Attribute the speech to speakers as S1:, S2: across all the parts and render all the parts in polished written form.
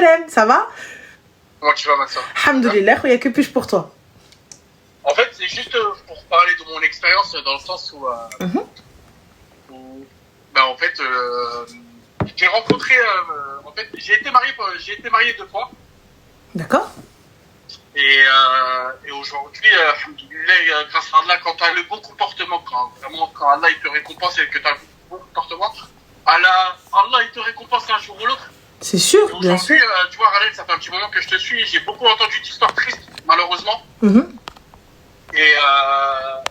S1: salam, ça va?
S2: Comment tu vas, ma soeur?
S1: Alhamdoulilah, que puis-je pour toi?
S2: En fait, c'est juste pour parler de mon expérience dans le sens où, en fait, j'ai rencontré, en fait, j'ai été marié 2 fois.
S1: D'accord.
S2: Et aujourd'hui, alhamdoulilah, grâce à Allah, quand tu as le bon comportement, quand Allah il te récompense et que tu as le bon comportement, Allah il te récompense un jour ou l'autre.
S1: C'est sûr, bien sûr.
S2: Aujourd'hui, tu vois, Ralen, ça fait un petit moment que je te suis, j'ai beaucoup entendu d'histoires tristes, malheureusement. Et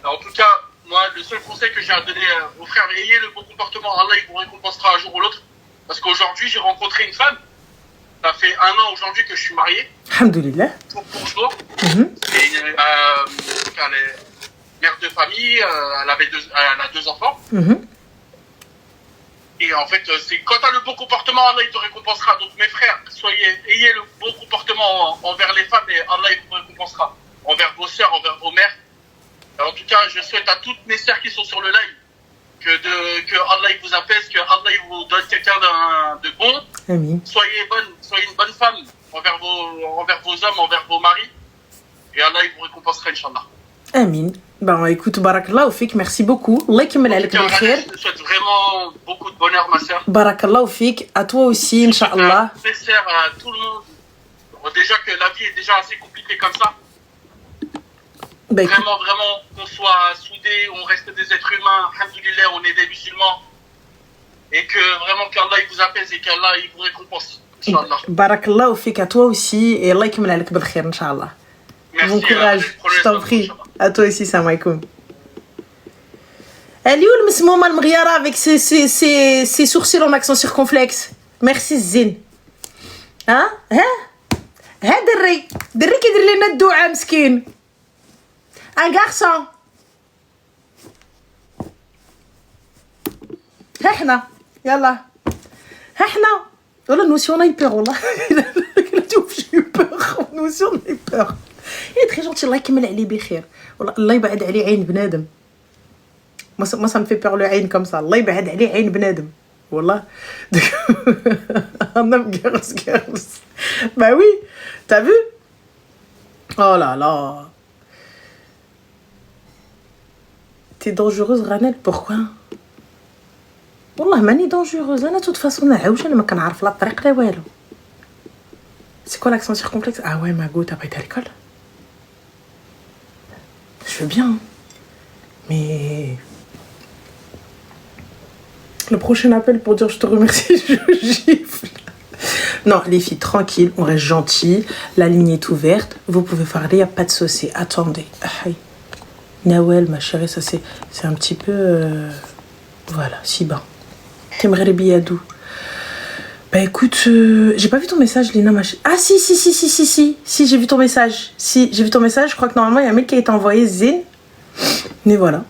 S2: en tout cas, moi, le seul conseil que j'ai à donner aux frères, ayez le bon comportement, Allah il vous récompensera un jour ou l'autre. Parce qu'aujourd'hui, j'ai rencontré une femme, ça fait 1 an aujourd'hui que je suis marié.
S1: Alhamdoulilah.
S2: Pour jour. Et elle est mère de famille, elle a 2 enfants. Et en fait, c'est quand tu as le bon comportement, Allah il te récompensera. Donc mes frères, ayez le bon comportement envers les femmes et Allah il vous récompensera. Envers vos sœurs, envers vos mères. En tout cas, je souhaite à toutes mes sœurs qui sont sur le live que Allah il vous apaise, que Allah il vous donne quelqu'un de bon.
S1: Amin.
S2: Soyez une bonne femme envers vos hommes, envers vos maris. Et Allah il vous récompensera, Inch'Allah.
S1: Amin. Ben écoute, barakallahu fik, merci beaucoup. Allah yakmel alek bil khair.
S2: Je te souhaite vraiment beaucoup de bonheur, ma sœur.
S1: Barakallahu fik, à toi aussi, Inch'Allah.
S2: Nécessaire à tout le monde. Déjà que la vie est déjà assez compliquée comme ça.
S1: Ben,
S2: vraiment, qu'on soit soudés, on reste des êtres humains, alhamdoulilah, on est des musulmans. Et que vraiment qu'Allah il vous apaise et qu'Allah il vous récompense, Inch'Allah.
S1: Barakallahu fik, à toi aussi, et Allah yakmel alek bil khair, Inch'Allah.
S2: Merci.
S1: Bon courage, je t'en prie. À toi aussi, salam alaikum. Elle est où le Msmouma Al-Mghiara avec ses sourcils en accent circonflexe? Merci Zin. Hein? دري كيدير لنا الدعاء مسكين. Un garçon. ها احنا يلا ها احنا والله nous aussi on a eu peur والله. J'ai eu peur. Nous aussi on a eu peur. Il est très gentil, الله يكمل عليه بخير. والله الله يبعد عليه عين بنادم. Moi ça me fait peur le عين comme ça. الله يبعد عليه عين بنادم. والله. On aime girls. Bah oui, t'as vu? Oh là là. T'es dangereuse Ranel, pourquoi? والله ماني dangereuse. انا de toute façon نعوش انا ما كنعرف لا الطريق لا والو. C'est quoi l'accent circonflexe? Ah ouais, Mago, t'as pas été à l'école? Je veux bien. Mais... Le prochain appel pour dire je te remercie, je gifle. Non, les filles, tranquille, on reste gentil. La ligne est ouverte. Vous pouvez parler, il n'y a pas de souci. Attendez. Nawel, ma chérie, ça c'est un petit peu... Voilà, si bas. T'aimerais les billets d'où? Bah écoute, j'ai pas vu ton message, Lina. Ah si, j'ai vu ton message. Si, j'ai vu ton message. Je crois que normalement, il y a un mail qui a été envoyé, Zin. Mais voilà.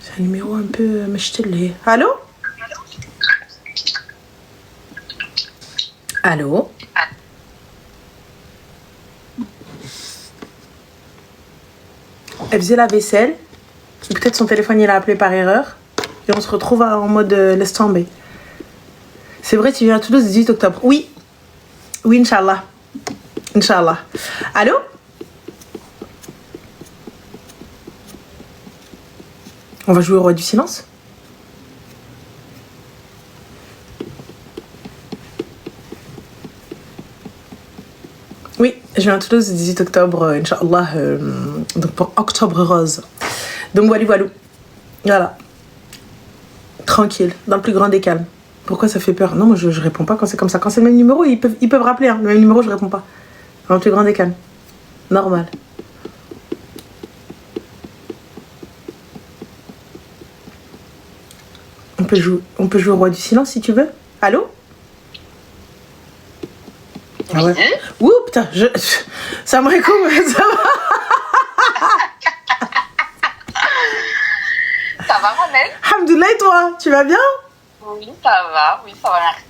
S1: C'est un numéro un peu machtelé. Allô? Allô? Elle faisait la vaisselle. Peut-être son téléphone, il a appelé par erreur. Et on se retrouve en mode laisse tomber. C'est vrai, tu viens à Toulouse le 18 octobre. Oui. Oui, Inch'Allah. Inch'Allah. Allô? On va jouer au roi du silence? Oui, je viens à Toulouse le 18 octobre, Inch'Allah. Donc pour Octobre Rose. Donc voilà. Voilà. Tranquille, dans le plus grand des calmes. Pourquoi ça fait peur? Non, moi je réponds pas quand c'est comme ça. Quand c'est le même numéro, ils peuvent rappeler. Hein. Le même numéro, je réponds pas. Dans le plus grand des calmes. Normal. On peut jouer au roi du silence si tu veux. Allô? Ah ouais. Ouh putain, ça me récomme. Ça va.
S3: Ça va, Ramel?
S1: Alhamdoulilah, et toi? Tu vas bien?
S3: Oui, ça va, merci.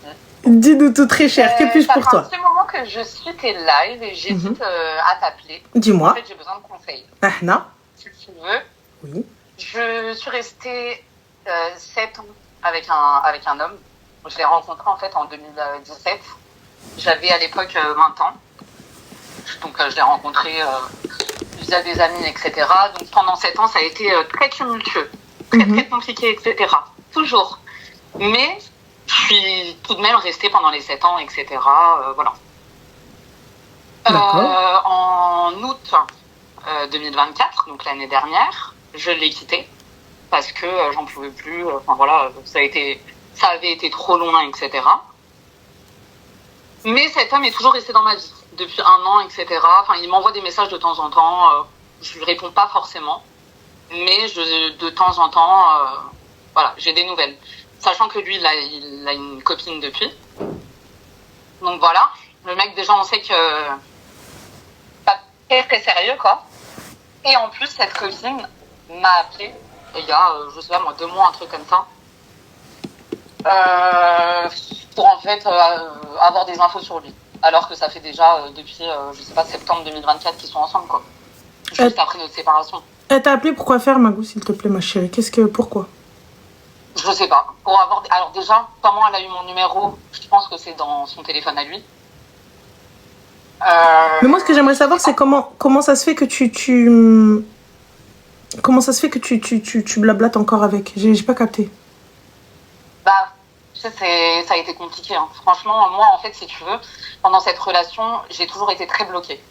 S1: Dis-nous tout très cher, que puis-je pour toi?
S3: Ça fait un petit moment que je suis tes lives et j'hésite à t'appeler.
S1: Dis-moi.
S3: En fait, j'ai besoin de conseils.
S1: Ah non?
S3: Si tu veux.
S1: Oui.
S3: Je suis restée 7 ans avec un homme. Je l'ai rencontré en fait en 2017. J'avais à l'époque 20 ans. Donc je l'ai rencontré via des amis, etc. Donc pendant 7 ans, ça a été très tumultueux, très compliqué, etc. Toujours. Mais je suis tout de même restée pendant les 7 ans, etc. Voilà. En août 2024, donc l'année dernière, je l'ai quitté parce que j'en pouvais plus. Enfin voilà, ça avait été trop loin, etc. Mais cet homme est toujours resté dans ma vie depuis 1 an, etc. Enfin, il m'envoie des messages de temps en temps. Je lui réponds pas forcément, mais de temps en temps, voilà, j'ai des nouvelles. Sachant que lui, il a une copine depuis. Donc voilà, le mec déjà, on sait que pas très sérieux, quoi. Et en plus, cette copine m'a appelé il y a, je sais pas moi, 2 mois, un truc comme ça, pour en fait avoir des infos sur lui. Alors que ça fait déjà depuis, je sais pas, septembre 2024 qu'ils sont ensemble, quoi. Juste après notre séparation.
S1: Elle t'a appelé pourquoi faire, Magou, s'il te plaît, ma chérie? Pourquoi?
S3: Je sais pas. Alors déjà, comment elle a eu mon numéro? Je pense que c'est dans son téléphone à lui.
S1: Mais moi, ce que j'aimerais savoir, c'est comment ça se fait que comment ça se fait que tu blablates encore avec? J'ai pas capté.
S3: Bah, ça a été compliqué. Hein. Franchement, moi, en fait, si tu veux, pendant cette relation, j'ai toujours été très bloquée.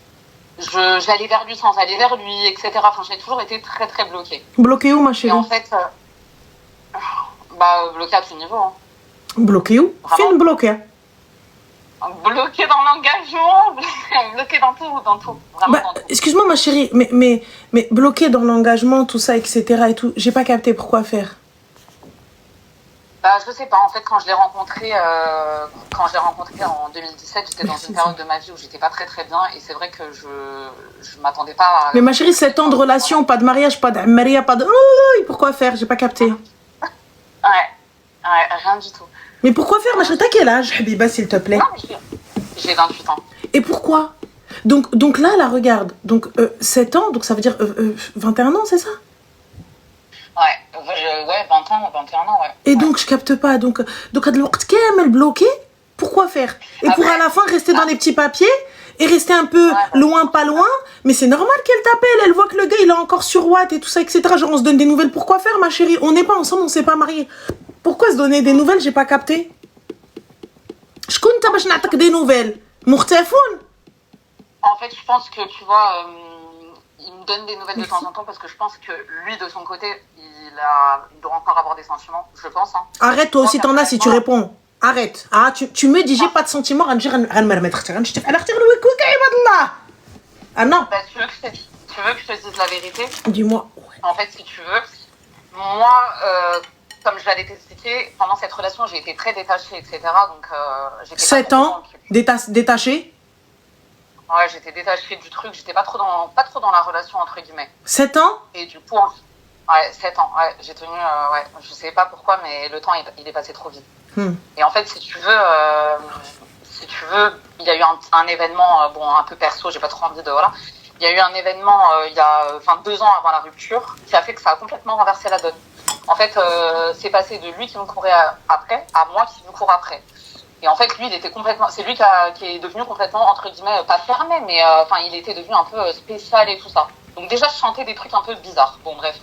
S3: J'allais vers lui sans aller vers lui, etc. Enfin, j'ai toujours été très, très bloquée.
S1: Bloquée où, ma chérie?
S3: Et en fait, bloquée à tout niveau. Hein.
S1: Bloquée où? Film bloqué.
S3: Bloquée dans l'engagement, bloquée dans tout. Vraiment dans tout.
S1: Excuse-moi, ma chérie, mais bloquée dans l'engagement, tout ça, etc. et tout, j'ai pas capté pourquoi faire.
S3: Je sais pas, en fait, quand je l'ai rencontré en 2017, j'étais dans une période de ma vie où j'étais pas très très bien et c'est vrai que je m'attendais pas à...
S1: Mais ma chérie, 7 ans de relation, pas de mariage, pas de maria, pas de... Oh, pourquoi faire? J'ai pas capté.
S3: Ouais, rien du tout.
S1: Mais pourquoi faire, ma chérie? T'as quel âge, Habiba, s'il te plaît?
S3: Non, j'ai 28 ans.
S1: Et pourquoi? Donc là, regarde, donc 7 ans, donc ça veut dire 21 ans, c'est ça?
S3: Ouais, 20 ans, 21 ans, ouais.
S1: Et donc, je capte pas. Donc à de l'autre elle bloqué, pourquoi faire? Et pour à la fin rester dans les petits papiers et rester un peu loin, pas loin. Mais c'est normal qu'elle t'appelle. Elle voit que le gars, il est encore sur Watt et tout ça, etc. Genre, on se donne des nouvelles. Pourquoi faire, ma chérie? On n'est pas ensemble, on s'est pas mariés. Pourquoi se donner des nouvelles? J'ai pas capté. Je compte باش نعطيك des nouvelles. مختفون.
S3: En fait, je pense que, tu vois, il me donne des nouvelles de temps en temps parce que je pense que lui, de son côté, il doit encore avoir des sentiments, je pense. Hein.
S1: Arrête, toi aussi t'en as si tu réponds. Arrête. Ah, tu me dis j'ai pas de sentiments, ah non.
S3: Tu veux que je te dise la vérité?
S1: Dis-moi.
S3: En fait, si tu veux, moi, comme je l'avais expliqué, pendant cette relation, j'ai été très détachée, etc. Donc, j'étais
S1: 7 ans, détachée.
S3: Ouais, j'étais détachée du truc, j'étais pas trop dans la relation, entre guillemets.
S1: 7 ans?
S3: Et du coup, 7 ans, ouais, j'ai tenu, je sais pas pourquoi, mais le temps, il est passé trop vite. Et en fait, si tu veux, il y a eu un événement, un peu perso, j'ai pas trop envie de, voilà. Il y a eu un événement, il y a 2 ans avant la rupture, qui a fait que ça a complètement renversé la donne. En fait, c'est passé de lui qui me courait après, à moi qui me court après. Et en fait, lui, c'est lui qui est devenu complètement, entre guillemets, pas fermé, mais il était devenu un peu spécial et tout ça. Donc déjà, je chantais des trucs un peu bizarres. Bon, bref.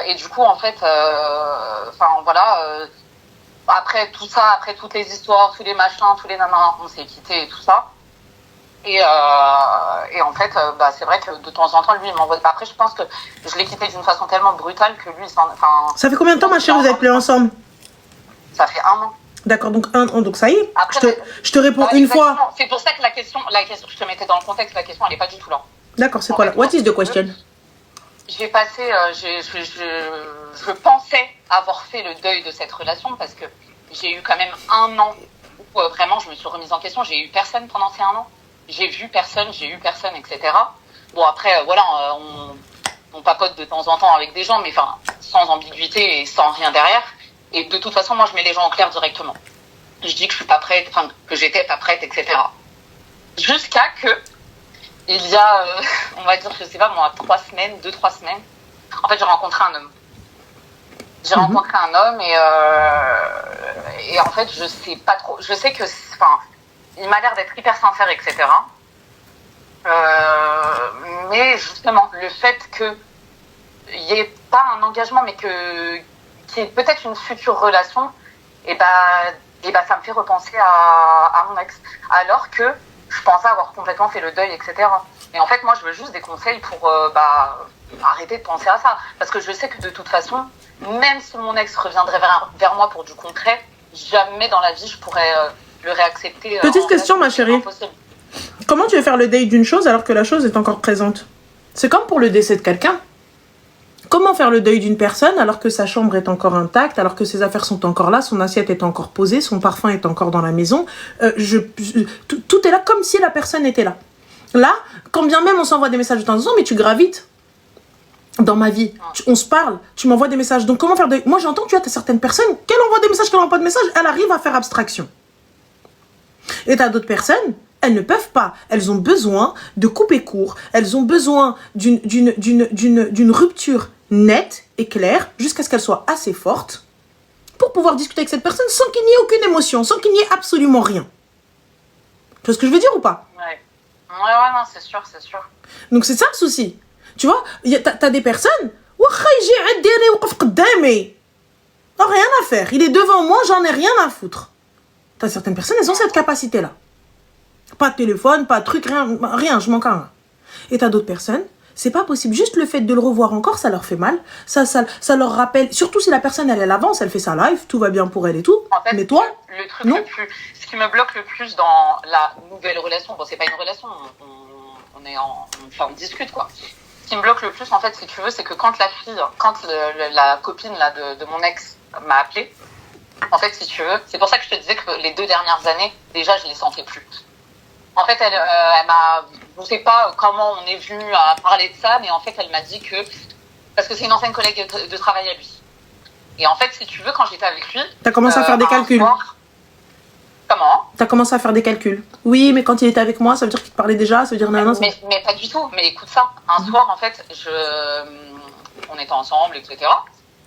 S3: Et du coup, en fait, après tout ça, après toutes les histoires, tous les machins, tous les nanas, on s'est quittés et tout ça. Et en fait, c'est vrai que de temps en temps, lui, il m'envoie... Après, je pense que je l'ai quitté d'une façon tellement brutale que lui,
S1: Ça fait combien de temps, ma chérie, vous êtes plus ensemble?
S3: Ça fait 1 an.
S1: D'accord, donc 1 an, donc ça y est.
S3: Après,
S1: je te réponds une fois.
S3: C'est pour ça que la question, je te mettais dans le contexte, la question, elle n'est pas du tout là.
S1: D'accord, c'est quoi là? What is the question?
S3: J'ai passé, je pensais avoir fait le deuil de cette relation parce que j'ai eu quand même 1 an où vraiment je me suis remise en question. J'ai eu personne pendant ces 1 an. J'ai eu personne, etc. Bon, après, on papote de temps en temps avec des gens, mais sans ambiguïté et sans rien derrière. Et de toute façon, moi, je mets les gens en clair directement. Je dis que je suis pas prête, que j'étais pas prête, etc. Jusqu'à que, il y a, on va dire, je sais pas moi, 2-3 semaines, en fait, j'ai rencontré un homme. J'ai rencontré un homme Et en fait, je sais pas trop. Je sais que, enfin, il m'a l'air d'être hyper sincère, etc. Mais justement, le fait qu'il n'y ait pas un engagement, mais qu'il y ait peut-être une future relation, et ça me fait repenser à mon ex. Alors que je pensais avoir complètement fait le deuil, etc. Et en fait, moi, je veux juste des conseils pour arrêter de penser à ça. Parce que je sais que de toute façon, même si mon ex reviendrait vers moi pour du concret, jamais dans la vie je pourrais le réaccepter.
S1: Petite question, ma chérie.
S3: Impossible.
S1: Comment tu veux faire le deuil d'une chose alors que la chose est encore présente? C'est comme pour le décès de quelqu'un. Comment faire le deuil d'une personne alors que sa chambre est encore intacte, alors que ses affaires sont encore là, son assiette est encore posée, son parfum est encore dans la maison, tout est là comme si la personne était là. Là, quand bien même on s'envoie des messages de temps en temps, mais tu gravites dans ma vie. On se parle, tu m'envoies des messages. Donc comment faire deuil? Moi j'entends, tu as certaines personnes, qu'elles envoient des messages, qu'elles n'envoient pas de messages, elles arrivent à faire abstraction. Et tu as d'autres personnes, elles ne peuvent pas. Elles ont besoin de couper court. Elles ont besoin d'une rupture nette et claire jusqu'à ce qu'elle soit assez forte pour pouvoir discuter avec cette personne sans qu'il n'y ait aucune émotion, sans qu'il n'y ait absolument rien. Tu vois ce que je veux dire ou pas?
S3: Ouais, non, c'est sûr, c'est sûr.
S1: Donc c'est ça le souci. Tu vois, t'as des personnes, non, rien à faire. Il est devant moi, j'en ai rien à foutre. T'as certaines personnes, elles ont cette capacité-là. Pas de téléphone, pas de truc, rien, je m'en carre. Et t'as d'autres personnes, c'est pas possible. Juste le fait de le revoir encore, ça leur fait mal. Ça leur rappelle, surtout si la personne, elle avance, elle fait sa live, tout va bien pour elle et tout.
S3: En fait,
S1: mais toi,
S3: le truc
S1: non.
S3: Ce qui me bloque le plus dans la nouvelle relation, bon, c'est pas une relation, on discute, quoi. Ce qui me bloque le plus, en fait, si tu veux, c'est que quand la copine là, de mon ex m'a appelée, en fait, si tu veux, c'est pour ça que je te disais que les 2 dernières années, déjà, je les sentais plus. En fait, elle m'a, je sais pas comment on est venu à parler de ça, mais en fait, elle m'a dit que, parce que c'est une ancienne collègue de travail à lui. Et en fait, si tu veux, quand j'étais avec lui,
S1: t'as commencé à faire des calculs.
S3: Comment?
S1: T'as commencé à faire des calculs. Oui, mais quand il était avec moi, ça veut dire qu'il te parlait déjà, ça veut dire non.
S3: Mais pas du tout. Mais écoute ça. Un soir, en fait, on était ensemble, etc.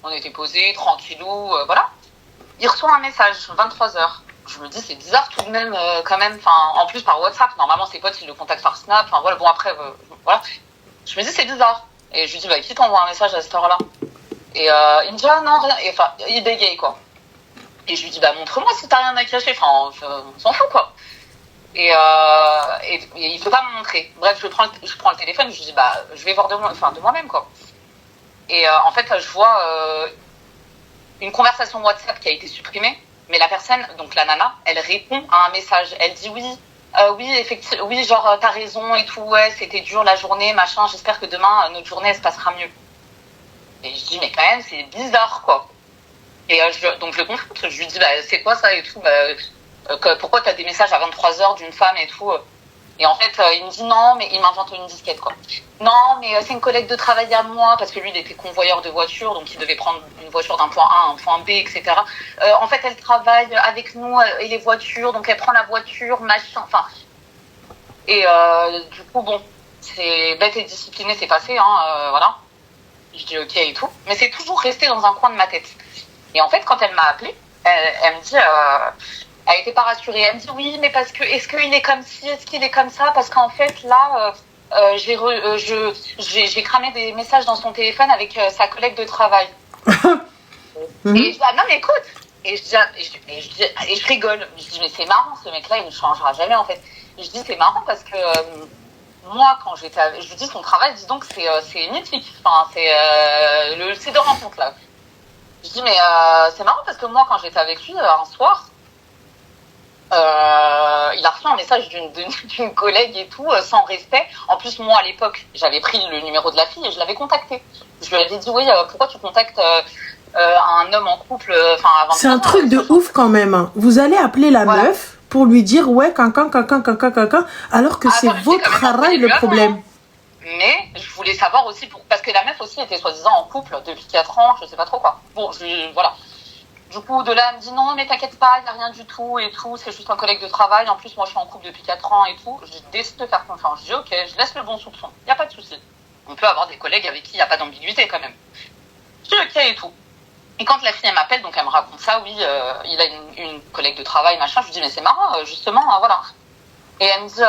S3: On était posés, tranquillou, voilà. Il reçoit un message, 23h. Je me dis, c'est bizarre tout de même, quand même. Enfin, en plus, par WhatsApp. Normalement, ses potes, ils le contactent par Snap. Enfin, voilà. Bon, après, voilà. Je me dis, c'est bizarre. Et je lui dis, bah, qui t'envoie un message à cette heure-là? Et il me dit, ah non, rien. Et enfin, il bégaye, quoi. Et je lui dis, bah, montre-moi si t'as rien à cacher. Enfin, on s'en fout, quoi. Et il veut pas me montrer. Bref, je prends le téléphone, je lui dis, bah, je vais voir de moi-même, quoi. Et en fait, je vois une conversation WhatsApp qui a été supprimée, mais la personne, donc la nana, elle répond à un message. Elle dit oui, effectivement, oui, genre, t'as raison et tout, ouais, c'était dur la journée, machin, j'espère que demain, notre journée, elle se passera mieux. Et je dis, mais quand même, c'est bizarre, quoi. Et donc je le confronte, je lui dis, bah, c'est quoi ça et tout, pourquoi t'as des messages à 23h d'une femme et tout. Et en fait, il me dit non, mais il m'invente une disquette, quoi. Non, mais c'est une collègue de travail à moi, parce que lui, il était convoyeur de voitures, donc il devait prendre une voiture d'un point A à un point B, etc. En fait, elle travaille avec nous et les voitures, donc elle prend la voiture, machin, enfin. Et du coup, bon, c'est bête et discipliné, c'est passé, hein, voilà. Je dis ok et tout. Mais c'est toujours resté dans un coin de ma tête. Et en fait, quand elle m'a appelée, elle me dit... elle était pas rassurée. Elle me dit oui, mais parce que est-ce qu'il est comme ci, est-ce qu'il est comme ça? Parce qu'en fait là, j'ai cramé des messages dans son téléphone avec sa collègue de travail. Et je dis ah, non mais écoute. Et je rigole. Je dis mais c'est marrant, ce mec-là il ne changera jamais en fait. Je dis c'est marrant parce que moi quand je lui dis son travail, dis donc c'est mythique. Enfin c'est le site de rencontre là. Je dis mais c'est marrant parce que moi quand j'étais avec lui un soir. Il a reçu un message d'une collègue et tout, sans respect. En plus, moi, à l'époque, j'avais pris le numéro de la fille et je l'avais contacté. Je lui avais dit, oui, pourquoi tu contactes un homme en couple
S1: C'est un truc de ouf quand même. Vous allez appeler la meuf pour lui dire, ouais, quelqu'un, alors que c'est votre travail le problème.
S3: Mais je voulais savoir aussi, parce que la meuf aussi était soi-disant en couple depuis 4 ans, je sais pas trop quoi. Bon, voilà. Du coup, de là, elle me dit non, mais t'inquiète pas, il n'y a rien du tout et tout, c'est juste un collègue de travail. En plus, moi, je suis en couple depuis 4 ans et tout. Je décide de faire confiance. Je dis ok, je laisse le bon soupçon. Il n'y a pas de souci. On peut avoir des collègues avec qui il n'y a pas d'ambiguïté quand même. Je dis ok et tout. Et quand la fille elle m'appelle, donc elle me raconte ça, oui, il a une collègue de travail, machin. Je lui dis mais c'est marrant, justement, voilà. Et elle me dit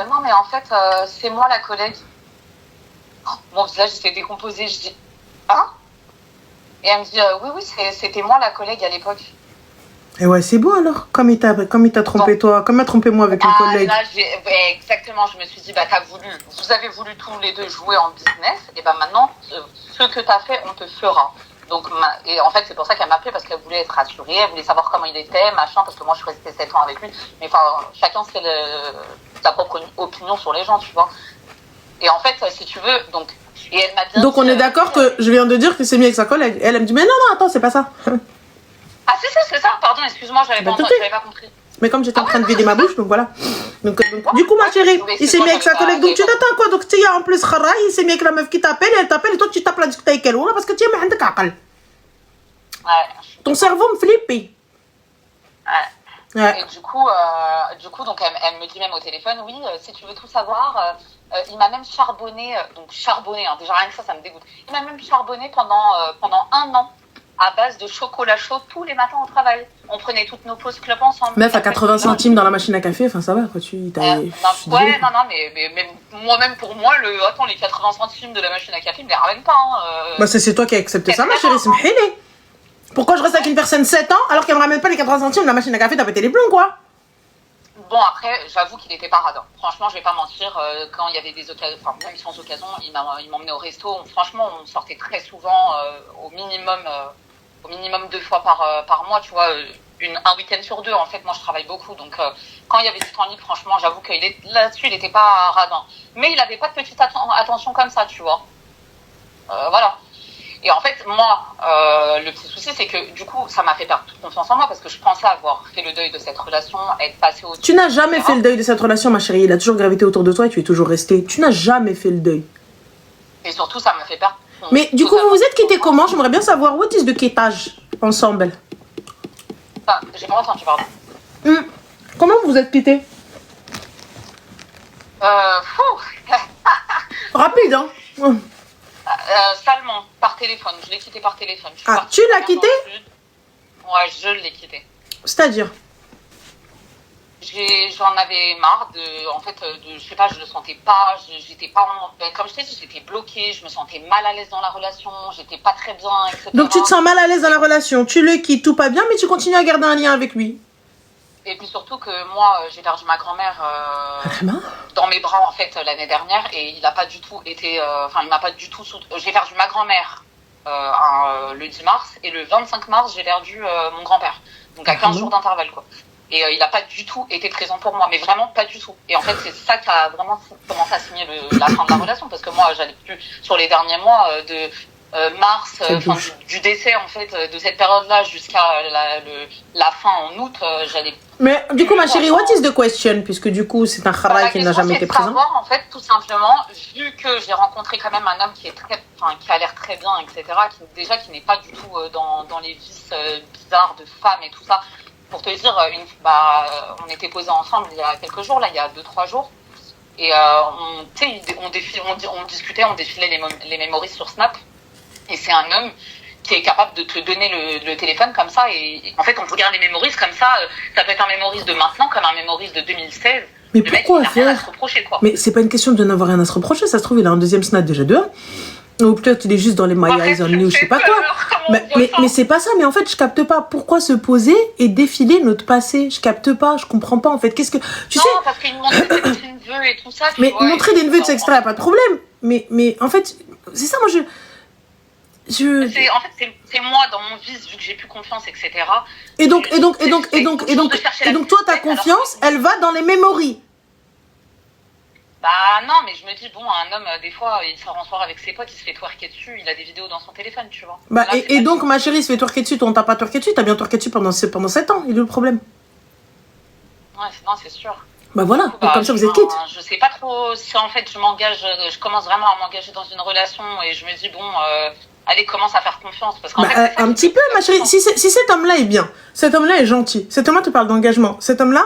S3: non mais en fait c'est moi la collègue. Oh, mon visage s'est décomposé. Je dis hein? Et elle me dit oui c'était moi la collègue à l'époque.
S1: Et ouais, c'est bon alors. Comme il t'a trompé toi, comme il a trompé moi avec une collègue.
S3: Là, exactement, je me suis dit, vous avez voulu tous les deux jouer en business, et ben maintenant, ce que tu as fait, on te fera. Donc, et en fait, c'est pour ça qu'elle m'a appelé, parce qu'elle voulait être rassurée, elle voulait savoir comment il était, machin, parce que moi, je suis restée 7 ans avec lui. Mais enfin, chacun fait sa propre opinion sur les gens, tu vois. Et en fait, si tu veux, donc, et elle m'a bien
S1: donc
S3: dit,
S1: on est d'accord que je viens de dire que c'est mieux avec sa collègue. Et elle me dit, mais non, attends, c'est pas ça.
S3: Ah, c'est ça, pardon, excuse-moi, j'avais pas compris.
S1: Mais comme j'étais en train de vider ma bouche, donc voilà. Donc, du coup, ma chérie, il s'est mis avec sa collègue. Donc tu t'attends quoi? Donc tu y as en plus Khara, il s'est mis avec la meuf qui t'appelle, elle t'appelle, et toi tu tapes la discute avec elle. Voilà, parce que tu es عندك عقل.
S3: Ouais.
S1: Ton cerveau me flippe.
S3: Ouais. Et du coup, donc elle me dit même au téléphone, oui, si tu veux tout savoir, il m'a même charbonné, hein, déjà rien que ça me dégoûte. Il m'a même charbonné pendant 1 an à base de chocolat chaud tous les matins au travail. On prenait toutes nos pauses club ensemble.
S1: Meuf à 80 centimes dans la machine à café, enfin ça va quoi,
S3: mais moi-même pour moi, les 80 centimes de la machine à café, me les ramène pas. Hein,
S1: Bah c'est toi qui as accepté ça, ma chérie, c'est m'hélé. Pourquoi je reste avec une personne 7 ans alors qu'elle me ramène pas les 80 centimes de la machine à café, t'as pété les plombs quoi?
S3: Bon, après, j'avoue qu'il était pas radin. Franchement, je vais pas mentir, quand il y avait des occasions, enfin, même sans occasion, il m'emmenait au resto. Franchement, on sortait très souvent, au minimum 2 fois par mois, tu vois, un week-end sur 2. En fait, moi, je travaille beaucoup. Donc, quand il y avait du temps libre, franchement, j'avoue que là-dessus, il était pas radin. Mais il avait pas de petite attention comme ça, tu vois. Voilà. Et en fait, moi, le petit souci, c'est que du coup, ça m'a fait perdre toute confiance en moi parce que je pensais avoir fait le deuil de cette relation, être passée au-dessus.
S1: Tu n'as jamais fait le deuil de cette relation, ma chérie. Il a toujours gravité autour de toi et tu es toujours restée. Tu n'as jamais fait le deuil.
S3: Et surtout, ça m'a fait perdre.
S1: Mais du coup, vous vous êtes quittés comment? J'aimerais bien savoir, what is the quittage ensemble?
S3: Enfin, j'ai pas entendu, pardon.
S1: Comment vous vous êtes quittés? Rapide, hein?
S3: Salement, par téléphone. Je l'ai quitté par téléphone.
S1: Ah, tu l'as quitté?
S3: Ouais, je l'ai quitté.
S1: C'est-à-dire?
S3: J'en avais marre je sais pas, je le sentais pas, j'étais pas comme je t'ai dit, j'étais bloquée, je me sentais mal à l'aise dans la relation, j'étais pas très bien, etc.
S1: Donc tu te sens mal à l'aise dans la relation, tu le quittes, tout pas bien, mais tu continues à garder un lien avec lui.
S3: Et puis surtout que moi, j'ai perdu ma grand-mère dans mes bras en fait l'année dernière et il a pas du tout été, il m'a pas du tout j'ai perdu ma grand-mère le 10 mars et le 25 mars j'ai perdu mon grand-père, donc à 15 jours d'intervalle quoi. Et il n'a pas du tout été présent pour moi, mais vraiment pas du tout. Et en fait, c'est ça qui a vraiment commencé à signer la fin de la relation, parce que moi, j'allais plus sur les derniers mois de mars, du décès en fait de cette période-là jusqu'à la fin en août, j'allais.
S1: Mais du coup, ma chérie, what is the question? Puisque du coup, c'est un Khara qui n'a jamais été présent.
S3: Savoir, en fait, tout simplement, vu que j'ai rencontré quand même un homme qui a l'air très bien, etc., qui n'est pas du tout dans les vices bizarres de femmes et tout ça. Pour te dire, on était posés ensemble il y a quelques jours, là, il y a 2-3 jours. Et on discutait, on défilait les memories sur Snap. Et c'est un homme qui est capable de te donner le téléphone comme ça. Et en fait, on regarde les memories comme ça. Ça peut être un memories de maintenant comme un memories de 2016.
S1: Mais pourquoi faire?
S3: Rien à se reprocher, quoi.
S1: Mais c'est pas une question de n'avoir rien à se reprocher. Ça se trouve, il a un deuxième Snap déjà de 1. Ou peut-être il est juste dans les My Eyes on You, je sais pas quoi. Mais c'est pas ça. Mais en fait, je capte pas. Pourquoi se poser et défiler notre passé? Je capte pas. Je comprends pas en fait. Qu'est-ce que tu sais?
S3: Non, parce qu'il montrait des neveux et tout ça.
S1: Mais montrer des neveux, etc. Pas de problème. Mais en fait, c'est ça. Moi,
S3: En fait, c'est moi dans mon vice vu que j'ai plus confiance, etc.
S1: Et donc, toi, ta confiance, elle va dans les memories.
S3: Bah non, mais je me dis, bon, un homme, des fois, il sort en soirée avec ses potes, il se fait twerker dessus, il a des vidéos dans son téléphone, tu vois.
S1: Bah, là, et donc, ma chérie, il se fait twerker dessus, toi, on t'a pas twerké dessus, t'as bien twerké dessus pendant 7 ans, il est où le problème?
S3: Ouais, non, c'est sûr.
S1: Bah voilà,
S3: coup,
S1: donc comme ça, vous êtes quittes.
S3: Je sais pas trop si, en fait, je commence vraiment à m'engager dans une relation et je me dis, bon, allez, commence à faire confiance. Parce qu'en fait,
S1: un petit peu, ma chérie, si cet homme-là est bien, cet homme-là est gentil, cet homme-là te parle d'engagement, cet homme-là,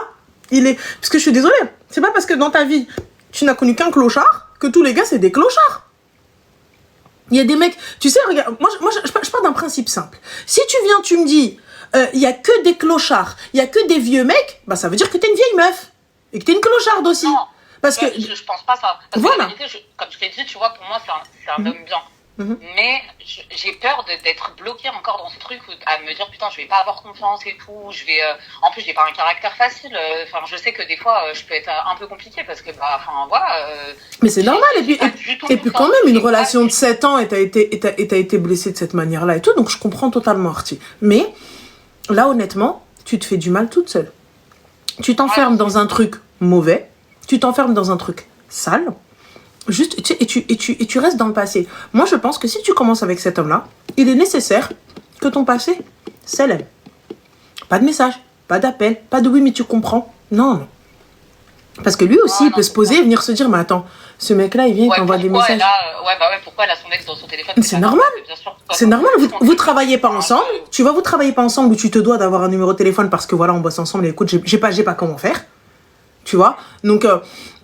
S1: il est... Parce que je suis désolée, c'est pas parce que dans ta vie, tu n'as connu qu'un clochard, que tous les gars, c'est des clochards. Il y a des mecs, tu sais, regarde, je pars d'un principe simple. Si tu viens, tu me dis, il y a que des clochards, il y a que des vieux mecs, bah ça veut dire que t'es une vieille meuf. Et que t'es une clocharde aussi.
S3: Non,
S1: parce que
S3: je pense pas ça. Parce
S1: voilà.
S3: que la vérité, comme je t'ai dit, tu vois, pour moi, c'est un homme bien. Mais j'ai peur d'être bloquée encore dans ce truc à me dire putain je vais pas avoir confiance et tout, en plus j'ai pas un caractère facile, enfin je sais que des fois je peux être un peu compliquée parce que bah enfin voilà
S1: mais c'est normal et puis quand même une relation de 7 ans et t'as été blessée de cette manière-là et tout, donc je comprends totalement Artie. Mais là honnêtement, tu te fais du mal toute seule. Tu t'enfermes dans un truc mauvais, tu t'enfermes dans un truc sale. Juste, et tu restes dans le passé. Moi, je pense que si tu commences avec cet homme-là, il est nécessaire que ton passé s'élève. Pas de message, pas d'appel, pas de oui, mais tu comprends. Non. Parce que lui aussi, il peut se poser et venir se dire, mais attends, ce mec-là, il vient, il t'envoie des messages.
S3: Pourquoi elle a son ex dans son téléphone?
S1: C'est normal. C'est normal. Vous travaillez pas ensemble. Tu vas vous travailler pas ensemble où tu te dois d'avoir un numéro de téléphone parce que voilà, on bosse ensemble et écoute, j'ai pas comment faire. Tu vois? Donc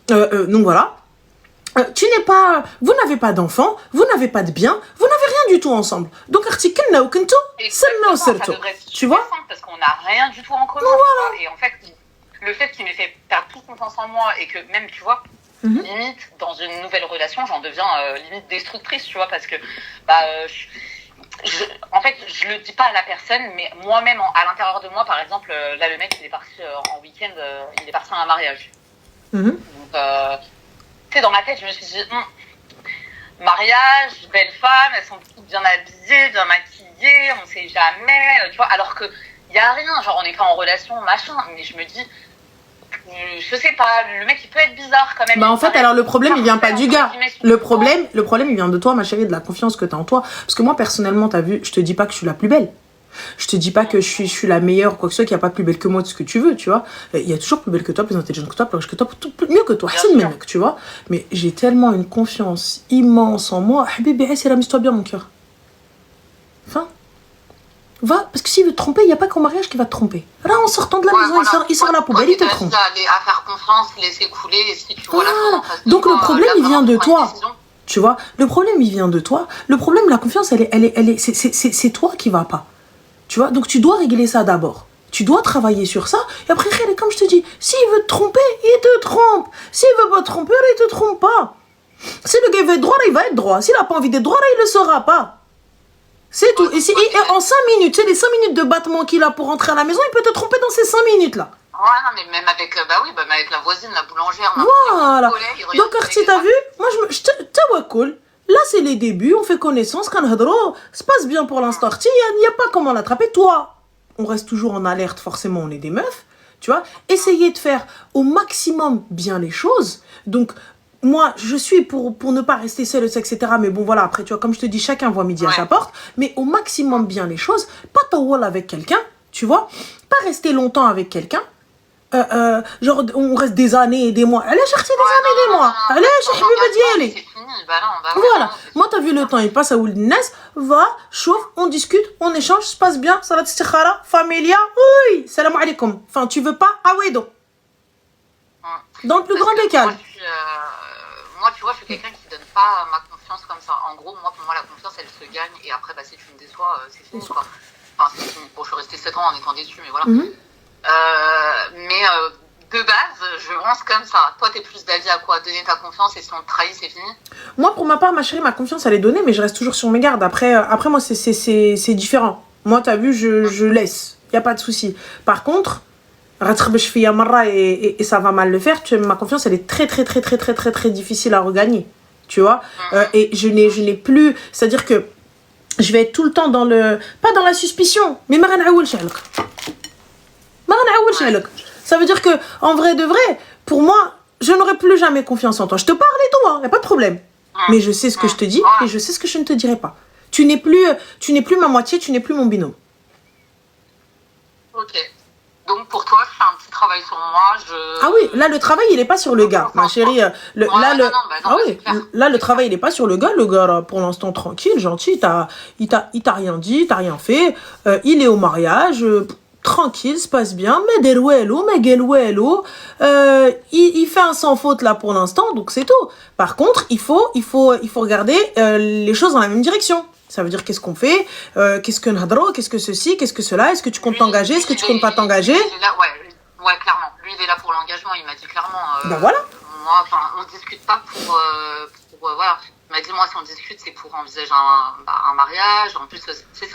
S1: voilà. Vous n'avez pas d'enfant, vous n'avez pas de bien, vous n'avez rien du tout ensemble. Donc, article n'a aucun tout, c'est le tu vois?
S3: Parce qu'on n'a rien du tout en commun. Voilà. Et en fait, le fait qu'il m'ait fait perdre toute confiance en moi et que même, tu vois, limite, dans une nouvelle relation, j'en deviens limite destructrice, tu vois, parce que, en fait, je le dis pas à la personne, mais moi-même, à l'intérieur de moi, par exemple, là, le mec, il est parti en week-end, il est parti à un mariage. Donc, tu sais, dans ma tête, je me suis dit, mariage, belles femmes, elles sont toutes bien habillées, bien maquillées, on sait jamais, tu vois, alors que y a rien, genre on n'est pas en relation, machin, mais je me dis, je sais pas, le mec il peut être bizarre quand même.
S1: Bah en fait, alors le problème il vient pas du gars, le problème il vient de toi, ma chérie, de la confiance que t'as en toi, parce que moi personnellement, t'as vu, je te dis pas que je suis la plus belle. Je te dis pas que je suis la meilleure ou quoi que ce soit, qu'il n'y a pas plus belle que moi de ce que tu veux, tu vois. Il y a toujours plus belle que toi, plus intelligente que toi, plus riche que toi, mieux que toi. C'est le mec, tu vois. Mais j'ai tellement une confiance immense en moi. Habibi, c'est amuse-toi bien, mon cœur. Enfin, va, parce que s'il veut te tromper, il n'y a pas qu'au mariage qui va te tromper. Là, en sortant de la maison, il sort la poubelle, il te trompe.
S3: À faire confiance, laisser couler, et si tu vois la chose en face de
S1: donc
S3: toi,
S1: le problème, il vient de toi. Tu vois, le problème, il vient de toi. Le problème, la confiance, c'est toi qui va pas. Tu vois, donc tu dois régler ça d'abord. Tu dois travailler sur ça. Et après, comme je te dis, s'il veut te tromper, il te trompe. S'il veut pas te tromper, il te trompe pas. Si le gars veut être droit, il va être droit. S'il a pas envie d'être droit, il le sera pas. C'est tout. Et en 5 minutes, c'est les 5 minutes de battement qu'il a pour rentrer à la maison, il peut te tromper dans ces 5 minutes-là.
S3: Ouais, non, mais même avec, avec la voisine, la boulangère.
S1: Voilà. Donc, Artie, t'as vu? Moi, je cool. Là, c'est les débuts, on fait connaissance, quand se passe bien pour l'instant, Artie, il n'y a pas comment l'attraper. Toi, on reste toujours en alerte, forcément, on est des meufs, tu vois. Essayez de faire au maximum bien les choses. Donc, moi, je suis pour ne pas rester seule, etc. Mais bon, voilà, après, tu vois, comme je te dis, chacun voit midi à sa porte. Mais au maximum bien les choses. Pas ta wall avec quelqu'un, tu vois. Pas rester longtemps avec quelqu'un. Genre, on reste des années et des mois. Allez, chercher des années et des mois. Allez, chercher me dire, voilà. Moi, t'as vu le temps, il passe à Ouldines. Va, chauffe, on discute, on échange, se passe bien. Salat istikhara, familia. Oui, salam alaikum. Enfin, tu veux pas? Ah oui, donc. Dans le plus grand des calmes.
S3: Moi, tu vois, je suis quelqu'un qui donne pas ma confiance comme ça. En gros, pour moi, la confiance, elle se gagne. Et après, si tu me déçois, c'est fini, quoi. Enfin, c'est fini. Bon, je suis restée 7 ans en étant déçue, mais voilà. De base, je pense comme ça. Toi, t'es plus d'avis à quoi? Donner ta confiance et si on te trahit, c'est fini?
S1: Moi, pour ma part, ma chérie, ma confiance, elle est donnée, mais je reste toujours sur mes gardes. Après moi, c'est différent. Moi, t'as vu, je laisse. Y a pas de souci. Par contre, et ça va mal le faire, ma confiance, elle est très, très, très, très, très, très, très difficile à regagner. Tu vois? Et je n'ai plus... C'est-à-dire que je vais être tout le temps dans le... Pas dans la suspicion, mais ça veut dire que, en vrai de vrai, pour moi, je n'aurai plus jamais confiance en toi. Je te parle et tout, hein, y a pas de problème. Mais je sais ce que je te dis et je sais ce que je ne te dirai pas. Tu n'es plus ma moitié, tu n'es plus mon binôme.
S3: Ok. Donc pour toi, je fais un petit travail sur moi.
S1: Ah oui, là le travail il est pas sur le gars, ma chérie. Là le travail il est pas sur le gars. Le gars là, pour l'instant tranquille, gentil. Il t'a rien dit, t'as rien fait. Il est au mariage. tranquille, se passe bien, mais Derouello, mais Gelouello, il fait un sans faute là pour l'instant, donc c'est tout. Par contre, il faut regarder les choses dans la même direction. Ça veut dire qu'est-ce qu'on fait, qu'est-ce que Nhadro, qu'est-ce que ceci, qu'est-ce que cela, est-ce que tu comptes t'engager, est-ce que tu comptes pas t'engager?
S3: Ouais, clairement. Lui, il est là pour l'engagement, il m'a dit clairement.
S1: Ben voilà.
S3: Moi, on discute pas pour voilà. Il m'a dit, moi, si on discute, c'est pour envisager un mariage. En plus, c'est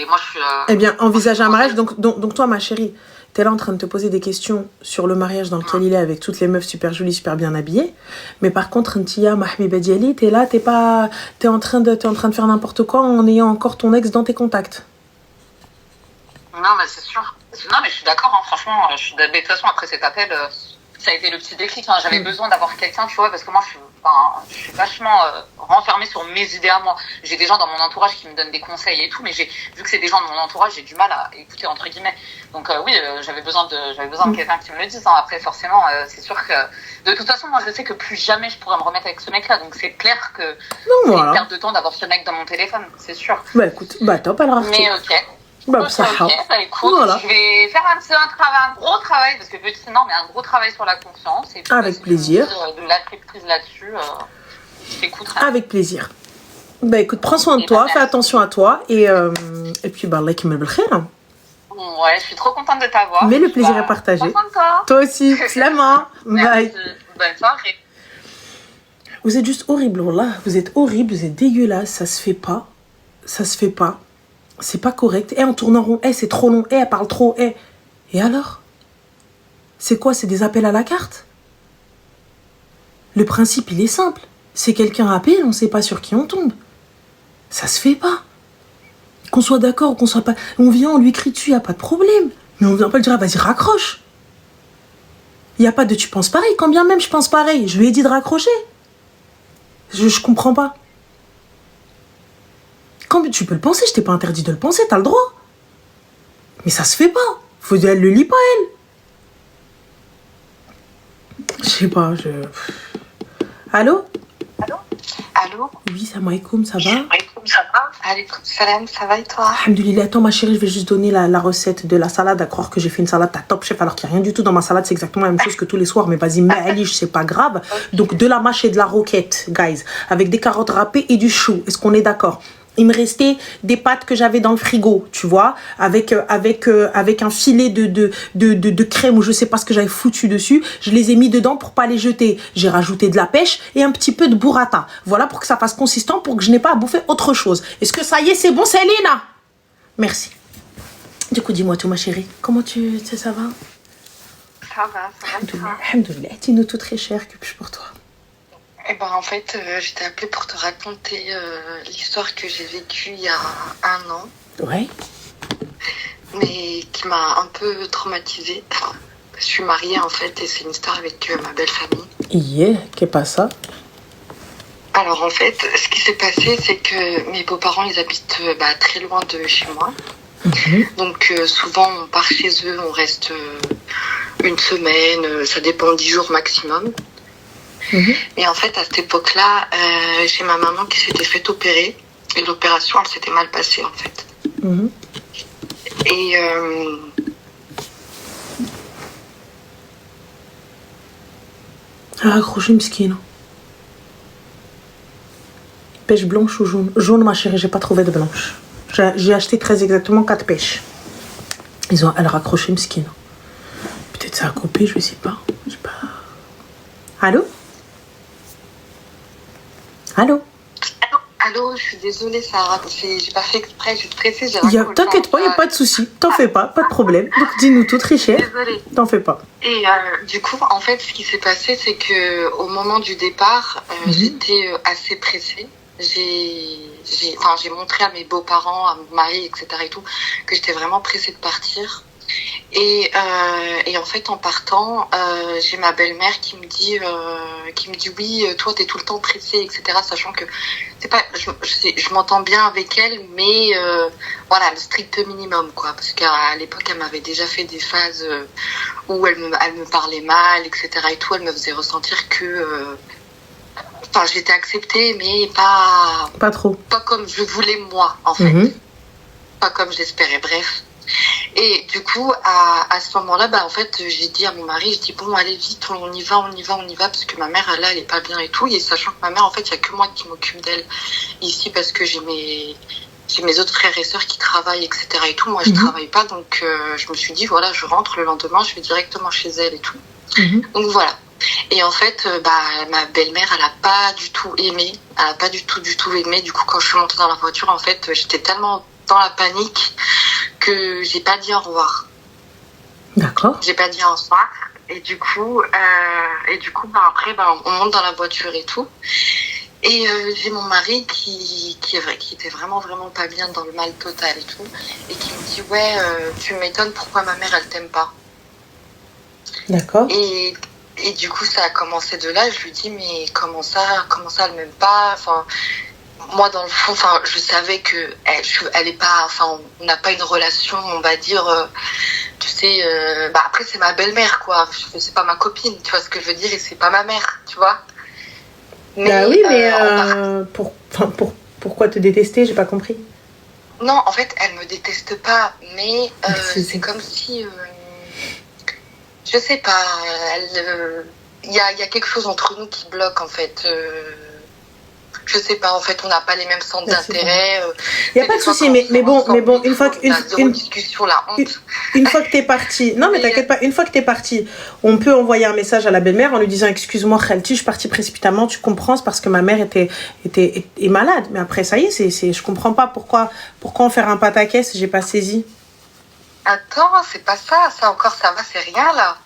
S3: moi, je suis...
S1: Eh bien, envisager un mariage, donc toi, ma chérie, t'es là en train de te poser des questions sur le mariage dans lequel il est avec toutes les meufs super jolies, super bien habillées. Mais par contre, Ntia, Mahbiba Diali, t'es là, t'es en train de faire n'importe quoi en ayant encore ton ex dans tes contacts.
S3: Non, mais c'est sûr. Non, mais je suis d'accord, hein, franchement. Mais de toute façon, après cet appel, ça a été le petit déclic. Hein. J'avais besoin d'avoir quelqu'un, tu vois, parce que moi, je suis vachement renfermée sur mes idées à moi. J'ai des gens dans mon entourage qui me donnent des conseils et tout, mais vu que c'est des gens de mon entourage, j'ai du mal à écouter, entre guillemets. Donc oui, j'avais besoin de quelqu'un qui me le dise. Hein. Après, forcément, c'est sûr que... De toute façon, moi, je sais que plus jamais je pourrais me remettre avec ce mec-là. Donc c'est clair que c'est une perte de temps d'avoir ce mec dans mon téléphone, c'est sûr.
S1: Bah écoute, top, alors.
S3: Mais ok.
S1: Bah, ça
S3: écoute, voilà. Je vais faire un gros travail, parce que non, mais un gros travail sur la confiance. Et puis,
S1: avec plaisir.
S3: De lâcher prise là-dessus, je t'écouterai.
S1: Avec plaisir. Bah écoute, prends soin de toi, fais attention à toi, et puis bah, Allah qui me le khir.
S3: Ouais, je suis trop contente de t'avoir.
S1: Mais le plaisir est partagé. Toi aussi, Slama. Bye.
S3: Bonne soirée.
S1: Vous êtes juste horrible, là. Vous êtes horrible, vous êtes dégueulasse, ça se fait pas. Ça se fait pas. C'est pas correct. En tournant rond, c'est trop long. Elle parle trop. Et alors? C'est quoi? C'est des appels à la carte? Le principe, il est simple. C'est quelqu'un appelle, on sait pas sur qui on tombe. Ça se fait pas. Qu'on soit d'accord ou qu'on soit pas... On vient, on lui crie dessus, y a pas de problème. Mais on vient pas lui dire, vas-y, raccroche. Y a pas de tu penses pareil. Quand bien même je pense pareil, je lui ai dit de raccrocher. Je comprends pas. Quand tu peux le penser, je t'ai pas interdit de le penser, t'as le droit. Mais ça se fait pas. Elle le lit pas, elle. Je sais pas, Allô?
S3: Allô?
S1: Oui, salam alaikum, ça va?
S3: Ça va? Alaikum salam, ça va et toi?
S1: Alhamdoulilah, attends ma chérie, je vais juste donner la recette de la salade, à croire que j'ai fait une salade à top chef alors qu'il n'y a rien du tout dans ma salade, c'est exactement la même chose que tous les soirs, mais vas-y, ma'alish, c'est pas grave. Donc de la mâche et de la roquette, guys, avec des carottes râpées et du chou, est-ce qu'on est d'accord? Il me restait des pâtes que j'avais dans le frigo, tu vois, avec un filet de crème ou je sais pas ce que j'avais foutu dessus. Je les ai mis dedans pour pas les jeter. J'ai rajouté de la pêche et un petit peu de burrata. Voilà, pour que ça fasse consistant, pour que je n'ai pas à bouffer autre chose. Est-ce que ça y est, c'est bon, Célina? Merci. Du coup, dis-moi tout, ma chérie. Comment ça va?
S3: Ça va.
S1: Alhamdoulilah. Dis-nous tout très cher, que puis-je pour toi?
S4: Eh ben, en fait, je t'ai appelé pour te raconter l'histoire que j'ai vécue il y a 1 an.
S1: Ouais.
S4: Mais qui m'a un peu traumatisée. Je suis mariée, en fait, et c'est une histoire avec ma belle famille.
S1: Yeah, qu'est pas ça?
S4: Alors, en fait, ce qui s'est passé, c'est que mes beaux-parents, ils habitent très loin de chez moi. Mm-hmm. Donc, souvent, on part chez eux, on reste 1 semaine, ça dépend, 10 jours maximum. Mmh. Et en fait, à cette époque-là, j'ai ma maman qui s'était fait opérer. Et l'opération, elle s'était mal passée, en fait. Mmh. Et...
S1: Accroché, miskine. Pêche blanche ou jaune? Jaune, ma chérie, j'ai pas trouvé de blanche. J'ai acheté très exactement 4 pêches. Elle a raccroché, miskine. Peut-être ça a coupé, je sais pas. Allô?
S4: Allô, je suis désolée, Sarah, j'ai pas fait exprès, je suis stressée.
S1: T'inquiète pas, il n'y a pas de souci, t'en fais pas de problème. Donc dis-nous tout, très cher.
S4: Désolée.
S1: T'en fais pas.
S4: Et du coup, en fait, ce qui s'est passé, c'est que au moment du départ, j'étais assez pressée. J'ai montré à mes beaux-parents, à mon mari, etc. et tout, que j'étais vraiment pressée de partir. Et en fait, en partant, j'ai ma belle-mère qui me dit oui, toi t'es tout le temps pressée, etc. Sachant que c'est pas, je m'entends bien avec elle, mais voilà, le strict minimum, quoi. Parce qu'à l'époque, elle m'avait déjà fait des phases où elle me parlait mal, etc. et tout. Elle me faisait ressentir que j'étais acceptée, mais pas
S1: trop.
S4: Pas comme je voulais moi, en fait. Pas comme j'espérais. Bref. Et du coup, à ce moment-là, en fait, j'ai dit à mon mari, je dis bon, allez vite, on y va, parce que ma mère, là, elle est pas bien et tout. Et sachant que ma mère, en fait, il y a que moi qui m'occupe d'elle ici parce que j'ai mes autres frères et sœurs qui travaillent, etc. et tout. Moi, je travaille pas, donc je me suis dit voilà, je rentre le lendemain, je vais directement chez elle et tout. Donc voilà. Et en fait, ma belle-mère, elle a pas du tout aimé. Elle a pas du tout aimé. Du coup, quand je suis montée dans la voiture, en fait, j'étais tellement dans la panique que j'ai pas dit au revoir.
S1: D'accord.
S4: J'ai pas dit au revoir. Et du coup, après, on monte dans la voiture et tout. Et j'ai mon mari qui était vraiment, vraiment pas bien, dans le mal total et tout. Et qui me dit, ouais, tu m'étonnes pourquoi ma mère, elle t'aime pas.
S1: D'accord.
S4: Et du coup, ça a commencé de là. Je lui dis, mais comment ça, elle m'aime pas? Enfin, moi, dans le fond, je savais que elle est pas, on n'a pas une relation, on va dire, tu sais, après, c'est ma belle-mère, quoi. C'est pas ma copine, tu vois ce que je veux dire, et c'est pas ma mère, tu vois.
S1: Mais, oui, mais pourquoi te détester? J'ai pas compris.
S4: Non, en fait, elle me déteste pas, mais c'est comme si, je sais pas, il y a quelque chose entre nous qui bloque, en fait. Je sais pas, en fait, on n'a pas les mêmes centres d'intérêt.
S1: Il n'y a pas de souci, mais bon, une fois
S4: discussion, la honte.
S1: Une fois que t'es partie, non mais t'inquiète pas, une fois que t'es partie, on peut envoyer un message à la belle-mère en lui disant excuse-moi Khalti, je suis partie précipitamment, tu comprends, c'est parce que ma mère est malade. Mais après ça y est, je comprends pas pourquoi en faire un pataquès, j'ai pas saisi.
S4: Attends, c'est pas ça encore, ça va, c'est rien là.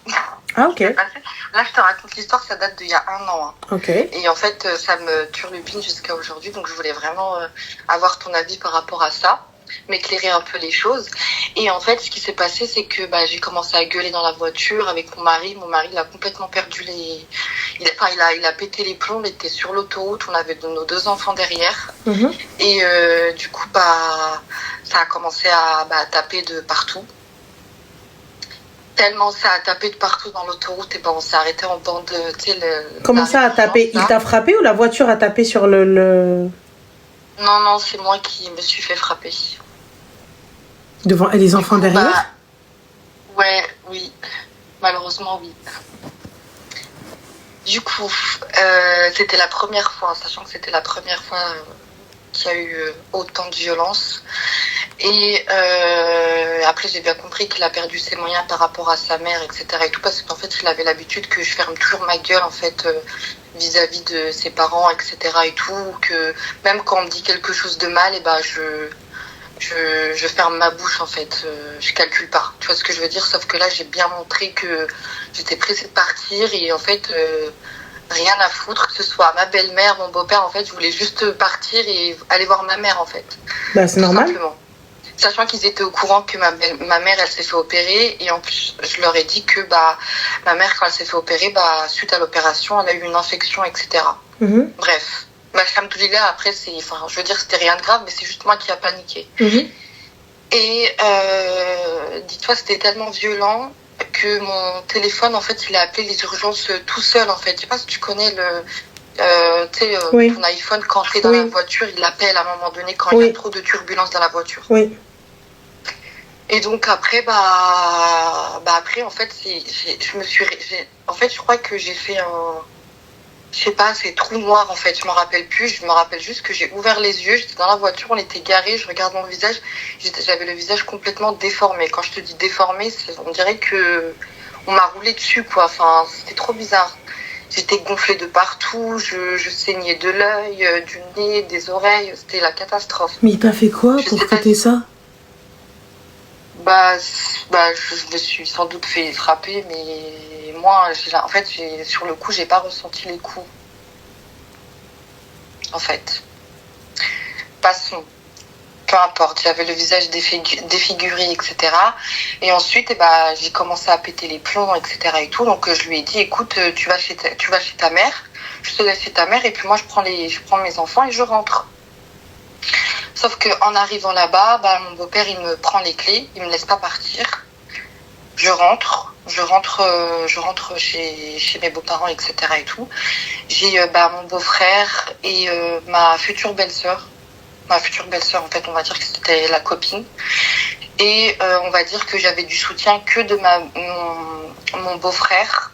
S1: Ah ok.
S4: Là, je te raconte l'histoire, ça date d'il y a 1 an.
S1: Ok.
S4: Et en fait, ça me turlupine jusqu'à aujourd'hui, donc je voulais vraiment avoir ton avis par rapport à ça, m'éclairer un peu les choses. Et en fait, ce qui s'est passé, c'est que j'ai commencé à gueuler dans la voiture avec mon mari. Mon mari, il a complètement perdu il a pété les plombs, il était sur l'autoroute, on avait nos 2 enfants derrière. Et du coup, ça a commencé à taper de partout. Tellement ça a tapé de partout dans l'autoroute, et on s'est arrêté en bande,
S1: Comment ça a tapé? Il t'a frappé ou la voiture a tapé sur le...
S4: Non, c'est moi qui me suis fait frapper.
S1: Devant et les enfants derrière?
S4: Oui. Malheureusement, oui. Du coup, c'était la première fois, sachant que c'était la première fois qu'il y a eu autant de violence. Et après, j'ai bien compris qu'il a perdu ses moyens par rapport à sa mère, etc. et tout, parce qu'en fait, il avait l'habitude que je ferme toujours ma gueule, en fait, vis-à-vis de ses parents, etc. et tout, que même quand on me dit quelque chose de mal, je ferme ma bouche, en fait, je calcule pas. Tu vois ce que je veux dire? Sauf que là, j'ai bien montré que j'étais pressée de partir, et en fait, rien à foutre, que ce soit ma belle-mère, mon beau-père, en fait, je voulais juste partir et aller voir ma mère, en fait.
S1: C'est normal.
S4: Simplement. Sachant qu'ils étaient au courant que ma mère, elle s'est fait opérer, et en plus, je leur ai dit que ma mère, quand elle s'est fait opérer, suite à l'opération, elle a eu une infection, etc. Bref. Alhamdoulilah, après, je veux dire, c'était rien de grave, mais c'est juste moi qui a paniqué. Et dis-toi, c'était tellement violent que mon téléphone, en fait, il a appelé les urgences tout seul, en fait. Je sais pas si tu connais ton iPhone, quand t'es dans la voiture, il appelle à un moment donné quand il y a trop de turbulences dans la voiture.
S1: Oui.
S4: Et donc après, après, en fait, je crois que j'ai fait c'est trou noir, en fait, je me rappelle plus, je me rappelle juste que j'ai ouvert les yeux, j'étais dans la voiture, on était garés, je regarde mon visage, j'avais le visage complètement déformé. Quand je te dis déformé, on dirait que on m'a roulé dessus, quoi, c'était trop bizarre. J'étais gonflée de partout, je saignais de l'œil, du nez, des oreilles, c'était la catastrophe.
S1: Mais il t'a fait quoi pour fêter ça?
S4: Je me suis sans doute fait frapper, mais moi, en fait, sur le coup, j'ai pas ressenti les coups. En fait. Passons. Peu importe, j'avais le visage défiguré, etc. Et ensuite, j'ai commencé à péter les plombs, etc. et tout. Donc, je lui ai dit, écoute, tu vas chez ta mère, je te laisse chez ta mère, et puis moi, je prends mes enfants et je rentre. Sauf qu'en arrivant là-bas, mon beau-père, il me prend les clés, il me laisse pas partir. Je rentre chez mes beaux-parents, etc. et tout. J'ai mon beau-frère et ma future belle-sœur. Ma future belle-sœur, en fait, on va dire que c'était la copine. Et on va dire que j'avais du soutien que de mon beau-frère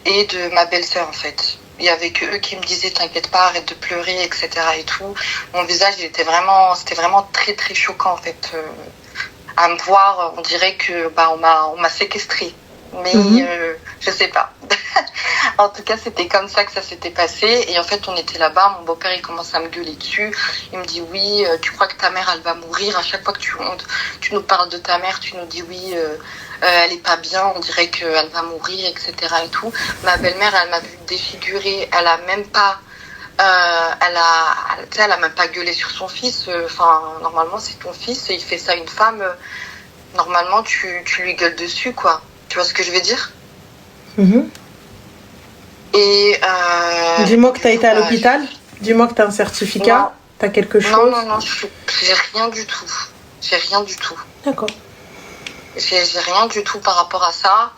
S4: et de ma belle-sœur en fait. Il y avait que eux qui me disaient t'inquiète pas, arrête de pleurer, etc. et tout. Mon visage, c'était vraiment très très choquant en fait. À me voir, on dirait que on m'a séquestrée. Mais je sais pas. En tout cas, c'était comme ça que ça s'était passé. Et en fait, on était là-bas. Mon beau-père, il commence à me gueuler dessus. Il me dit oui, tu crois que ta mère, elle va mourir. À chaque fois que tu nous parles de ta mère, tu nous dis oui, elle est pas bien. On dirait qu'elle va mourir, etc. et tout. Ma belle-mère, elle m'a vu défigurer. Elle a même pas, elle a même pas gueulé sur son fils. Enfin, normalement, c'est ton fils. Il fait ça à une femme. Normalement, tu lui gueules dessus, quoi. Tu vois ce que je veux dire? Et
S1: dis-moi que tu as été à l'hôpital. Dis-moi que tu as un certificat. Tu as quelque chose.
S4: Non, j'ai rien du tout. J'ai rien du tout.
S1: D'accord.
S4: J'ai rien du tout par rapport à ça.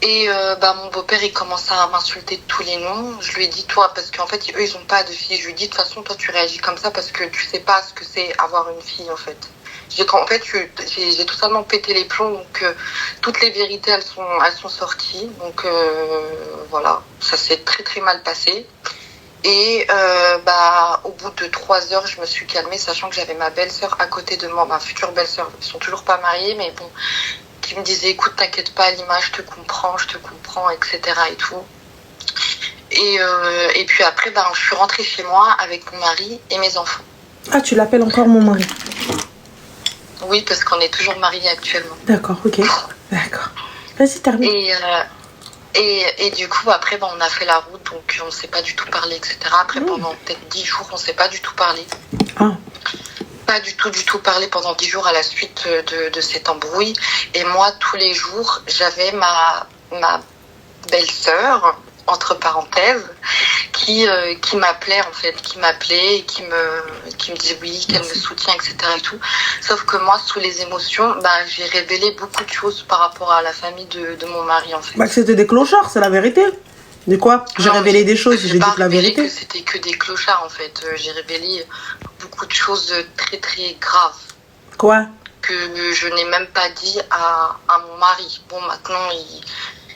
S4: Et mon beau-père, il commence à m'insulter de tous les noms. Je lui ai dit, toi, parce qu'en fait, eux, ils ont pas de fille. Je lui ai dit, de toute façon, toi, tu réagis comme ça parce que tu sais pas ce que c'est avoir une fille, en fait. J'ai totalement pété les plombs, donc toutes les vérités, elles sont sorties. Donc voilà, ça s'est très très mal passé. Et au bout de 3 heures, je me suis calmée, sachant que j'avais ma belle-sœur à côté de moi, ma future belle-sœur. Ils sont toujours pas mariés, mais bon, qui me disait, écoute, t'inquiète pas, Lima, je te comprends, etc. et tout. Et puis après, je suis rentrée chez moi avec mon mari et mes enfants.
S1: Ah, tu l'appelles encore mon mari?
S4: Oui, parce qu'on est toujours mariés actuellement.
S1: D'accord, ok. D'accord. Vas-y, termine.
S4: Et du coup, après, on a fait la route, donc on ne s'est pas du tout parlé, etc. Après, pendant peut-être 10 jours, on ne s'est pas du tout parlé.
S1: Ah.
S4: Pas du tout parlé pendant 10 jours à la suite de cette embrouille. Et moi, tous les jours, j'avais ma belle-sœur, entre parenthèses, qui m'appelait en fait, et qui me disait oui, qu'elle me soutient, etc. et tout. Sauf que moi, sous les émotions, j'ai révélé beaucoup de choses par rapport à la famille de mon mari en fait.
S1: Que c'était des clochards, c'est la vérité. De quoi? J'ai révélé des choses, j'ai dit que la vérité.
S4: Que c'était que des clochards en fait. J'ai révélé beaucoup de choses très très graves.
S1: Quoi?
S4: Que je n'ai même pas dit à mon mari. Bon, maintenant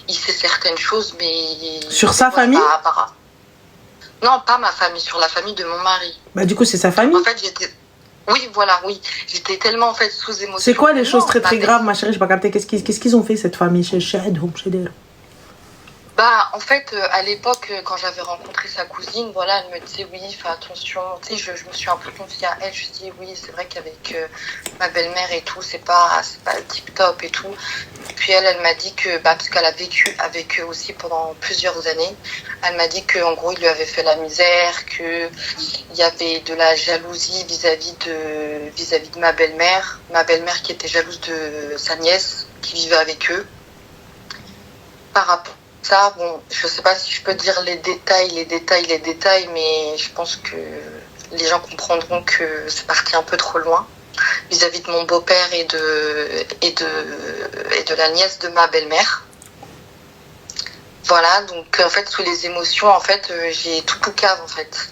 S4: il sait certaines choses, mais...
S1: Sur sa famille?
S4: Non, pas ma famille, sur la famille de mon mari.
S1: Du coup, c'est sa famille?
S4: En fait, oui. J'étais tellement en fait sous émotion.
S1: C'est quoi les choses très très graves, ma chérie? Je n'ai pas capté. Qu'est-ce qu'ils ont fait, cette famille?
S4: En fait, à l'époque, quand j'avais rencontré sa cousine, voilà, elle me disait oui, fais attention. Tu sais, je me suis un peu confiée à elle. Je dis oui, c'est vrai qu'avec ma belle-mère et tout, c'est pas tip top et tout. Puis elle m'a dit que, parce qu'elle a vécu avec eux aussi pendant plusieurs années, elle m'a dit qu'en gros, il lui avait fait la misère, que il y avait de la jalousie vis-à-vis de ma belle-mère qui était jalouse de sa nièce qui vivait avec eux. Par rapport ça, bon, je sais pas si je peux dire les détails, mais je pense que les gens comprendront que c'est parti un peu trop loin vis-à-vis de mon beau-père et de la nièce de ma belle-mère. Voilà, donc en fait, sous les émotions, en fait, j'ai tout poucave, en fait.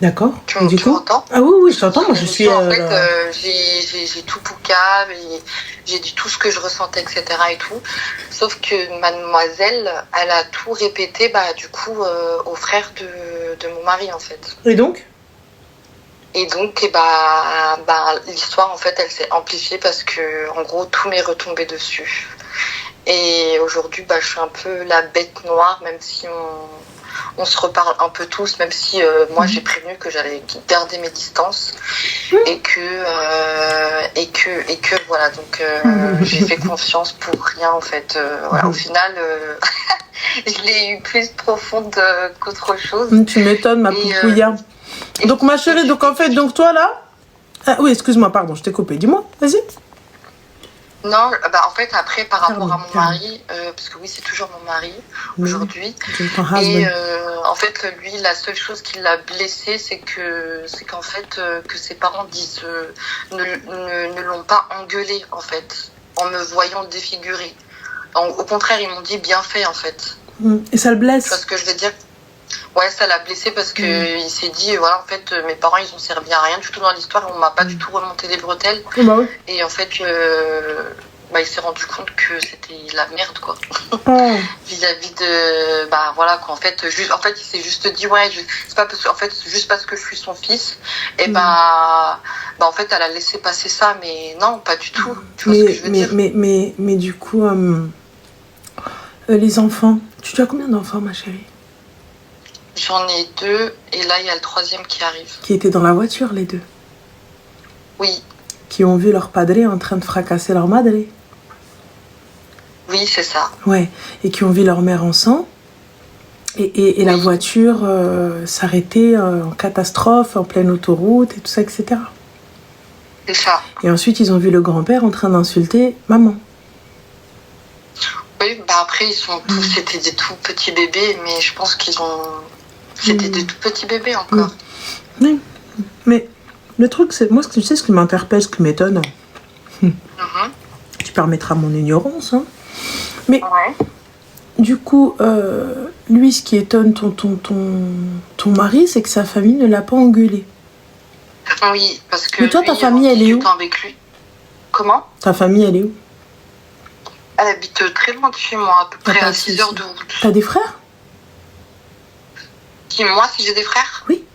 S1: D'accord.
S4: Tu m'entends?
S1: Ah oui, je t'entends. Moi, je suis.
S4: En fait, j'ai tout poucave et j'ai dit tout ce que je ressentais, etc. et tout. Sauf que mademoiselle, elle a tout répété, du coup, au frère de mon mari, en fait.
S1: Et donc,
S4: l'histoire, en fait, elle s'est amplifiée parce que, en gros, tout m'est retombé dessus. Et aujourd'hui, je suis un peu la bête noire, même si on se reparle un peu tous, même si moi j'ai prévenu que j'allais garder mes distances et que voilà, donc j'ai fait confiance pour rien en fait. Voilà, au final, je l'ai eu plus profonde qu'autre chose.
S1: Tu m'étonnes, ma poupouilla. Donc ma chérie, donc en fait, donc toi là, oui, excuse-moi, pardon, je t'ai coupé. Dis-moi, vas-y.
S4: Non, en fait, après, par rapport à mon mari, parce que oui, c'est toujours mon mari aujourd'hui. Et en fait, lui, la seule chose qui l'a blessé, c'est qu'en fait, que ses parents disent ne l'ont pas engueulé, en fait, en me voyant défigurer. Au contraire, ils m'ont dit bien fait, en fait.
S1: Et ça le blesse.
S4: Tu vois ce que je veux dire? Ouais, ça l'a blessé parce que il s'est dit, voilà, en fait, mes parents, ils ont servi à rien du tout dans l'histoire. On m'a pas du tout remonté les bretelles.
S1: Bah oui.
S4: Et en fait, il s'est rendu compte que c'était la merde, quoi.
S1: Oh.
S4: Vis-à-vis de, voilà, quoi. En fait, il s'est juste dit, ouais, c'est pas parce que, en fait, juste parce que je suis son fils. Et en fait, elle a laissé passer ça, mais non, pas du tout. Tu vois ce que je veux dire?
S1: Mais du coup, les enfants, tu as combien d'enfants, ma chérie?
S4: J'en ai 2, et là, il y a le 3e qui arrive.
S1: Qui étaient dans la voiture, les 2?
S4: Oui.
S1: Qui ont vu leur padré en train de fracasser leur madré?
S4: Oui, c'est ça.
S1: Ouais, et qui ont vu leur mère en sang. Et la voiture s'arrêter en catastrophe, en pleine autoroute, et tout ça, etc.
S4: C'est ça.
S1: Et ensuite, ils ont vu le grand-père en train d'insulter maman.
S4: Oui, après, ils sont tous, c'était des tout petits bébés, mais je pense qu'ils ont... C'était des tout petits bébés encore.
S1: Oui, mais le truc, c'est... Moi, tu sais ce qui m'interpelle, ce qui m'étonne. Tu permettras mon ignorance, hein. Mais, du coup, lui, ce qui étonne ton mari, c'est que sa famille ne l'a pas engueulé.
S4: Oui, parce que...
S1: Mais toi, ta famille, elle est où?
S4: Avec lui. Comment?
S1: Ta famille, elle est où?
S4: Elle habite très loin de chez moi, à peu près à 6 heures de route.
S1: T'as des frères?
S4: Moi, si j'ai des frères?
S1: Oui.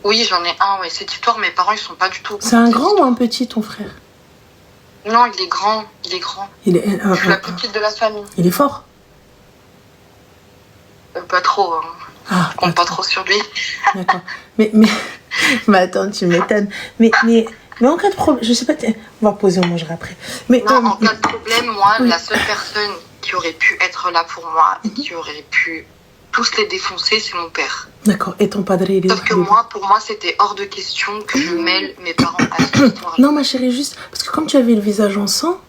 S4: Oui, j'en ai un, ouais. Cette histoire, mes parents, ils sont pas du tout...
S1: C'est un grand ou un petit, ton frère?
S4: Non, il est grand. Il est grand. Je suis la plus petite de la famille.
S1: Il est fort?
S4: Pas trop. Hein.
S1: Ah,
S4: je compte pas trop sur lui.
S1: D'accord. Mais attends, tu m'étonnes. Mais en cas de problème, je sais pas, on va poser, on mangera après. Mais,
S4: non, en cas de problème, moi, la seule personne qui aurait pu être là pour moi et qui aurait pu tous les défoncer, c'est mon père.
S1: D'accord, et ton padré, il est...
S4: Sauf que pour moi, c'était hors de question que je mêle mes parents à cette histoire.
S1: Non, ma chérie, juste, parce que comme tu avais le visage en sang,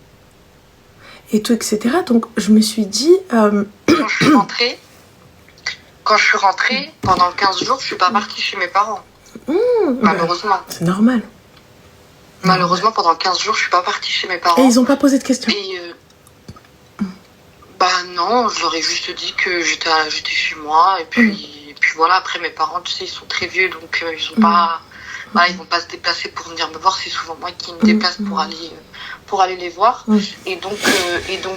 S1: et tout, etc., donc je me suis dit...
S4: Quand je suis rentrée, pendant 15 jours, je suis pas partie chez mes parents. Malheureusement.
S1: C'est normal.
S4: Malheureusement, pendant 15 jours, je suis pas partie chez mes parents.
S1: Et ils ont pas posé de questions?
S4: Non, je leur ai juste dit que j'étais chez moi. Et puis voilà, après mes parents, tu sais, ils sont très vieux, donc ils ont pas... Voilà, ils vont pas se déplacer pour venir me voir, c'est souvent moi qui me déplace pour aller les voir. Et donc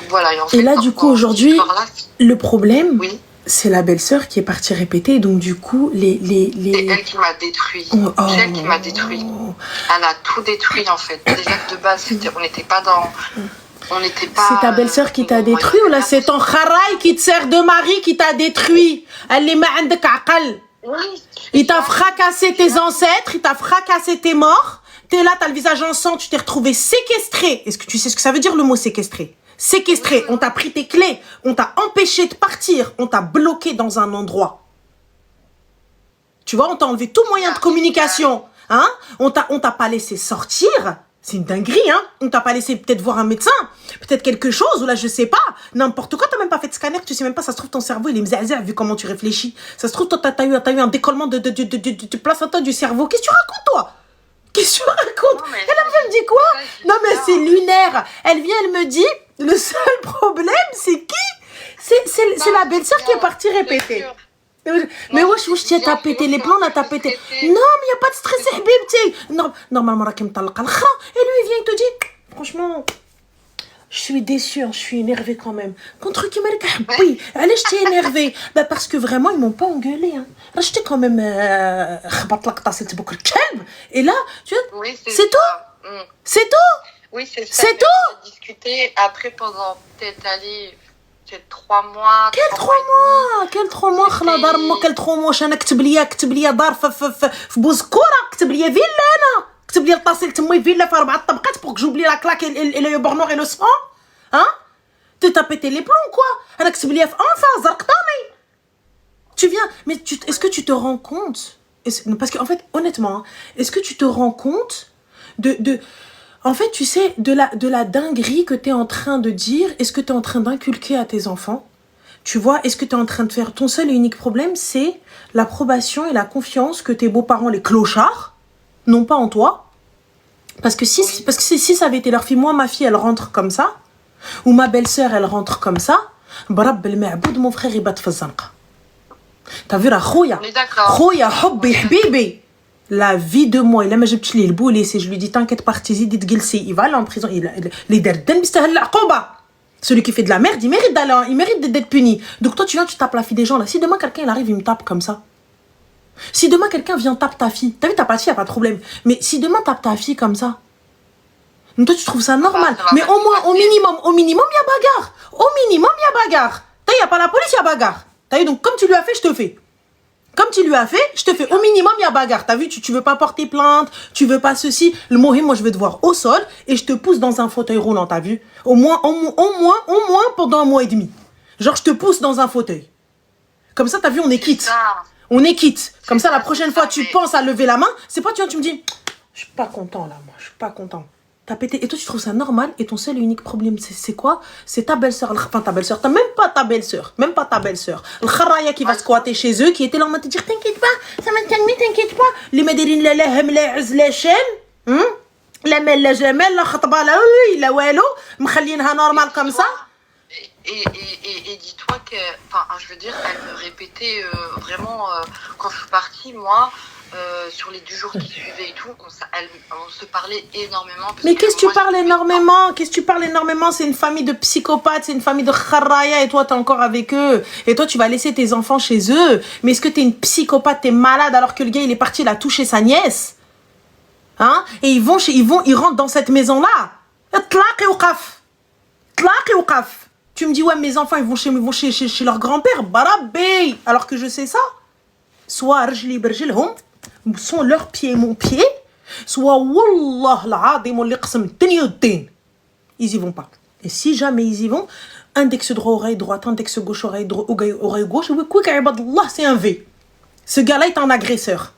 S4: voilà. Et, en fait,
S1: là, du coup, aujourd'hui, le problème...
S4: Oui.
S1: C'est la belle-sœur qui est partie répéter, donc du coup, les...
S4: C'est elle qui m'a détruit. C'est elle qui m'a détruit. Elle a tout détruit, en fait. Déjà que de base, on n'était pas dans...
S1: C'est ta belle-sœur qui t'a détruit ou là c'est ton kharaï qui te sert de mari qui t'a détruit? Elle est ma'andek aqal. Il t'a fracassé tes ancêtres, il t'a fracassé tes morts. T'es là, t'as le visage en sang, tu t'es retrouvé séquestré. Est-ce que tu sais ce que ça veut dire le mot séquestré? Séquestré, on t'a pris tes clés, on t'a empêché de partir, on t'a bloqué dans un endroit. Tu vois, on t'a enlevé tout moyen de communication. Hein? On t'a pas laissé sortir. C'est une dinguerie, hein? On t'a pas laissé peut-être voir un médecin, peut-être quelque chose, ou là, je sais pas. N'importe quoi, t'as même pas fait de scanner, tu sais même pas, ça se trouve, ton cerveau, il est mzazé vu comment tu réfléchis. Ça se trouve, toi, t'as eu un décollement de placenta du cerveau. Qu'est-ce que tu racontes, toi? Qu'est-ce que tu racontes? Elle me dit quoi? Non, mais c'est lunaire. Elle vient, elle me dit, le seul problème, c'est qui? C'est la belle-sœur qui est partie répéter. Mais wesh, t'as pété les plans, là, t'as pété. Non, mais y a pas de stress, habibti. Normalement, Rakim talqa al-kha. Et lui, il vient, il te dit, franchement, je suis déçue, je suis énervée quand même. Contre qui m'a dit, allez, je t'ai énervée. Parce que vraiment, ils m'ont pas engueulé. J'étais quand même. Et là, tu vois, c'est tout. C'est tout.
S4: Oui, c'est ça.
S1: C'est tout.
S4: On a discuté après pendant peut-être aller. C'est 3 mois.
S1: Quel 3 mois? Quel 3 mois? خلا دار امك quel 3 mois? انا كتب لي دار في بوزكوره، كتب لي فيلا، انا كتب لي الطاسيل تمي فيلا في 4 طبقات pour que j'oublie la claque et le beurre noir et le sang. Hein? T'as pété les plombs quoi? انا كتب لي في انفا زرقطاني. Tu viens, mais est-ce que tu te rends compte? Parce qu'en fait, honnêtement, est-ce que tu te rends compte en fait, tu sais, de la dinguerie que tu es en train de dire, est-ce que tu es en train d'inculquer à tes enfants? Tu vois, est-ce que tu es en train de faire... Ton seul et unique problème, c'est l'approbation et la confiance que tes beaux-parents, les clochards, n'ont pas en toi. Parce que si ça avait été leur fille, moi, ma fille, elle rentre comme ça, ou ma belle-sœur, elle rentre comme ça, Barab el Ma'boud, mon frère, il bat fazanqa. T'as vu la khoya?
S3: On est d'accord.
S1: Khoya, hobbi, habibi. La vie de moi, il a j'ai petit le boulot, c'est je lui dis t'inquiète parti, dit Gilsi, il va aller en prison, il derden bistahal l'aqoba. Celui qui fait de la merde, il mérite d'aller, il mérite d'être puni. Donc toi tu viens, tu tapes la fille des gens là. Si demain quelqu'un il arrive, il me tape comme ça. Si demain quelqu'un vient tape ta fille, t'as vu t'as pas de fille, y a pas de problème. Mais si demain tape ta fille comme ça, donc toi tu trouves ça normal. Mais au moins, au minimum, il y a bagarre. Au minimum, il y a bagarre. T'as vu, y a pas la police, il y a bagarre. T'as vu, donc comme tu lui as fait, je te fais. Comme tu lui as fait, je te fais. Au minimum, il y a bagarre. T'as vu, tu veux pas porter plainte, tu veux pas ceci. Le mohim, moi, je vais te voir au sol et je te pousse dans un fauteuil roulant, t'as vu? Au moins, pendant 1 mois et demi. Genre, je te pousse dans un fauteuil. Comme ça, t'as vu, on est quitte. On est quitte. Comme ça, la prochaine fois, tu penses à lever la main. C'est pas, tu vois, tu me dis, je suis pas content là, moi, je suis pas content. T'as pété. Et toi, tu trouves ça normal. Et ton seul et unique problème, c'est quoi? C'est ta belle-sœur. Enfin, ta belle-sœur. T'as même pas ta belle-sœur. Même pas ta belle-sœur. Le kharaya qui va squatter chez eux, qui était là en train de te dire, t'inquiète pas, ça va t'aimer, t'inquiète pas. Les médérines, les lehem, les uz, les chaînes. La mel, la jamel, la khatba, la oui, la walo. M'khallinha normal comme ça.
S4: Et dis-toi que, enfin, je veux dire, elle me répétait vraiment, quand je suis partie, moi, sur les 2 jours qui suivaient et tout, on se parlait énormément.
S1: Mais qu'est-ce que tu parles énormément? Qu'est-ce que tu parles énormément? C'est une famille de psychopathes, c'est une famille de kharaya et toi t'es encore avec eux. Et toi tu vas laisser tes enfants chez eux. Mais est-ce que t'es une psychopathe, t'es malade alors que le gars il est parti, il a touché sa nièce? Hein? Et ils rentrent dans cette maison-là. Tlaq et oqaf. Tlaq et oqaf. Tu me dis, ouais, mes enfants, ils vont chez leur grand-père. Barabé. Alors que je sais ça. Soit rjli berjilhum, sont leurs pieds mon pied. Soit wallah l'adhim li qsam tanyuddin. Ils y vont pas. Et si jamais ils y vont, index droit, oreille droite, index gauche, oreille gauche. C'est un V. Ce gars-là est un agresseur.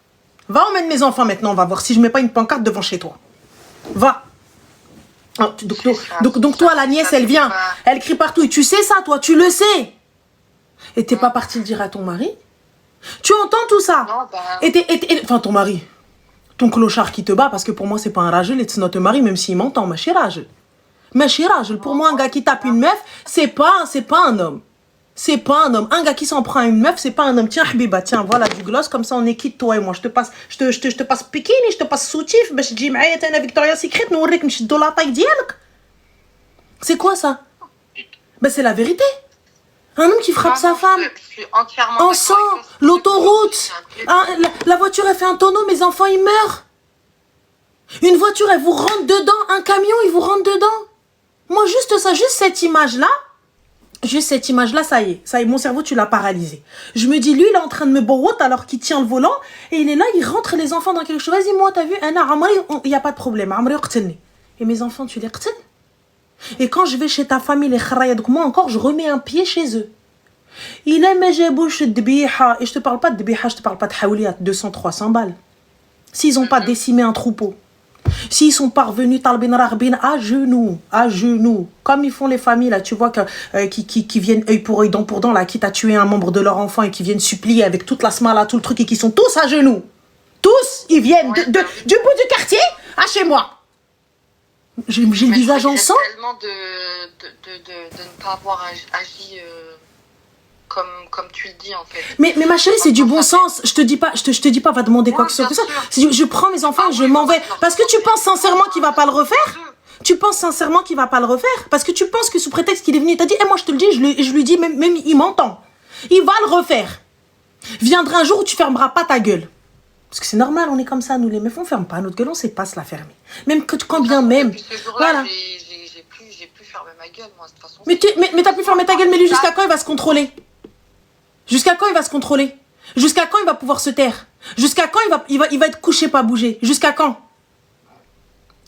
S1: Va emmène mes enfants maintenant, on va voir si je mets pas une pancarte devant chez toi. Va. Donc toi, la nièce, elle vient, elle crie partout. Et tu sais ça, toi, tu le sais. Et t'es pas parti le dire à ton mari? Tu entends tout ça?
S4: Non, bah...
S1: Enfin, ton mari, ton clochard qui te bat, parce que pour moi, c'est pas un rageux, c'est notre mari, même s'il m'entend, ma chirage. Ma chirage, pour moi, un gars qui tape une meuf, c'est pas un homme. C'est pas un homme. Un gars qui s'en prend à une meuf, c'est pas un homme. Tiens, Habiba, tiens, voilà du gloss, comme ça on est quitte, toi et moi. Je te passe bikini, je te passe soutif, باش تجي معايا انا Victoria's Secret, نوريك نشدو la taille ديالك. C'est quoi ça? Ben c'est la vérité. Un homme qui frappe sa femme.
S4: Je suis entièrement
S1: en sang, l'autoroute. La voiture, elle fait un tonneau, mes enfants, ils meurent. Une voiture, elle vous rentre dedans. Un camion, il vous rentre dedans. Moi, juste ça, juste cette image-là, ça y est, mon cerveau, tu l'as paralysé. Je me dis, lui, il est en train de me borot alors qu'il tient le volant, et il est là, il rentre les enfants dans quelque chose. Vas-y, moi, t'as vu, il n'y a pas de problème. Et mes enfants, tu les qtl. Et quand je vais chez ta famille, les kharaya, donc moi encore, je remets un pied chez eux. Il aime j'ai bouche de biha. Et je te parle pas de biha, je te parle pas de hawliat, 200, 300 balles. S'ils n'ont pas décimé un troupeau, s'ils sont parvenus talbin rarbin à genoux, comme ils font les familles là, tu vois qui viennent œil pour œil, dent pour dent là, qui t'a tué un membre de leur enfant et qui viennent supplier avec toute la smala, tout le truc et qui sont tous à genoux. Tous, ils viennent du bout du quartier à chez moi. J'ai le visage en sang.
S4: Tellement de ne pas avoir agi comme tu le dis en fait.
S1: Mais ma chérie, c'est du bon sens. Je te dis pas, va demander quoi que ce soit. Je prends mes enfants et je m'en vais. Parce que tu penses sincèrement qu'il va pas le refaire? Tu penses sincèrement qu'il va pas le refaire? Parce que tu penses que sous prétexte qu'il est venu, il t'a dit, moi je te le dis, je lui dis, même il m'entend. Il va le refaire. Viendra un jour où tu fermeras pas ta gueule. Parce que c'est normal, on est comme ça, nous les meufs, on ferme pas notre gueule, on sait pas se la fermer. Même quand bien même. Voilà.
S4: J'ai plus fermé ma gueule, moi, de toute façon.
S1: Mais t'as pu fermer ta gueule, mais lui, jusqu'à quand il va se contrôler? Jusqu'à quand il va se contrôler? Jusqu'à quand il va pouvoir se taire? Jusqu'à quand il va être couché, pas bouger? Jusqu'à quand?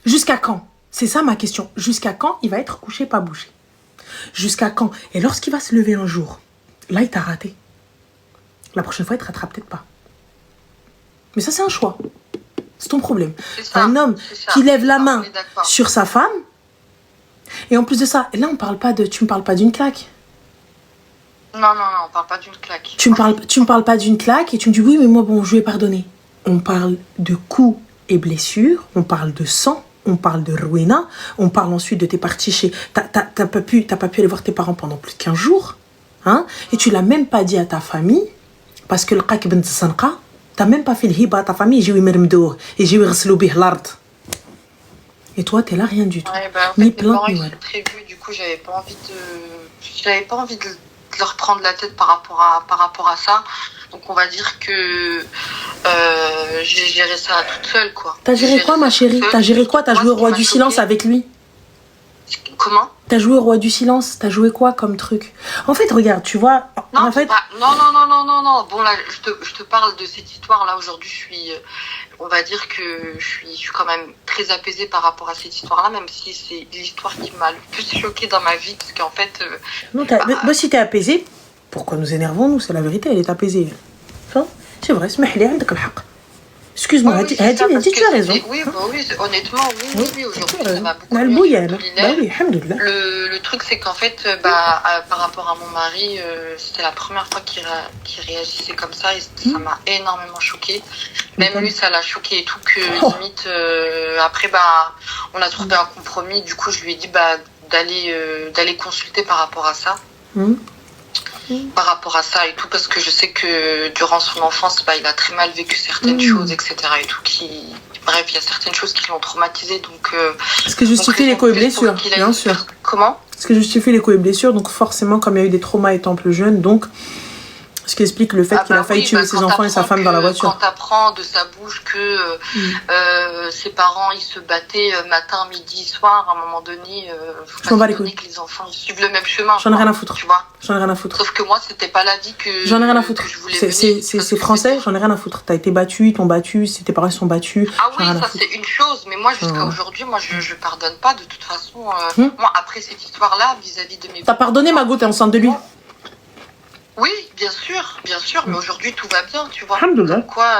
S1: Jusqu'à quand? C'est ça ma question. Jusqu'à quand il va être couché, pas bouger? Jusqu'à quand? Et lorsqu'il va se lever un jour, là, il t'a raté. La prochaine fois, il te rattrape peut-être pas. Mais ça, c'est un choix. C'est ton problème. Un homme qui lève la main sur sa femme. Et en plus de ça, là, tu me parles pas d'une claque.
S4: Non, on parle pas d'une claque.
S1: Tu me parles pas d'une claque et tu me dis oui, mais moi, bon, je lui ai pardonné. On parle de coups et blessures, on parle de sang, on parle de ruina, on parle ensuite de tes parties chez... T'as pas pu aller voir tes parents pendant plus de 15 jours. Hein, et tu l'as même pas dit à ta famille. parce que لقاك بنت الزنقة t'as même pas fait le hiba ta famille يجيو يمرمدوه يجيو يغسلوا به الأرض et toi t'es là rien du tout
S4: Ouais, bah, en fait,
S1: ni
S4: mes
S1: plainte
S4: parents,
S1: ni
S4: ils
S1: mal.
S4: sont prévus, du coup, j'avais pas envie de leur prendre la tête par rapport à ça. Donc, on va dire que j'ai géré ça toute seule, quoi.
S1: T'as géré quoi ma chérie? T'as géré quoi? T'as joué au roi du silence avec lui?
S4: Comment?
S1: T'as joué au roi du silence? T'as joué quoi comme truc? En fait, regarde, tu vois,
S4: Non,
S1: en fait...
S4: non. Bon, là, je te parle de cette histoire-là. Aujourd'hui, on va dire que je suis quand même très apaisée par rapport à cette histoire-là, même si c'est l'histoire qui m'a le plus choquée dans ma vie, parce qu'en fait...
S1: Non, si t'es apaisée, pourquoi nous énervons-nous? C'est la vérité, elle est apaisée. Enfin, c'est vrai, اسمح لي عندك الحق. Excuse-moi,
S4: Oui, c'est ça, parce
S1: tu as
S4: que
S1: raison.
S4: oui, honnêtement, oui, aujourd'hui, ça m'a beaucoup
S1: Bah,
S4: mis
S1: oui, alhamdoulilah.
S4: Le truc, c'est qu'en fait, par rapport à mon mari, c'était la première fois qu'il réagissait comme ça, et ça m'a énormément choquée. Même lui, ça l'a choqué et tout, que limite, après, on a trouvé un compromis. Du coup, je lui ai dit d'aller consulter par rapport à ça. Par rapport à ça et tout, parce que je sais que durant son enfance, il a très mal vécu certaines choses, etc. et tout, bref, il y a certaines choses qui l'ont traumatisé, donc...
S1: Ce qui justifie les coups et blessures, bien sûr.
S4: Comment?
S1: Ce qui justifie les coups et blessures, donc forcément, comme il y a eu des traumas étant plus jeune, donc... Ce qui explique le fait qu'il a failli tuer ses enfants et sa femme dans la voiture.
S4: Quand t'apprends de sa bouche que ses parents ils se battaient matin, midi, soir, à un moment donné, faut pas s'étonner que les enfants ils suivent le même chemin.
S1: J'en ai rien à foutre.
S4: Tu vois.
S1: J'en ai rien à foutre.
S4: Sauf que moi c'était pas la vie que
S1: j'en ai rien à foutre.
S4: Que je voulais mener.
S1: C'est français, j'en ai rien à foutre. T'as été battu, ils t'ont battu, tes parents sont battus.
S4: Ah oui, ça c'est une chose, mais moi jusqu'à aujourd'hui, je pardonne pas de toute façon. Moi après cette histoire-là, vis-à-vis de mes...
S1: T'as pardonné Mago, t'es enceinte de lui?
S4: Oui, bien sûr, mais aujourd'hui tout va bien, tu vois. Quoi,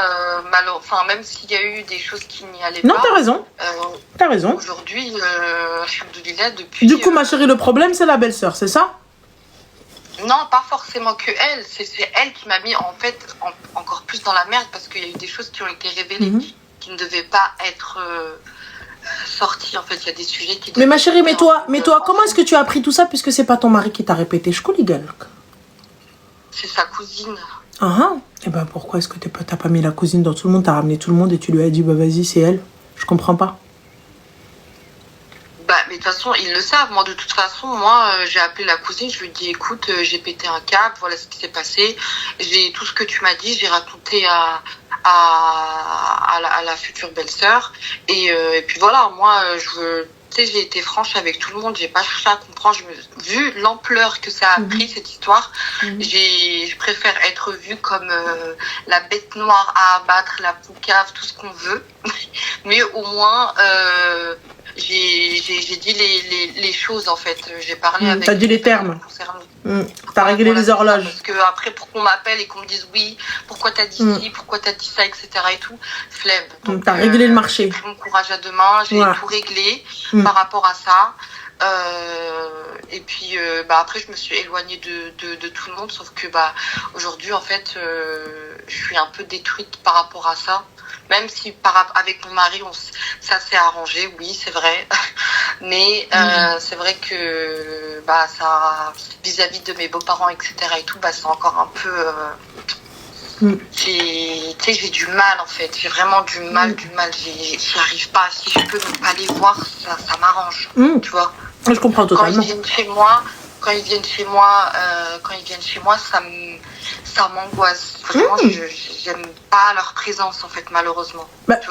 S4: même s'il y a eu des choses qui n'y allaient pas.
S1: Non, t'as raison.
S4: Aujourd'hui, alhamdoulilah, depuis.
S1: Du coup, ma chérie, le problème, c'est la belle-sœur, c'est ça?
S4: Non, pas forcément que elle. C'est elle qui m'a mis en fait encore plus dans la merde parce qu'il y a eu des choses qui ont été révélées qui ne devaient pas être sorties. En fait, il y a des sujets qui.
S1: Mais ma chérie, mais toi, comment est-ce que tu as appris tout ça puisque c'est pas ton mari qui t'a répété? Je connais gueule.
S4: C'est sa cousine.
S1: Et ben pourquoi est-ce que t'as pas mis la cousine dans tout le monde? T'as ramené tout le monde et tu lui as dit bah vas-y c'est elle. Je comprends pas.
S4: Mais de toute façon ils le savent. Moi de toute façon j'ai appelé la cousine. Je lui ai dit écoute j'ai pété un câble. Voilà ce qui s'est passé. J'ai tout ce que tu m'as dit. J'ai raconté à la future belle-sœur et puis voilà moi j'ai été franche avec tout le monde, j'ai pas cherché à comprendre, vu l'ampleur que ça a pris cette histoire, je préfère être vue comme la bête noire à abattre, la poucave, tout ce qu'on veut, mais au moins j'ai dit les choses en fait, j'ai parlé avec...
S1: T'as dit les termes. T'as réglé les horloges.
S4: Parce que après pour qu'on m'appelle et qu'on me dise oui, pourquoi t'as dit ci, pourquoi t'as dit ça, etc. et tout, flemme. Donc
S1: t'as réglé le marché.
S4: J'ai pris mon courage à deux mains, j'ai tout réglé par rapport à ça. Et puis après je me suis éloignée de tout le monde, sauf que aujourd'hui en fait je suis un peu détruite par rapport à ça. Même si avec mon mari ça s'est arrangé, oui c'est vrai, mais c'est vrai que ça vis-à-vis de mes beaux-parents etc et tout c'est encore un peu j'ai du mal en fait, j'ai vraiment du mal, j'y arrive pas. Si je peux ne pas les voir, ça m'arrange, tu vois.
S1: Je comprends totalement.
S4: Quand ils viennent chez moi, ça m'angoisse. Vraiment, j'aime pas leur présence en fait, malheureusement.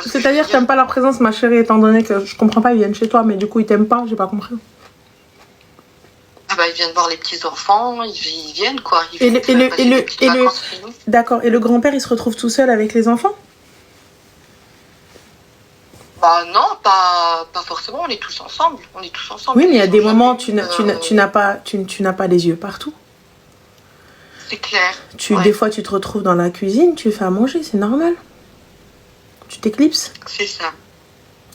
S1: C'est-à-dire que t'aimes pas leur présence, ma chérie, étant donné que je comprends pas, ils viennent chez toi, mais du coup ils t'aiment pas, j'ai pas compris.
S4: Ils viennent voir les petits-enfants, ils viennent quoi.
S1: D'accord, et le grand-père il se retrouve tout seul avec les enfants?
S4: Non, pas forcément, on est tous ensemble.
S1: Oui, mais il y a des moments tu n'as pas les yeux partout.
S4: C'est clair.
S1: Des fois tu te retrouves dans la cuisine, tu fais à manger, c'est normal. Tu t'éclipses.
S4: C'est ça.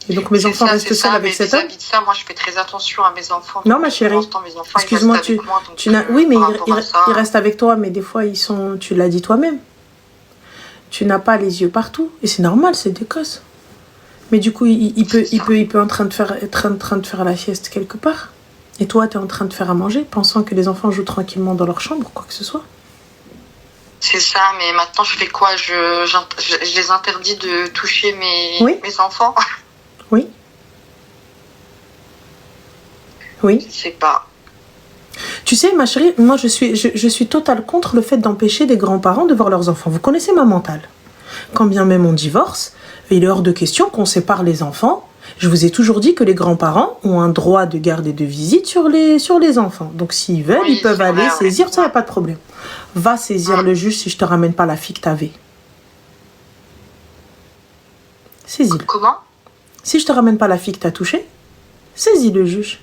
S1: Et donc mes enfants restent seuls avec cet homme.
S4: Vis-à-vis de ça, moi je fais très attention à mes enfants.
S1: Non ma chérie, excuse-moi, oui mais ils restent avec toi, mais des fois tu l'as dit toi-même. Tu n'as pas les yeux partout et c'est normal, c'est des causes. Mais du coup il peut être en train de faire la sieste quelque part. Et toi tu es en train de faire à manger, pensant que les enfants jouent tranquillement dans leur chambre ou quoi que ce soit.
S4: C'est ça, mais maintenant je fais quoi? Je les interdis de toucher
S1: Oui.
S4: mes enfants.
S1: Oui. Oui.
S4: Je sais pas.
S1: Tu sais, ma chérie, moi je suis total contre le fait d'empêcher des grands-parents de voir leurs enfants. Vous connaissez ma mentale. Quand bien même on divorce, il est hors de question qu'on sépare les enfants. Je vous ai toujours dit que les grands-parents ont un droit de garde et de visite sur les enfants. Donc s'ils veulent,
S4: Oui,
S1: ils peuvent
S4: c'est
S1: aller
S4: vrai,
S1: saisir,
S4: ouais.
S1: ça, il n'y a pas de problème. Va saisir le juge si je te ramène pas la fille que t'avais. Saisis-le.
S4: Comment?
S1: Si je te ramène pas la fille que t'as touchée, saisis le juge.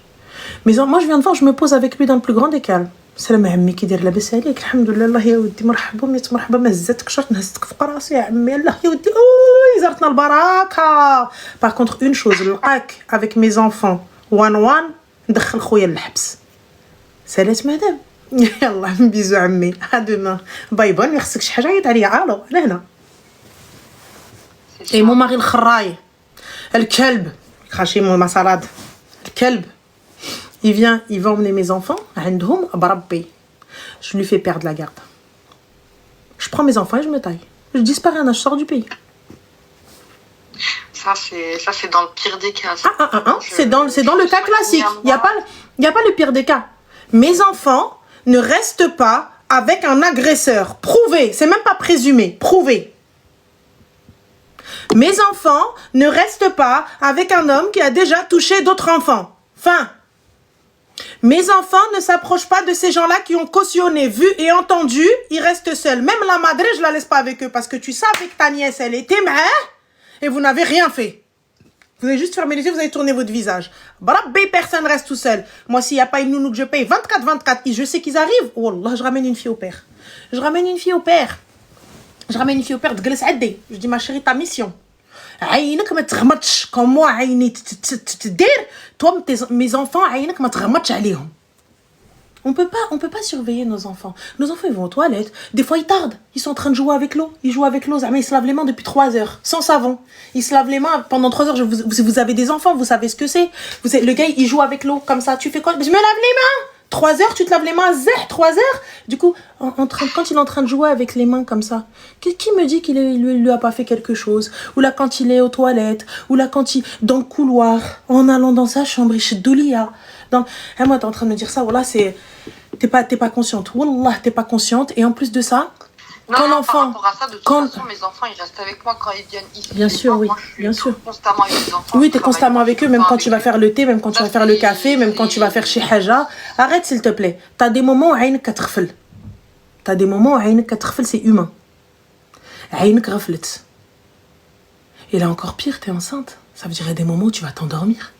S1: Mais moi je viens de voir, je me pose avec lui dans le plus grand des calmes. سلام عمي كي داير لاباس عليك الحمد لله الله يا ودي مرحبا ميت مرحبا ما هزتك شرط نهزتك في راسي يا عمي الله يا ودي اوي زرتنا البركه. Par contre une chose لقاك avec mes enfants وان ندخل خويا للحبس. سالات مدام يلا بيزو عمي à demain باي باي ما خصكش حاجه عيط عليا الو انا هنا. Et mon mari الخراي الكلب cracher ma salade الكلب. Il va emmener mes enfants. Je lui fais perdre la garde. Je prends mes enfants et je me taille. Je disparais, je sors du pays.
S4: Ça, c'est dans le pire des cas.
S1: C'est dans le cas classique. Il n'y a pas le pire des cas. Mes enfants ne restent pas avec un agresseur. Prouvé. C'est même pas présumé. Prouvé. Mes enfants ne restent pas avec un homme qui a déjà touché d'autres enfants. Fin. Mes enfants ne s'approchent pas de ces gens-là qui ont cautionné, vu et entendu, ils restent seuls. Même la madre, je la laisse pas avec eux parce que tu savais que ta nièce, elle était et vous n'avez rien fait. Vous avez juste fermé les yeux, vous avez tourné votre visage. Brabé, personne reste tout seul. Moi, s'il n'y a pas une nounou que je paye 24, je sais qu'ils arrivent. Wallah, je ramène une fille au père. Je ramène une fille au père. Je dis, ma chérie, ta mission. عينك ما تغمضش comme moi عيني تدير toi mes enfants عينك ما تغمضش عليهم. On peut pas surveiller nos enfants ils vont aux toilettes, des fois ils tardent, ils sont en train de jouer avec l'eau, ils jouent avec l'eau, mais ils se lavent les mains depuis 3 heures sans savon, ils se lavent les mains pendant 3 heures. Vous avez des enfants, vous savez ce que c'est, le gars il joue avec l'eau comme ça, tu fais quoi? Je me lave les mains. 3 heures, tu te laves les mains, 3 heures. Du coup, quand il est en train de jouer avec les mains comme ça, qui me dit qu'il lui a pas fait quelque chose? Ou là, quand il est aux toilettes, ou là, quand il dans le couloir, en allant dans sa chambre, il chez Doulia. Moi, t'es en train de me dire ça, voilà, c'est... T'es pas consciente. Wallah, t'es pas consciente. Et en plus de ça, quand l'enfant...
S4: Par rapport à ça, de toute façon, mes enfants, ils restent avec moi quand ils viennent ici.
S1: Bien sûr, oui.
S4: Moi, je suis
S1: bien sûr.
S4: constamment avec les enfants.
S1: Oui, t'es constamment avec eux, même quand tu vas faire le thé, même quand tu vas faire le café, même quand tu vas faire chez Haja. Arrête, s'il te plaît. T'as des moments où عينك كتغفل. T'as des moments où عينك كتغفل, c'est humain. عينك غفلت. Et là, encore pire, t'es enceinte. Ça veut dire qu'il y a des moments où tu vas t'endormir.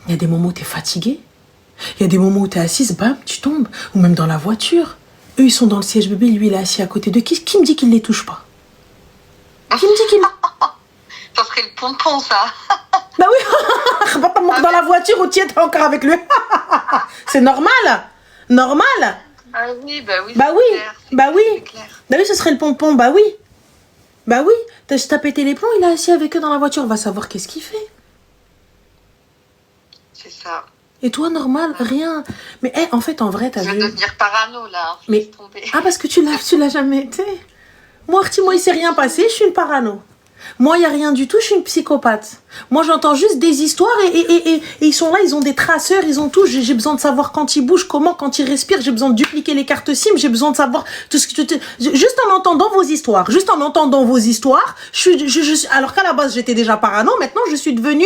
S1: Il y a des moments où t'es fatiguée. Il y a des moments où t'es assise, bam, tu tombes. Ou même dans la voiture. Eux, ils sont dans le siège bébé, lui, il est assis à côté de qui me dit qu'il les touche pas? Qui me dit qu'il...
S4: Ça serait le pompon, ça.
S1: Bah oui, dans la voiture où tu es encore avec lui. C'est normal. Normal.
S4: Ah oui, bah oui.
S1: Bah oui,
S4: clair,
S1: bah oui.
S4: clair.
S1: Bah oui, ce serait le pompon, bah oui. Bah oui, t'as pété les plombs, il est assis avec eux dans la voiture, on va savoir qu'est-ce qu'il fait.
S4: C'est ça.
S1: Et toi, normal, rien. Mais en fait, en vrai, t'as vu...
S4: Je vais devenir parano, là.
S1: Mais... Ah, parce que tu l'as jamais été. Moi, il s'est rien passé, je suis une parano. Moi, il n'y a rien du tout, je suis une psychopathe. Moi, j'entends juste des histoires et ils sont là, ils ont des traceurs, ils ont tout. J'ai besoin de savoir quand ils bougent, comment, quand ils respirent. J'ai besoin de dupliquer les cartes SIM, j'ai besoin de savoir tout ce que... Juste en entendant vos histoires, alors qu'à la base, j'étais déjà parano, maintenant, je suis devenue...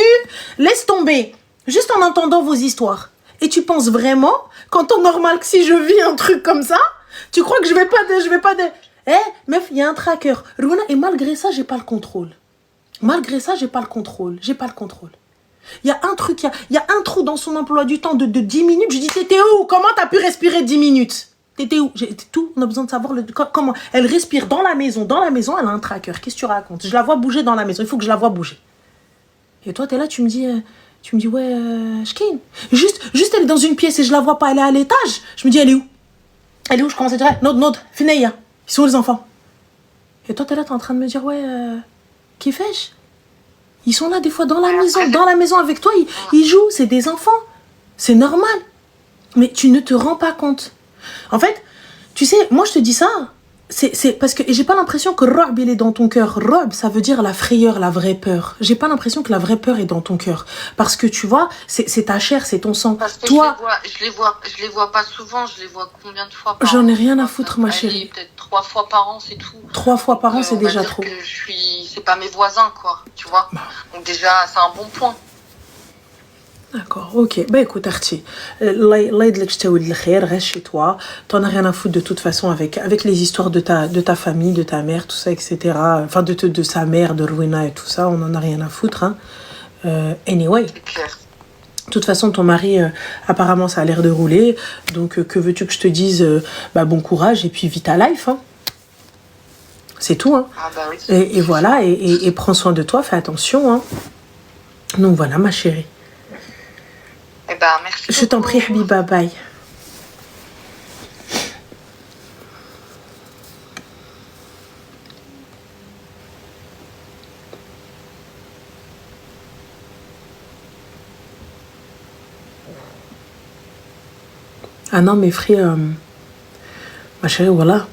S1: Laisse tomber. Juste en entendant vos histoires. Et tu penses vraiment qu'en temps normal, que si je vis un truc comme ça, tu crois que je vais pas de... Meuf, il y a un tracker. Rouna, et malgré ça, j'ai pas le contrôle. J'ai pas le contrôle. Il y a un truc, il y a un trou dans son emploi du temps de 10 minutes. Je dis, t'étais où? Comment t'as pu respirer 10 minutes? T'étais où? Tout, on a besoin de savoir comment. Elle respire dans la maison, elle a un tracker. Qu'est-ce que tu racontes? Je la vois bouger dans la maison, il faut que je la vois bouger. Et toi, t'es là, tu me dis, ouais, Shkine. Juste, elle est dans une pièce et je la vois pas, elle est à l'étage. Je me dis, elle est où? Je commence à dire, Nod, Fineya. Ils sont où les enfants? Et toi, t'es là, t'es en train de me dire, ouais, qui fais-je? Ils sont là, des fois, dans la maison avec toi, ils jouent, c'est des enfants. C'est normal. Mais tu ne te rends pas compte. En fait, Tu sais, moi je te dis ça, c'est parce que j'ai pas l'impression que Rob il est dans ton cœur. Rob, ça veut dire la frayeur, la vraie peur. J'ai pas l'impression que la vraie peur est dans ton cœur. Parce que tu vois, c'est ta chair, c'est ton sang.
S4: Parce que
S1: Toi,
S4: je les vois pas souvent, je les vois combien de fois par an?
S1: j'en ai rien à foutre, ma
S4: Allez,
S1: chérie.
S4: peut-être 3 fois par an, c'est tout.
S1: 3 fois par an, c'est
S4: On va
S1: déjà
S4: dire
S1: trop.
S4: que c'est pas mes voisins, quoi, tu vois. Donc déjà, c'est un bon point.
S1: D'accord, ok. Bah écoute, Arti, Allah يدلك تسوي الخير, reste chez toi. T'en as rien à foutre de toute façon avec les histoires de ta famille, de ta mère, tout ça, etc. Enfin, de sa mère, de Rowena et tout ça, on en a rien à foutre. Hein. Anyway.
S4: C'est clair.
S1: De toute façon, ton mari, apparemment, ça a l'air de rouler. Donc, que veux-tu que je te dise bon courage et puis vis ta life. Hein. C'est tout. Hein.
S4: Ah bah oui.
S1: Et voilà, et prends soin de toi, fais attention. Hein. Donc voilà, ma chérie.
S4: Eh ben, merci.
S1: Je t'en prie, Habiba, bye. Ah non, mes frères, ma chérie, voilà.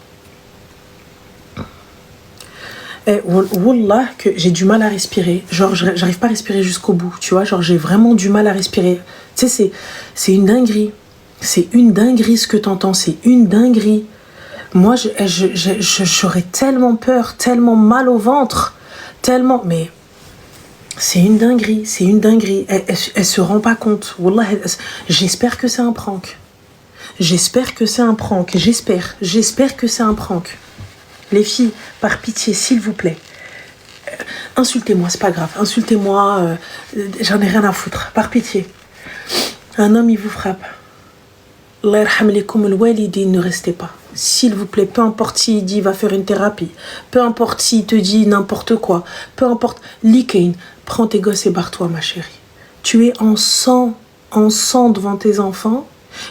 S1: Wallah, que j'ai du mal à respirer. Genre, j'arrive pas à respirer jusqu'au bout, tu vois. Genre, j'ai vraiment du mal à respirer. Tu sais, c'est une dinguerie. C'est une dinguerie ce que t'entends. C'est une dinguerie. Moi, j'aurais tellement peur, tellement mal au ventre. Tellement... Mais c'est une dinguerie. C'est une dinguerie. Elle se rend pas compte. Wallah, j'espère que c'est un prank. J'espère que c'est un prank. J'espère que c'est un prank. Les filles, par pitié, s'il vous plaît, insultez-moi, c'est pas grave. Insultez-moi, j'en ai rien à foutre. Par pitié. Un homme, il vous frappe. Allah yarham lekoum al-walidin, ne restez pas. S'il vous plaît, peu importe s'il dit va faire une thérapie, peu importe s'il te dit n'importe quoi, peu importe. Likain, prends tes gosses et barre-toi, ma chérie. Tu es en sang devant tes enfants.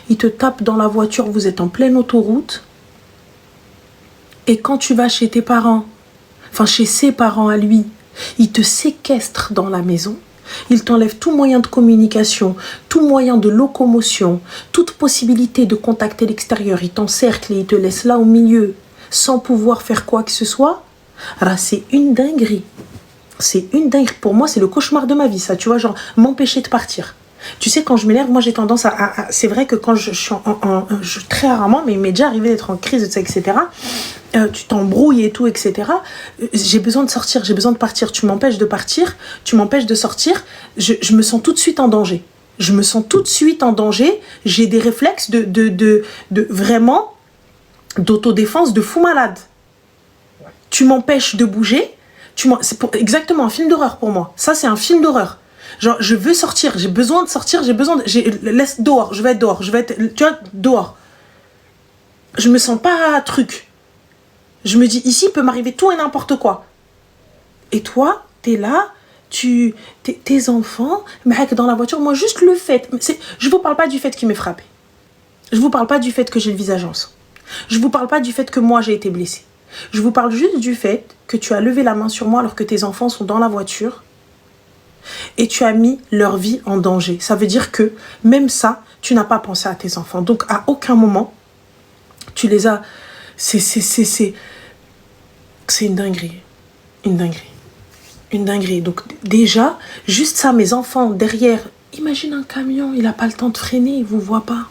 S1: Ils te tapent dans la voiture, vous êtes en pleine autoroute. Et quand tu vas chez tes parents, enfin chez ses parents à lui, ils te séquestrent dans la maison, ils t'enlèvent tout moyen de communication, tout moyen de locomotion, toute possibilité de contacter l'extérieur, ils t'encerclent et ils te laissent là au milieu, sans pouvoir faire quoi que ce soit. Alors c'est une dinguerie. C'est une dinguerie. Pour moi, c'est le cauchemar de ma vie, ça, tu vois, genre m'empêcher de partir. Tu sais, quand je m'énerve, moi j'ai tendance à c'est vrai que quand je suis très rarement, mais il m'est déjà arrivé d'être en crise, etc. Tu t'embrouilles et tout, etc. J'ai besoin de sortir, j'ai besoin de partir. Tu m'empêches de partir, tu m'empêches de sortir. Je me sens tout de suite en danger. Je me sens tout de suite en danger. J'ai des réflexes de vraiment d'autodéfense de fou malade. Tu m'empêches de bouger. C'est exactement un film d'horreur pour moi. Ça, c'est un film d'horreur. Genre, je veux sortir, j'ai besoin de sortir, laisse dehors, je vais être dehors, tu vois, dehors. Je me sens pas truc. Je me dis, ici, il peut m'arriver tout et n'importe quoi. Et toi, t'es là, tes enfants, mais dans la voiture, moi, juste le fait, je vous parle pas du fait qu'il m'ait frappé. Je vous parle pas du fait que j'ai le visage en sang. Je vous parle pas du fait que moi, j'ai été blessée. Je vous parle juste du fait que tu as levé la main sur moi alors que tes enfants sont dans la voiture. Et tu as mis leur vie en danger. Ça veut dire que même ça, tu n'as pas pensé à tes enfants. Donc à aucun moment, tu les as... C'est une dinguerie. Une dinguerie. Une dinguerie. Donc déjà, juste ça, mes enfants derrière... Imagine un camion, il n'a pas le temps de freiner, il ne vous voit pas.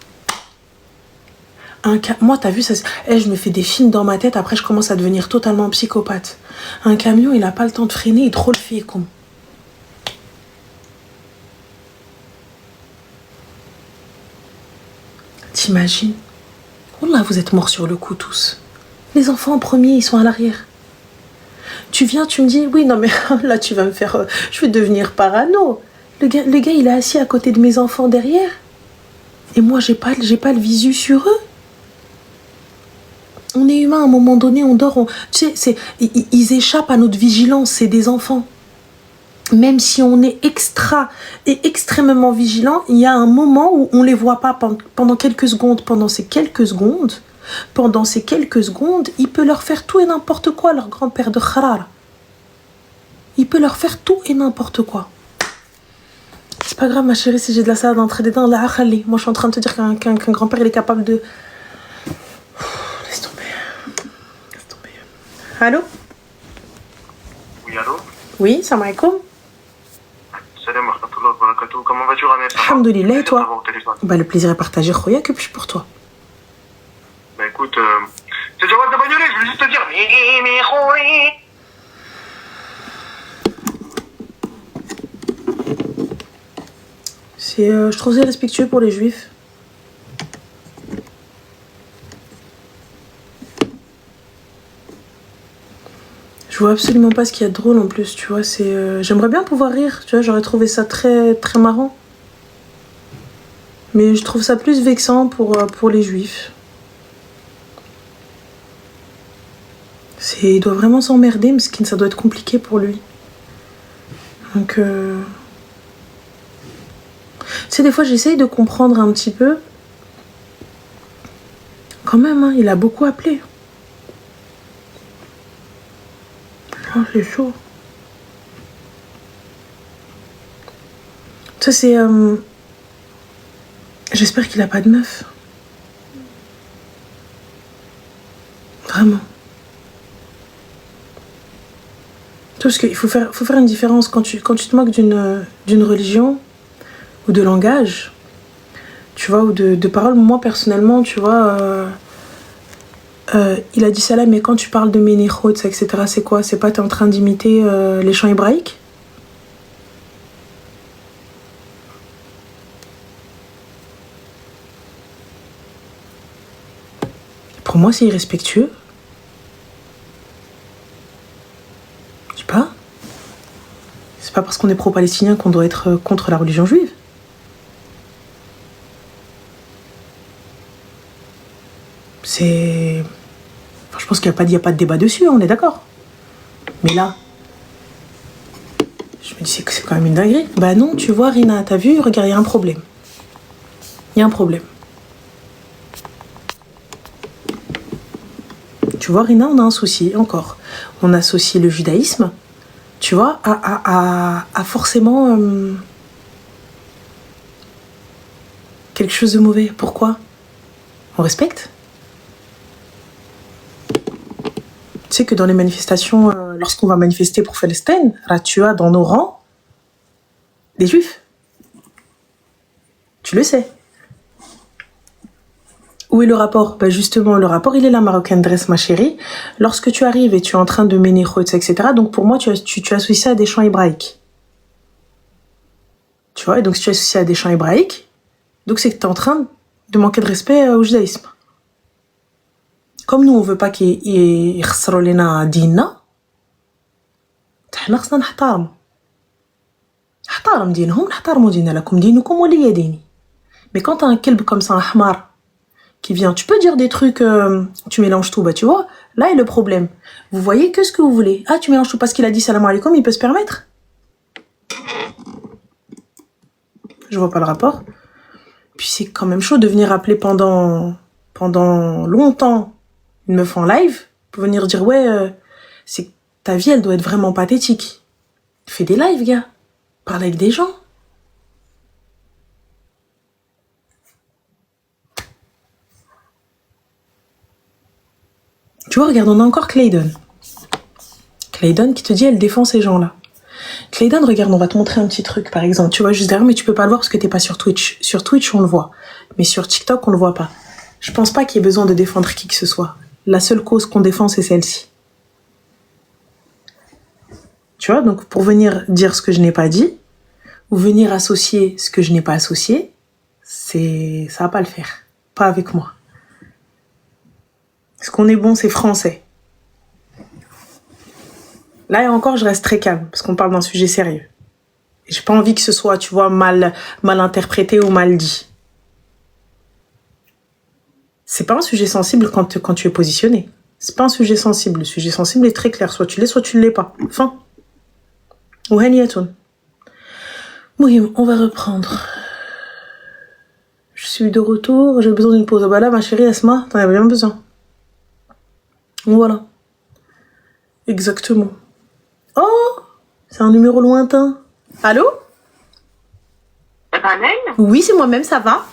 S1: Moi, t'as vu, ça, je me fais des films dans ma tête, après je commence à devenir totalement psychopathe. Un camion, il n'a pas le temps de freiner, il est trop le fait comme... T'imagines? Wallah, vous êtes morts sur le coup tous. Les enfants en premier, ils sont à l'arrière. Tu viens, tu me dis, oui, non mais là tu vas me faire... je vais devenir parano. Le gars, il est assis à côté de mes enfants derrière. Et moi, j'ai pas le visu sur eux. On est humain, à un moment donné, on dort. Tu sais, ils échappent à notre vigilance, c'est des enfants. Même si on est extrêmement vigilant, il y a un moment où on ne les voit pas pendant quelques secondes. Pendant ces quelques secondes, il peut leur faire tout et n'importe quoi, leur grand-père de Kharar. Il peut leur faire tout et n'importe quoi. C'est pas grave, ma chérie, si j'ai de la salade entre les dents, là, moi je suis en train de te dire qu'un grand-père il est capable de... Laisse Allô?
S2: Oui, allô?
S1: Oui, salam alaikum.
S2: Salam wa rahmatullahi wa barakatuh. Comment vas-tu, Ramel?
S1: Alhamdoulilah, et toi?
S2: Au téléphone.
S1: Bah, le plaisir est partagé, Khoya, que puis-je pour toi?
S2: Bah écoute, c'est Jawad de Bagnolet, je voulais juste te dire.
S1: Je trouve ça respectueux pour les juifs. Je vois absolument pas ce qu'il y a de drôle en plus, tu vois. J'aimerais bien pouvoir rire, tu vois. J'aurais trouvé ça très, très marrant. Mais je trouve ça plus vexant pour les juifs. Il doit vraiment s'emmerder, mais ça doit être compliqué pour lui. Donc, tu sais, des fois, j'essaye de comprendre un petit peu. Quand même, hein, il a beaucoup appelé. Oh, c'est chaud. Ça, c'est... J'espère qu'il a pas de meuf. Vraiment. Parce qu'il faut faire une différence quand tu te moques d'une religion ou de langage, tu vois, ou de paroles. Moi, personnellement, tu vois, il a dit ça là, mais quand tu parles de Ménéchot, etc., c'est quoi? C'est pas t'es en train d'imiter les chants hébraïques? Pour moi, c'est irrespectueux. Je sais pas. C'est pas parce qu'on est pro-palestinien qu'on doit être contre la religion juive. Enfin, je pense qu'il n'y a pas de débat dessus, on est d'accord. Mais là, je me dis c'est quand même une dinguerie. Bah non, tu vois, Rina, t'as vu? Regarde, il y a un problème. Il y a un problème. Tu vois, Rina, on a un souci, encore. On associe le judaïsme, tu vois, à forcément quelque chose de mauvais. Pourquoi? On respecte? Tu sais que dans les manifestations, lorsqu'on va manifester pour Palestine, là, tu as dans nos rangs des juifs. Tu le sais. Où est le rapport? Ben justement, le rapport, il est là, Marocaine Dress, ma chérie. Lorsque tu arrives et tu es en train de Ménéchot, etc., donc pour moi, tu associes ça à des chants hébraïques. Tu vois, et donc si tu associes ça à des chants hébraïques, donc c'est que tu es en train de manquer de respect au judaïsme. Comme nous, on veut pas qu'il يخسروا لنا ديننا, احنا خصنا نحترم دينهم, نحترموا ديننا, لكم دينكم ولي ديني. Mais quand t'as un kelb comme ça, un hamar, qui vient, tu peux dire des trucs, tu mélanges tout, bah tu vois, là est le problème. Vous voyez que ce que vous voulez. Ah, tu mélanges tout parce qu'il a dit salam alaikum, il peut se permettre? Je vois pas le rapport. Puis c'est quand même chaud de venir appeler pendant longtemps une meuf en live pour venir dire ouais, c'est ta vie, elle doit être vraiment pathétique. Fais des lives, gars. Parle avec des gens. Tu vois, regarde, on a encore Clayton. Clayton qui te dit, elle défend ces gens-là. Clayton, regarde, on va te montrer un petit truc, par exemple. Tu vois, juste derrière, mais tu peux pas le voir parce que t'es pas sur Twitch. Sur Twitch, on le voit. Mais sur TikTok, on le voit pas. Je pense pas qu'il y ait besoin de défendre qui que ce soit. La seule cause qu'on défend, c'est celle-ci. Tu vois, donc pour venir dire ce que je n'ai pas dit, ou venir associer ce que je n'ai pas associé, ça va pas le faire. Pas avec moi. Est-ce qu'on est bon, c'est français. Là et encore, je reste très calme, parce qu'on parle d'un sujet sérieux. Et j'ai pas envie que ce soit, tu vois, mal interprété ou mal dit. C'est pas un sujet sensible quand tu es positionné. C'est pas un sujet sensible. Le sujet sensible est très clair. Soit tu l'es, soit tu ne l'es pas. Fin. Ou haniyatoun. Mouhim, on va reprendre. Je suis de retour. J'ai besoin d'une pause. Ah bah là, ma chérie Asma, t'en avais bien besoin. Voilà. Exactement. Oh, c'est un numéro lointain. Allô?
S5: Ramel?
S1: Oui, c'est moi-même, ça va?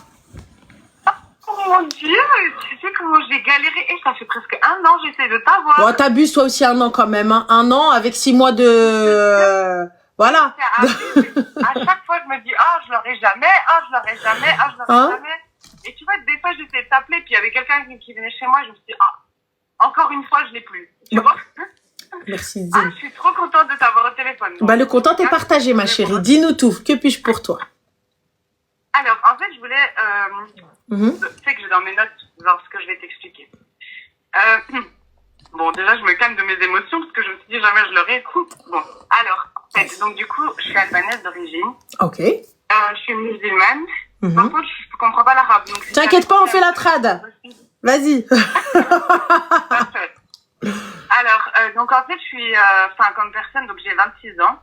S4: mon Dieu, tu sais comment j'ai galéré. Et ça fait presque 1 an, j'essaie de t'avoir.
S1: Bon, t'abuses toi aussi 1 an quand même. Hein. 1 an avec 6 mois de... Voilà.
S4: À chaque fois, je me dis, je l'aurai jamais, je l'aurai jamais, je l'aurai jamais. Et tu vois, des fois, j'essayais de t'appeler, puis il y avait quelqu'un qui venait chez moi, je me suis dit, encore une fois, je l'ai plus. Tu vois?
S1: Merci, Zine.
S4: Je suis trop contente de t'avoir au téléphone.
S1: Bah, le content est partagé, ma chérie. Dis-nous tout. Que puis-je pour toi?
S4: Alors, en fait, je voulais... Tu sais que j'ai dans mes notes ce que je vais t'expliquer. Bon, déjà, je me calme de mes émotions parce que je me suis dit jamais je l'aurais. Bon, alors, en fait, donc du coup, je suis albanaise d'origine.
S1: Ok.
S4: Je suis musulmane. Par contre, je comprends pas l'arabe.
S1: T'inquiète pas, on fait la trad. Vas-y.
S4: Alors, donc en fait, je suis, comme personne, donc j'ai 26 ans.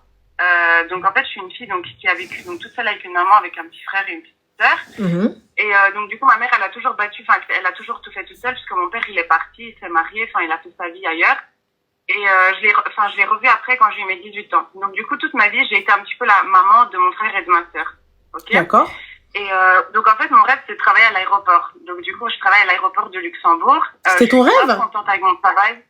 S4: Donc en fait, je suis une fille donc qui a vécu donc toute seule avec une maman, avec un petit frère et une petite sœur. Et donc du coup, ma mère, elle a toujours elle a toujours tout fait toute seule, parce que mon père, il est parti, il s'est marié, il a fait sa vie ailleurs. Et je l'ai revu après quand j'ai eu mes 18 ans. Donc du coup, toute ma vie, j'ai été un petit peu la maman de mon frère et de ma sœur. Ok.
S1: D'accord.
S4: Et donc en fait, mon rêve, c'est de travailler à l'aéroport. Donc du coup, je travaille à l'aéropoport de Luxembourg.
S1: C'était ton rêve?
S4: Je suis contente avec mon travail.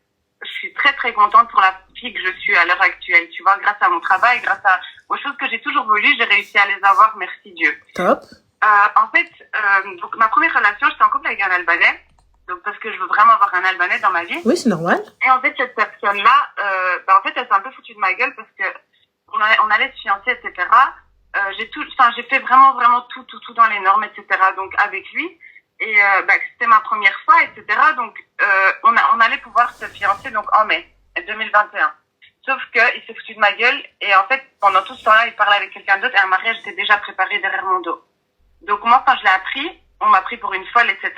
S4: Je suis très très contente pour la fille que je suis à l'heure actuelle. Tu vois, grâce à mon travail, grâce aux choses que j'ai toujours voulu, j'ai réussi à les avoir, merci Dieu.
S1: Top.
S4: En fait, donc ma première relation, j'étais en couple avec un Albanais. Donc parce que je veux vraiment avoir un Albanais dans ma vie.
S1: Oui, c'est normal.
S4: Et en fait, cette personne-là, en fait, elle s'est un peu foutue de ma gueule parce que on allait se fiancer, etc. J'ai fait vraiment tout dans les normes, etc. Donc avec lui. Et c'était ma première fois, etc. Donc on allait pouvoir se fiancer donc en mai 2021. Sauf que il s'est foutu de ma gueule et en fait pendant tout ce temps-là il parlait avec quelqu'un d'autre et un mariage était déjà préparé derrière mon dos. Donc moi quand je l'ai appris, on m'a pris pour une folle, etc.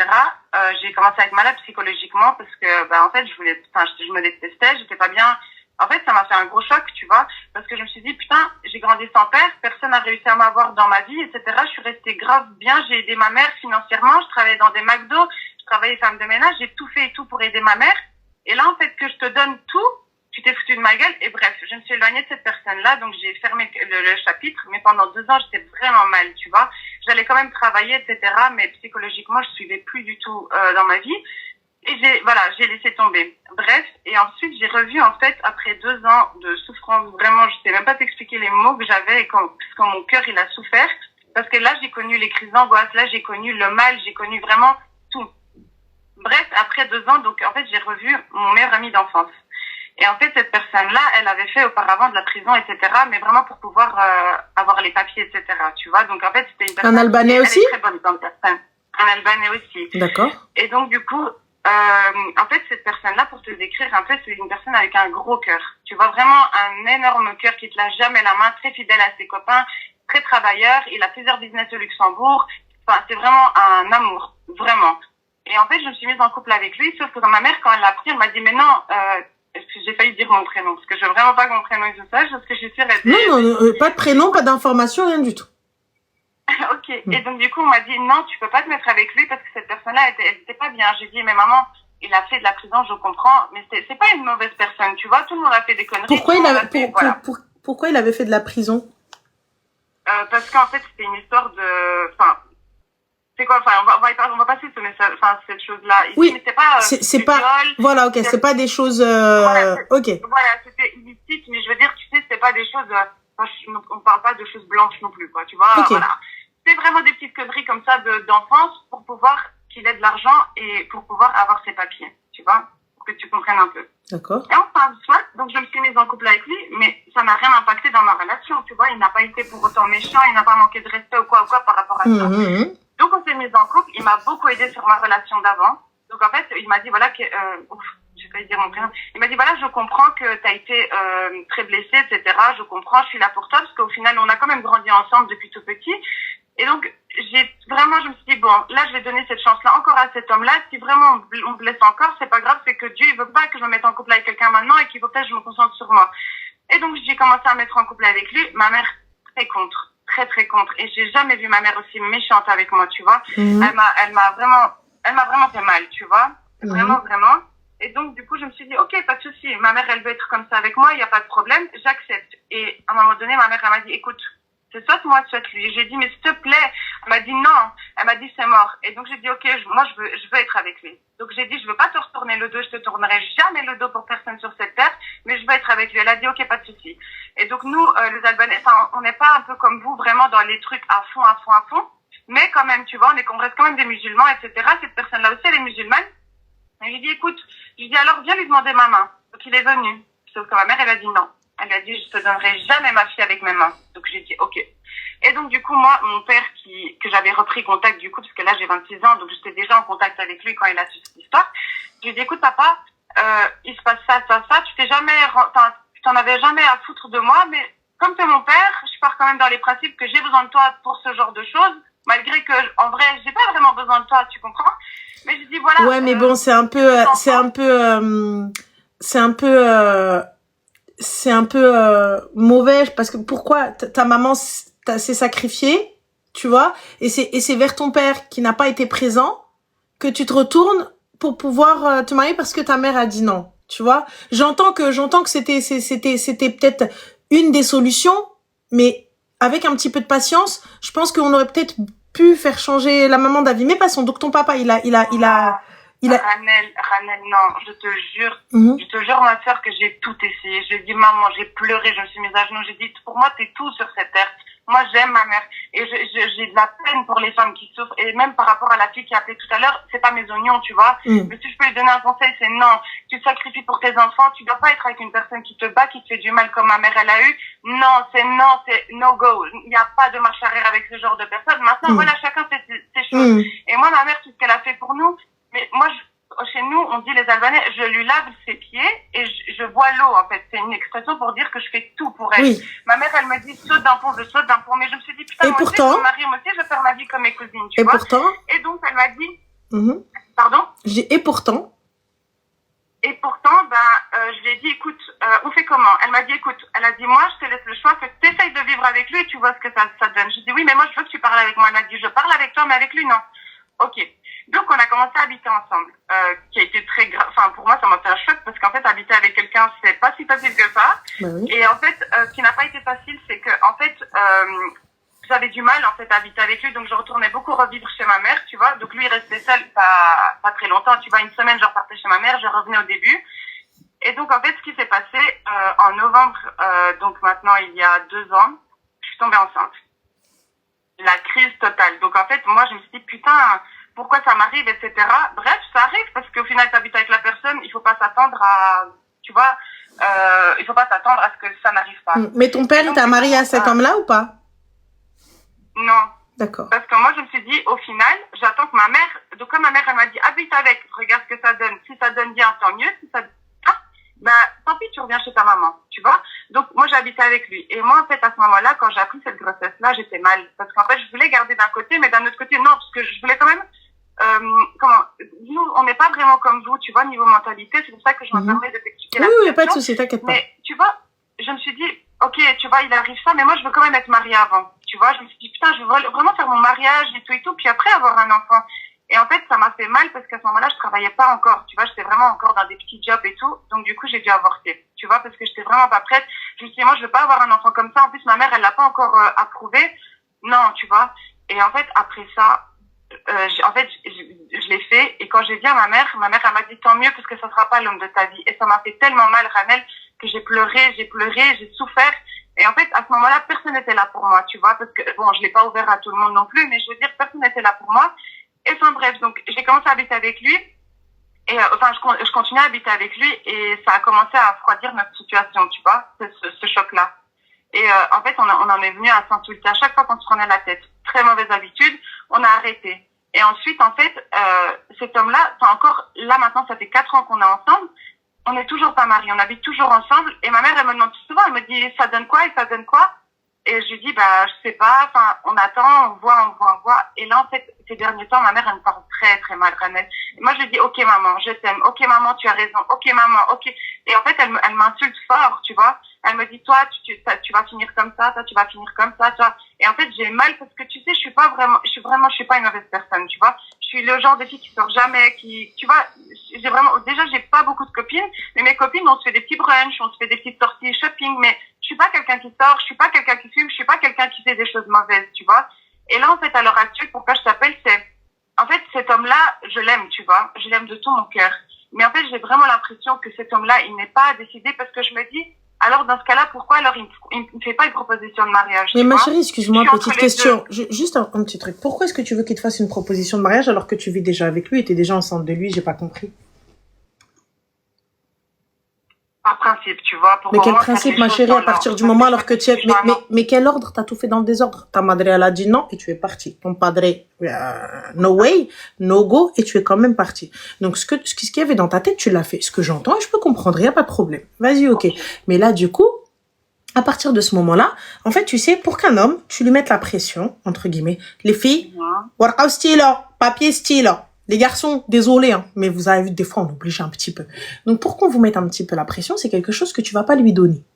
S4: J'ai commencé à être malade psychologiquement parce que en fait je me détestais, j'étais pas bien. En fait, ça m'a fait un gros choc, tu vois, parce que je me suis dit, putain, j'ai grandi sans père, personne n'a réussi à m'avoir dans ma vie, etc. Je suis restée grave bien, j'ai aidé ma mère financièrement, je travaillais dans des McDo, je travaillais femme de ménage, j'ai tout fait et tout pour aider ma mère. Et là, en fait, que je te donne tout, tu t'es foutu de ma gueule, et bref, je me suis éloignée de cette personne-là, donc j'ai fermé le chapitre, mais pendant 2 ans, j'étais vraiment mal, tu vois. J'allais quand même travailler, etc., mais psychologiquement, je suivais plus du tout dans ma vie. Et j'ai laissé tomber. Bref, et ensuite j'ai revu en fait après 2 ans de souffrance, vraiment, je sais même pas t'expliquer les mots que j'avais et quand mon cœur il a souffert, parce que là j'ai connu les crises d'angoisse, là j'ai connu le mal, j'ai connu vraiment tout. Bref, après 2 ans, donc en fait j'ai revu mon meilleur ami d'enfance. Et en fait cette personne-là, elle avait fait auparavant de la prison, etc., mais vraiment pour pouvoir avoir les papiers, etc. Tu vois, donc en fait c'était une personne.
S1: Un Albanais aussi?
S4: Elle est très bonne comme personne. Un Albanais aussi.
S1: D'accord.
S4: Et donc du coup. En fait, cette personne-là, pour te décrire un peu, c'est une personne avec un gros cœur. Tu vois, vraiment un énorme cœur qui te lâche jamais la main, très fidèle à ses copains, très travailleur. Il a plusieurs business au Luxembourg. Enfin, c'est vraiment un amour, vraiment. Et en fait, je me suis mise en couple avec lui, sauf que ma mère, quand elle l'a pris, elle m'a dit, mais non, j'ai failli dire mon prénom, parce que je veux vraiment pas que mon prénom se sache, parce que je suis sûre d'être...
S1: Non, pas de prénom, pas d'information, rien du tout.
S4: Ok. Et donc, du coup, on m'a dit, non, tu peux pas te mettre avec lui parce que cette personne-là, elle était pas bien. J'ai dit, mais maman, il a fait de la prison, je comprends, mais c'est pas une mauvaise personne, tu vois. Tout le monde a fait des conneries.
S1: Pourquoi il avait fait de la prison?
S4: Parce qu'en fait, c'était une histoire de, c'est quoi, on va passer cette chose-là. Ici,
S1: Oui.
S4: Mais c'est pas,
S1: viol. Voilà, ok, c'est pas des choses, ok.
S4: Voilà, c'était illicite, mais je veux dire, tu sais, c'est pas des choses, on parle pas de choses blanches non plus, quoi, tu vois,
S1: Okay.
S4: Voilà. C'est vraiment des petites conneries comme ça d'enfance pour pouvoir qu'il ait de l'argent et pour pouvoir avoir ses papiers, tu vois, pour que tu comprennes un peu.
S1: D'accord.
S4: Et enfin, soit, donc je me suis mise en couple avec lui, mais ça n'a rien impacté dans ma relation, tu vois, il n'a pas été pour autant méchant, il n'a pas manqué de respect ou quoi par rapport à ça. Donc on s'est mise en couple, il m'a beaucoup aidé sur ma relation d'avant. Donc en fait, il m'a dit voilà que j'ai failli dire mon prénom. Il m'a dit voilà, je comprends que t'as été très blessé, etc. Je comprends, je suis là pour toi parce qu'au final, on a quand même grandi ensemble depuis tout petit. Et donc je me suis dit bon, là je vais donner cette chance-là encore à cet homme-là. Si vraiment on me blesse encore, c'est pas grave, c'est que Dieu il veut pas que je me mette en couple avec quelqu'un maintenant et qu'il faut peut-être que je me concentre sur moi. Et donc j'ai commencé à me mettre en couple avec lui. Ma mère très contre. Très contre, et j'ai jamais vu ma mère aussi méchante avec moi, tu vois. Elle m'a vraiment fait mal, tu vois, vraiment. Et donc du coup je me suis dit ok, pas de souci, ma mère elle veut être comme ça avec moi, il y a pas de problème, j'accepte. Et à un moment donné ma mère elle m'a dit écoute,
S5: C'est soit moi, soit lui. J'ai dit, mais s'il te plaît. Elle m'a dit non. Elle m'a dit, c'est mort. Et donc, j'ai dit, ok, moi, je veux être avec lui. Donc, j'ai dit, je veux pas te retourner le dos. Je te tournerai jamais le dos pour personne sur cette terre. Mais je veux être avec lui. Elle a dit, ok, pas de souci. Et donc, nous, les Albanais, enfin, on n'est pas un peu comme vous, vraiment dans les trucs à fond. Mais quand même, tu vois, on reste quand même des musulmans, etc. Cette personne-là aussi, elle est musulmane. Et j'ai dit, écoute, alors viens lui demander ma main. Donc, il est venu. Sauf que ma mère, elle a dit non. Elle a dit, je te donnerai jamais ma fille avec mes mains. Donc, j'ai dit, ok. Et donc, du coup, moi, mon père, que j'avais repris contact, du coup, parce que là, j'ai 26 ans, donc j'étais déjà en contact avec lui quand il a su cette histoire. J'ai dit, écoute, papa, il se passe ça, tu t'en avais jamais à foutre de moi, mais comme t'es mon père, je pars quand même dans les principes que j'ai besoin de toi pour ce genre de choses, malgré que, en vrai, j'ai pas vraiment besoin de toi, tu comprends? Mais je dis, voilà.
S1: Ouais, mais bon, c'est un peu mauvais, parce que pourquoi ta maman s'est sacrifiée, tu vois, et c'est vers ton père qui n'a pas été présent que tu te retournes pour pouvoir te marier parce que ta mère a dit non, tu vois. J'entends que c'était peut-être une des solutions, mais avec un petit peu de patience, je pense qu'on aurait peut-être pu faire changer la maman d'avis. Mais passons, donc ton papa, il a
S5: Ranel, non, je te jure, ma sœur, que j'ai tout essayé. Je dis, maman, j'ai pleuré, je me suis mise à genoux, j'ai dit, pour moi, t'es tout sur cette terre. Moi, j'aime ma mère. Et j'ai de la peine pour les femmes qui souffrent. Et même par rapport à la fille qui a appelé tout à l'heure, c'est pas mes oignons, tu vois. Mais si je peux lui donner un conseil, c'est non. Tu te sacrifies pour tes enfants. Tu dois pas être avec une personne qui te bat, qui te fait du mal comme ma mère, elle a eu. Non, c'est no go. Il n'y a pas de marche arrière avec ce genre de personnes. Maintenant, voilà, chacun fait ses choses. Et moi, ma mère, tout ce qu'elle a fait pour nous, mais moi, chez nous, on dit les Albanais, je lui lave ses pieds et je bois l'eau, en fait. C'est une expression pour dire que je fais tout pour elle.
S1: Oui.
S5: Ma mère, elle me dit, saute d'un pont, je saute d'un pont. Mais je me suis dit, putain,
S1: Et
S5: moi
S1: pourtant,
S5: aussi, mon mari, moi aussi, je vais faire ma vie comme mes cousines, tu vois.
S1: Pourtant,
S5: et donc, elle m'a dit, pardon?
S1: Et pourtant,
S5: je lui ai dit, écoute, on fait comment? Elle m'a dit, écoute, elle a dit, moi, je te laisse le choix, que tu essayes de vivre avec lui et tu vois ce que ça donne. Je dis, oui, mais moi, je veux que tu parles avec moi. Elle m'a dit, je parle avec toi, mais avec lui, non. Ok. Donc, on a commencé à habiter ensemble, qui a été très grave. Enfin, pour moi, ça m'a fait un choc parce qu'en fait, habiter avec quelqu'un, c'est pas si facile que ça.
S1: bah oui.
S5: Et en fait, ce qui n'a pas été facile, c'est que, en fait, j'avais du mal, en fait, à habiter avec lui. Donc, je retournais beaucoup revivre chez ma mère, tu vois. Donc, lui, il restait seul pas très longtemps. Tu vois, une semaine, je repartais chez ma mère, je revenais au début. Et donc, en fait, ce qui s'est passé, en novembre, donc maintenant, il y a 2 ans, je suis tombée enceinte. La crise totale. Donc, en fait, moi, je me suis dit, putain, pourquoi ça m'arrive, etc. Bref, ça arrive parce qu'au final, t'habites avec la personne, il faut pas s'attendre à, tu vois, il faut pas s'attendre à ce que ça n'arrive pas.
S1: Mais ton père, il t'a marié à cet homme-là ou pas?
S5: Non.
S1: D'accord.
S5: Parce que moi, je me suis dit, au final, j'attends que ma mère, donc comme ma mère, elle m'a dit, habite avec, regarde ce que ça donne. Si ça donne bien, tant mieux. Si ça tant pis, tu reviens chez ta maman, tu vois. Donc, moi, j'habitais avec lui. Et moi, en fait, à ce moment-là, quand j'ai appris cette grossesse-là, j'étais mal. Parce qu'en fait, je voulais garder d'un côté, mais d'un autre côté, non, parce que je voulais quand même, nous, on n'est pas vraiment comme vous, tu vois, niveau mentalité. C'est pour ça que je me permets de t'expliquer la situation.
S1: Oui, pas de souci, t'inquiète pas.
S5: Mais, tu vois, je me suis dit, ok, tu vois, il arrive ça, mais moi, je veux quand même être mariée avant. Tu vois, je me suis dit, putain, je veux vraiment faire mon mariage et tout, puis après avoir un enfant. Et en fait, ça m'a fait mal parce qu'à ce moment-là, je travaillais pas encore. Tu vois, j'étais vraiment encore dans des petits jobs et tout. Donc, du coup, j'ai dû avorter. Tu vois, parce que j'étais vraiment pas prête. Je me suis dit, moi, je veux pas avoir un enfant comme ça. En plus, ma mère, elle l'a pas encore approuvé. Non, tu vois. Et en fait, après ça, je l'ai fait. Et quand j'ai dit à ma mère, elle m'a dit, tant mieux parce que ça sera pas l'homme de ta vie. Et ça m'a fait tellement mal, Ranel, que j'ai pleuré, j'ai souffert. Et en fait, à ce moment-là, personne n'était là pour moi, tu vois, parce que, bon, je l'ai pas ouvert à tout le monde non plus, mais je veux dire, personne n'était là pour moi. Et enfin bref, donc j'ai commencé à habiter avec lui et je continuais à habiter avec lui et ça a commencé à refroidir notre situation, tu vois, ce choc-là. Et en fait, on en est venu à s'insulter à chaque fois qu'on se prenait la tête. Très mauvaise habitude, on a arrêté. Et ensuite, en fait, cet homme-là, encore là maintenant, ça fait 4 ans qu'on est ensemble. On n'est toujours pas mariés, on habite toujours ensemble. Et ma mère, elle me demande souvent, elle me dit, ça donne quoi et ça donne quoi? Et je lui dis, je sais pas, on attend, on voit. Et là, en fait, ces derniers temps, ma mère, elle me parle très, très mal, Ranel. Et moi, je lui dis, ok, maman, je t'aime. Ok, maman, tu as raison. Ok, maman, ok. Et en fait, elle m'insulte fort, tu vois. Elle me dit, toi, tu vas finir comme ça, toi, tu vas finir comme ça, toi. Et en fait, j'ai mal parce que, tu sais, je suis pas une mauvaise personne, tu vois. Je suis le genre de fille qui sort jamais, tu vois, déjà, j'ai pas beaucoup de copines, mais mes copines, on se fait des petits brunchs, on se fait des petites sorties shopping, mais je suis pas quelqu'un qui sort, je suis pas quelqu'un qui fume, je suis pas quelqu'un qui fait des choses mauvaises, tu vois. Et là, en fait, à l'heure actuelle, pourquoi je t'appelle, c'est, en fait, cet homme-là, je l'aime, tu vois. Je l'aime de tout mon cœur. Mais en fait, j'ai vraiment l'impression que cet homme-là, il n'est pas décidé parce que je me dis, alors dans ce cas-là, pourquoi alors il me fait pas une proposition de mariage?
S1: Mais
S5: tu
S1: ma
S5: vois.
S1: chérie, excuse-moi,
S5: Je suis
S1: petite
S5: entre les
S1: question. Juste un petit truc. Pourquoi est-ce que tu veux qu'il te fasse une proposition de mariage alors que tu vis déjà avec lui et t'es déjà enceinte de lui? J'ai pas compris.
S5: Par principe, tu vois. Pour
S1: Mais quel
S5: vraiment faire
S1: principe,
S5: les
S1: ma
S5: choses
S1: chérie,
S5: dans
S1: à partir
S5: l'ordre.
S1: du moment alors que tu es...
S5: Parce que
S1: Mais quel ordre? T'as tout fait dans le désordre. Ta madre, elle a dit non et tu es parti. Ton padre, no way, no go, et tu es quand même parti. Donc, ce qu'il y avait dans ta tête, tu l'as fait. Ce que j'entends, et je peux comprendre, il n'y a pas de problème. Vas-y, ok. Mais là, du coup, à partir de ce moment-là, en fait, tu sais, pour qu'un homme, tu lui mettes la pression, entre guillemets, les filles, warqaw stylo, papier stylo. Les garçons, désolé, hein, mais vous avez vu, des fois, on oblige un petit peu. Donc, pour qu'on vous mette un petit peu la pression, c'est quelque chose que tu vas pas lui donner.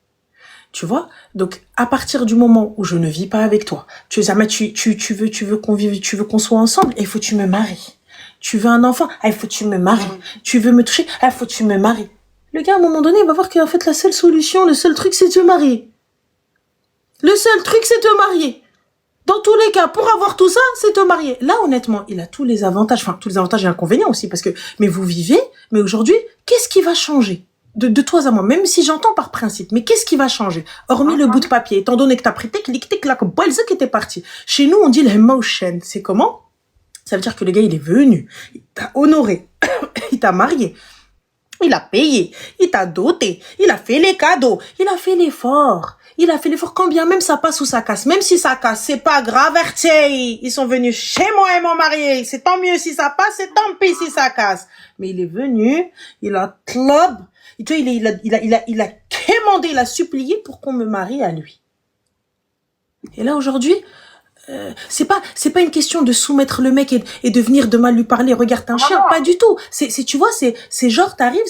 S1: Tu vois? Donc, à partir du moment où je ne vis pas avec toi, tu veux qu'on vive, tu veux qu'on soit ensemble, il faut que tu me maries. Tu veux un enfant, il faut que tu me maries. Tu veux me toucher, il faut que tu me maries. Le gars, à un moment donné, il va voir qu'en fait, la seule solution, le seul truc, c'est de te marier. Le seul truc, c'est de te marier. Dans tous les cas, pour avoir tout ça, c'est te marier. Là, honnêtement, il a tous les avantages, enfin, tous les avantages et inconvénients aussi, parce que, mais vous vivez, mais aujourd'hui, qu'est-ce qui va changer? De toi à moi, même si j'entends par principe, mais qu'est-ce qui va changer? Hormis le bout de papier, étant donné que t'as pris tes clics, tes claques, bolze qui était parti. Chez nous, on dit l'emotion. C'est comment? Ça veut dire que le gars, il est venu, il t'a honoré, il t'a marié, il a payé, il t'a doté, il a fait les cadeaux, il a fait l'effort. Il a fait l'effort quand bien même ça passe ou ça casse. Même si ça casse, c'est pas grave, ils sont venus chez moi et m'ont marié. C'est tant mieux si ça passe, c'est tant pis si ça casse. Mais il est venu, il a club, il a quémandé, il a supplié pour qu'on me marie à lui. Et là aujourd'hui, c'est pas une question de soumettre le mec et de venir de mal lui parler. Regarde un chien, pas du tout. Tu vois, c'est genre t'arrives,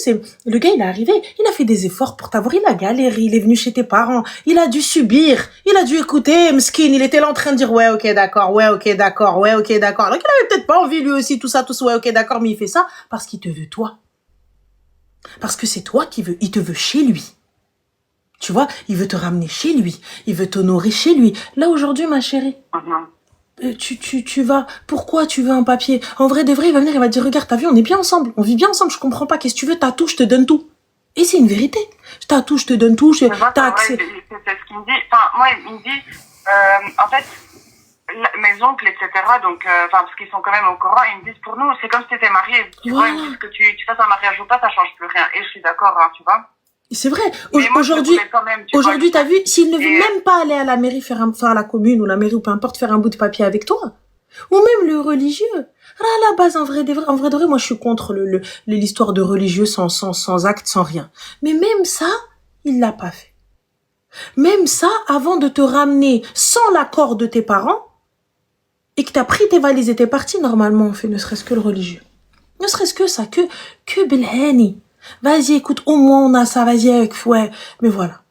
S1: le gars il est arrivé, il a fait des efforts pour t'avoir, il a galéré, il est venu chez tes parents, il a dû subir, il a dû écouter, Mskin, il était là en train de dire ouais ok d'accord, ouais ok d'accord, ouais ok d'accord. Donc il avait peut-être pas envie lui aussi tout ça, ouais ok d'accord, mais il fait ça parce qu'il te veut toi, parce que c'est toi il te veut chez lui. Tu vois, il veut te ramener chez lui. Il veut t'honorer chez lui. Là, aujourd'hui, ma chérie, tu vas... Pourquoi tu veux un papier? En vrai, de vrai, il va venir, il va te dire, regarde, t'as vu, on est bien ensemble. On vit bien ensemble, je comprends pas. Qu'est-ce que tu veux? T'as tout, je te donne tout. Et c'est une vérité. T'as tout, je te donne tout. T'as accès.
S5: C'est ce qu'il me dit. Enfin, moi, il me dit, en fait, mes oncles, etc., donc, parce qu'ils sont quand même au courant, ils me disent, pour nous, c'est comme si t'étais marié. Tu vois, ils me disent que tu fasses un mariage ou pas, ça change plus rien. Et je suis d'accord, hein, tu vois.
S1: C'est vrai. Aujourd'hui, t'as vu, s'il ne veut même pas aller à la mairie à la commune ou la mairie ou peu importe, faire un bout de papier avec toi, ou même le religieux. À la base, en vrai de vrai, moi, je suis contre l'histoire de religieux sans acte, sans rien. Mais même ça, il l'a pas fait. Même ça, avant de te ramener sans l'accord de tes parents, et que t'as pris tes valises et t'es parti, normalement, on fait ne serait-ce que le religieux. Ne serait-ce que ça, que Belhani. Vas-y, écoute, au moins on a ça, vas-y avec, ouais, mais voilà.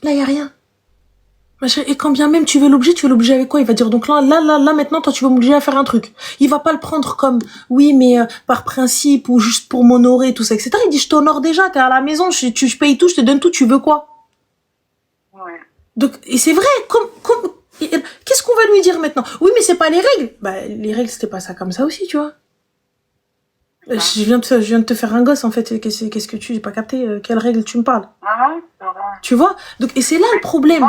S1: Là, y a rien. Et quand bien même tu veux l'obliger avec quoi? Il va dire, donc là, maintenant, toi, tu vas m'obliger à faire un truc. Il va pas le prendre comme, oui, mais par principe, ou juste pour m'honorer, tout ça, etc. Il dit, je t'honore déjà, t'es à la maison, je paye tout, je te donne tout, tu veux quoi?
S5: Ouais.
S1: Donc, et c'est vrai, qu'est-ce qu'on va lui dire maintenant? Oui, mais c'est pas les règles. Bah, les règles, c'était pas ça comme ça aussi, tu vois. Je viens de te faire un gosse, en fait. Qu'est-ce que j'ai pas capté? Quelle règle tu me parles? Tu vois? Donc, et c'est là le problème.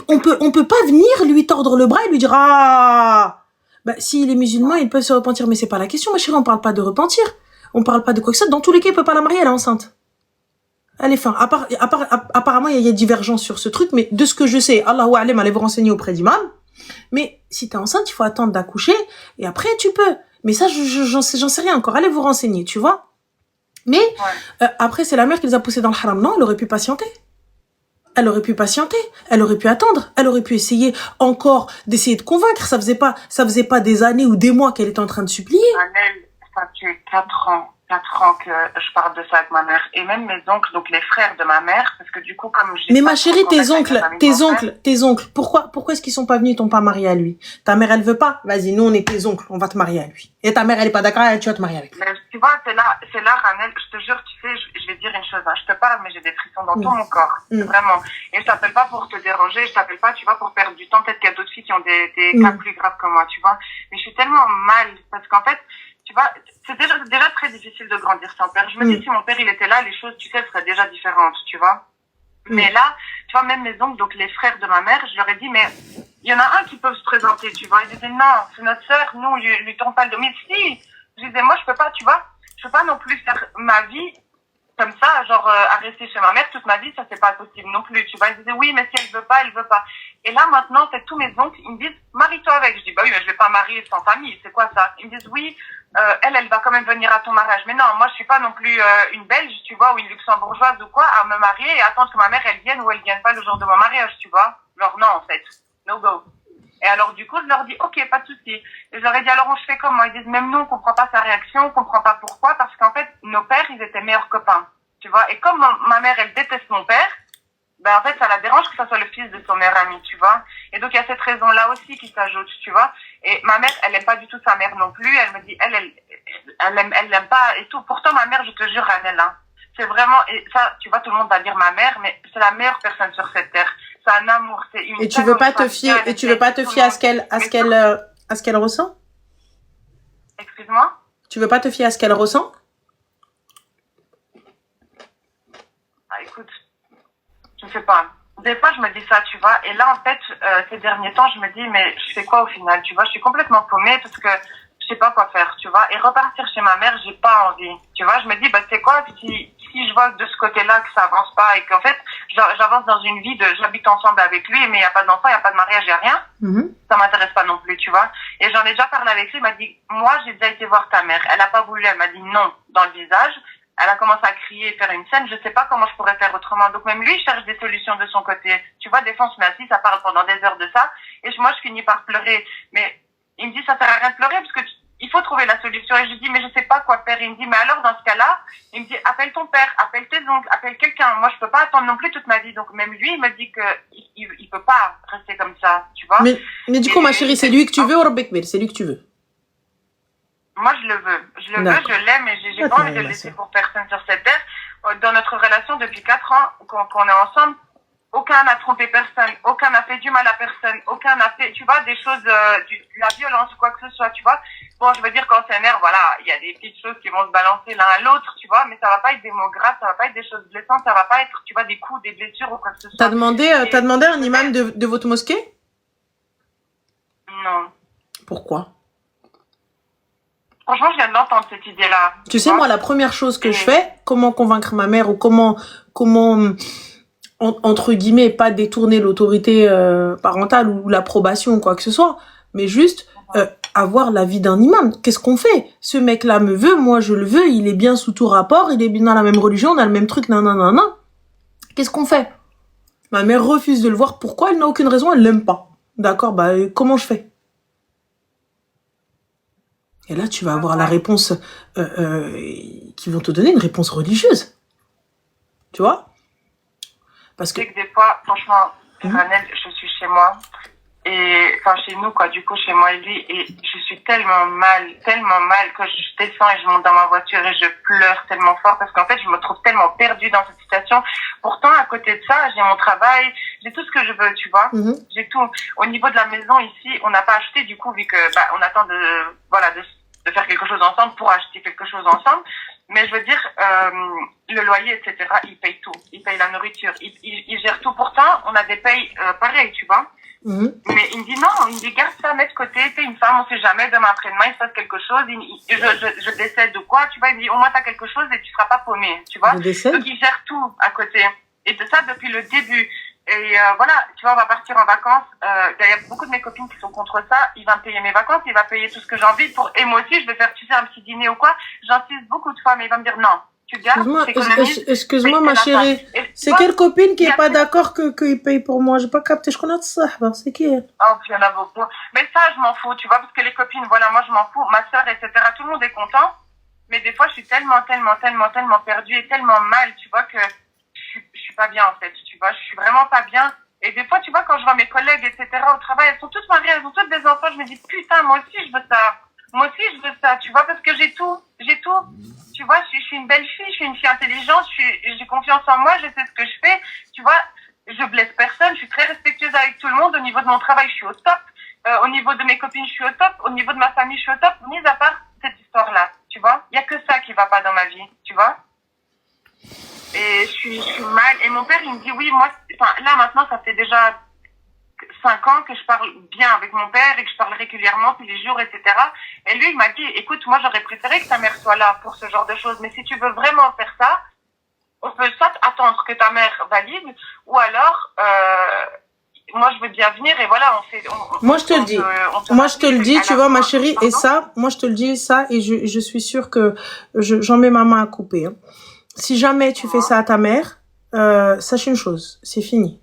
S1: On peut pas venir lui tordre le bras et lui dire, bah, s'il est musulman, il peut se repentir. Mais c'est pas la question, ma chérie, on parle pas de repentir. On parle pas de quoi que ça. Dans tous les cas, il peut pas la marier, elle est enceinte. Elle est fin. Apparemment, il y a divergence sur ce truc, mais de ce que je sais, Allahu A'lam, allez vous renseigner auprès d'imam. Mais si t'es enceinte, il faut attendre d'accoucher, et après, tu peux. Mais ça, j'en sais rien encore. Allez vous renseigner, tu vois. Mais, après, c'est la mère qui les a poussés dans le haram. Non, elle aurait pu patienter. Elle aurait pu attendre. Elle aurait pu essayer encore d'essayer de convaincre. Ça faisait pas des années ou des mois qu'elle était en train de supplier.
S5: Ça fait 4 ans que je parle de ça avec ma mère. Et même mes oncles, donc les frères de ma mère, parce que du coup, comme j'ai...
S1: Mais ma chérie, tes oncles, pourquoi est-ce qu'ils sont pas venus, ils t'ont pas marié à lui? Ta mère, elle veut pas? Vas-y, nous, on est tes oncles, on va te marier à lui. Et ta mère, elle est pas d'accord, tu vas te marier avec lui.
S5: Mais tu vois, c'est là, Ranel, je te jure, tu sais, je vais dire dire une chose, hein. Je te parle, mais j'ai des frissons dans tout mon corps. Vraiment. Et je t'appelle pas pour te déranger, je t'appelle pas, tu vois, pour perdre du temps. Peut-être qu'il y a d'autres filles qui ont des cas plus graves que moi, tu vois. Mais je suis tellement mal, parce qu'en fait, tu vois, c'est déjà très difficile de grandir sans père. Je me dis, si mon père, il était là, les choses, tu sais, seraient déjà différentes, tu vois. Mais là, tu vois, même mes oncles, donc les frères de ma mère, je leur ai dit, mais il y en a un qui peut se présenter, tu vois. Ils disaient, non, c'est notre sœur, nous, lui tourne pas le dos. Mais si, je disais, moi, je peux pas, tu vois, je peux pas non plus faire ma vie comme ça, genre, à rester chez ma mère toute ma vie, ça c'est pas possible non plus, tu vois. Ils disaient, oui, mais si elle veut pas, elle veut pas. Et là, maintenant, en fait, tous mes oncles, ils me disent, marie-toi avec. Je dis, bah oui, mais je vais pas marier sans famille, c'est quoi ça? Ils me disent, oui, elle va quand même venir à ton mariage. Mais non, moi, je suis pas non plus une Belge, tu vois, ou une luxembourgeoise ou quoi, à me marier et attendre que ma mère, elle vienne ou elle vienne pas le jour de mon mariage, tu vois. Genre, non, en fait. No go. Et alors, du coup, je leur dis, ok, pas de souci. Et je leur ai dit, alors, on se fait comment? Ils disent, même nous, on comprend pas sa réaction, on comprend pas pourquoi, parce qu'en fait, nos pères, ils étaient meilleurs copains, tu vois. Et comme ma mère, elle déteste mon père, ben, en fait, ça la dérange que ça soit le fils de son meilleur ami, tu vois. Et donc, il y a cette raison-là aussi qui s'ajoute, tu vois. Et ma mère, elle aime pas du tout sa mère non plus. Elle me dit, elle l'aime pas et tout. Pourtant, ma mère, je te jure, Annelle, hein, c'est vraiment, et ça, tu vois, tout le monde va dire ma mère, mais c'est la meilleure personne sur cette terre. C'est un amour, c'est une.
S1: Et tu veux pas te fier, à ce qu'elle ressent?
S5: Excuse-moi?
S1: Tu veux pas te fier à ce qu'elle ressent?
S5: Ah, écoute, je sais pas. Des fois, je me dis ça, tu vois. Et là, en fait, ces derniers temps, je me dis, mais je fais quoi au final, tu vois? Je suis complètement paumée parce que je sais pas quoi faire, tu vois. Et repartir chez ma mère, j'ai pas envie, tu vois. Je me dis, bah, c'est quoi si je vois de ce côté-là que ça avance pas et qu'en fait, j'avance dans une vie j'habite ensemble avec lui, mais il y a pas d'enfant, il y a pas de mariage, il y a rien. Ça m'intéresse pas non plus, tu vois. Et j'en ai déjà parlé avec lui, il m'a dit, moi, j'ai déjà été voir ta mère. Elle a pas voulu, elle m'a dit non dans le visage. Elle a commencé à crier, faire une scène. Je sais pas comment je pourrais faire autrement. Donc même lui, il cherche des solutions de son côté. Tu vois, des fois, on se met assis, ça parle pendant des heures de ça. Et moi, je finis par pleurer. Mais il me dit, ça sert à rien de pleurer parce que il faut trouver la solution. Et je dis, mais je sais pas quoi faire. Il me dit, mais alors, dans ce cas-là, il me dit, appelle ton père, appelle tes oncles, appelle quelqu'un. Moi, je peux pas attendre non plus toute ma vie. Donc même lui, il me dit que il peut pas rester comme ça, tu vois.
S1: Mais du coup, ma chérie, c'est lui que tu veux ou Rebekbel? C'est lui que tu veux?
S5: Moi, je le veux, je l'aime et j'ai pas envie de le laisser pour personne sur cette terre. Dans notre relation depuis 4 ans qu'on est ensemble, aucun n'a trompé personne, aucun n'a fait du mal à personne, aucun n'a fait, tu vois, des choses, de la violence ou quoi que ce soit, tu vois. Bon, je veux dire, quand on s'énerve, voilà, il y a des petites choses qui vont se balancer l'un à l'autre, tu vois, mais ça va pas être des mots graves, ça va pas être des choses blessantes, ça va pas être, tu vois, des coups, des blessures ou quoi que ce soit.
S1: T'as demandé à un imam de votre mosquée?
S5: Non.
S1: Pourquoi?
S5: Franchement, je viens de l'entendre, cette idée-là.
S1: Tu sais, moi, la première chose que je fais, comment convaincre ma mère ou comment, entre guillemets, pas détourner l'autorité parentale ou l'approbation ou quoi que ce soit, mais juste avoir l'avis d'un imam. Qu'est-ce qu'on fait? Ce mec-là me veut, moi je le veux, il est bien sous tout rapport, il est bien dans la même religion, on a le même truc, nanana. Qu'est-ce qu'on fait? Ma mère refuse de le voir. Pourquoi? Elle n'a aucune raison, elle l'aime pas. D'accord, bah comment je fais? Et là, tu vas avoir la réponse qui vont te donner une réponse religieuse. Tu vois? Parce que...
S5: Tu sais que des fois, franchement, Ranel, je suis chez moi, et enfin chez nous, quoi, du coup, chez moi et lui, et je suis tellement mal, que je descends et je monte dans ma voiture et je pleure tellement fort, parce qu'en fait, je me trouve tellement perdue dans cette situation. Pourtant, à côté de ça, j'ai mon travail, j'ai tout ce que je veux, tu vois. J'ai tout. Au niveau de la maison, ici, on n'a pas acheté, du coup, vu que, on attend de faire quelque chose ensemble pour acheter quelque chose ensemble. Mais je veux dire, le loyer, etc., il paye tout. Il paye la nourriture. Il gère tout. Pourtant, on a des payes pareils, tu vois. Mais il me dit non, il me dit garde ça, mets de côté. T'es une femme, on sait jamais, demain après-demain, il se passe quelque chose. Je décède ou quoi, tu vois. Il me dit au moins t'as quelque chose et tu seras pas paumé, tu vois. Donc il gère tout à côté. Et de ça depuis le début. Et voilà, tu vois, on va partir en vacances. Il y a beaucoup de mes copines qui sont contre ça. Il va me payer mes vacances, il va payer tout ce que j'ai envie. Et moi aussi, je vais faire, tu sais, un petit dîner ou quoi. J'insiste beaucoup de fois, mais il va me dire non. Tu gardes,
S1: excuse-moi, ma chérie. C'est quelle copine qui est pas d'accord qu'il paye pour moi? J'ai pas capté. Je connais ça. C'est qui?
S5: Oh, il y en a beaucoup. Mais ça, je m'en fous, tu vois, parce que les copines, voilà, moi, je m'en fous. Ma sœur, etc. Tout le monde est content. Mais des fois, je suis tellement perdue et tellement mal, tu vois, que je suis pas bien, en fait, tu vois, je suis vraiment pas bien. Et des fois, tu vois, quand je vois mes collègues, etc., au travail, elles sont toutes mariées, elles ont toutes des enfants, je me dis, putain, moi aussi, je veux ça. Moi aussi, je veux ça, tu vois, parce que j'ai tout. Tu vois, je suis une belle fille, je suis une fille intelligente, j'ai confiance en moi, je sais ce que je fais, tu vois, je blesse personne, je suis très respectueuse avec tout le monde, au niveau de mon travail, je suis au top, au niveau de mes copines, je suis au top, au niveau de ma famille, je suis au top, mis à part cette histoire-là, tu vois, il y a que ça qui va pas dans ma vie, tu vois. Et je suis mal, et mon père, il me dit, oui, moi, enfin, là, maintenant, ça fait déjà 5 ans que je parle bien avec mon père et que je parle régulièrement tous les jours, etc. Et lui, il m'a dit, écoute, moi, j'aurais préféré que ta mère soit là pour ce genre de choses. Mais si tu veux vraiment faire ça, on peut soit attendre que ta mère valide, ou alors, moi, je veux bien venir et voilà,
S1: moi, je te le dis. Moi, je te le dis, tu vois, ma chérie, et ça, moi, je te le dis, ça, et je suis sûre que j'en mets ma main à couper. Hein. Si jamais tu fais ça à ta mère, sache une chose, c'est fini.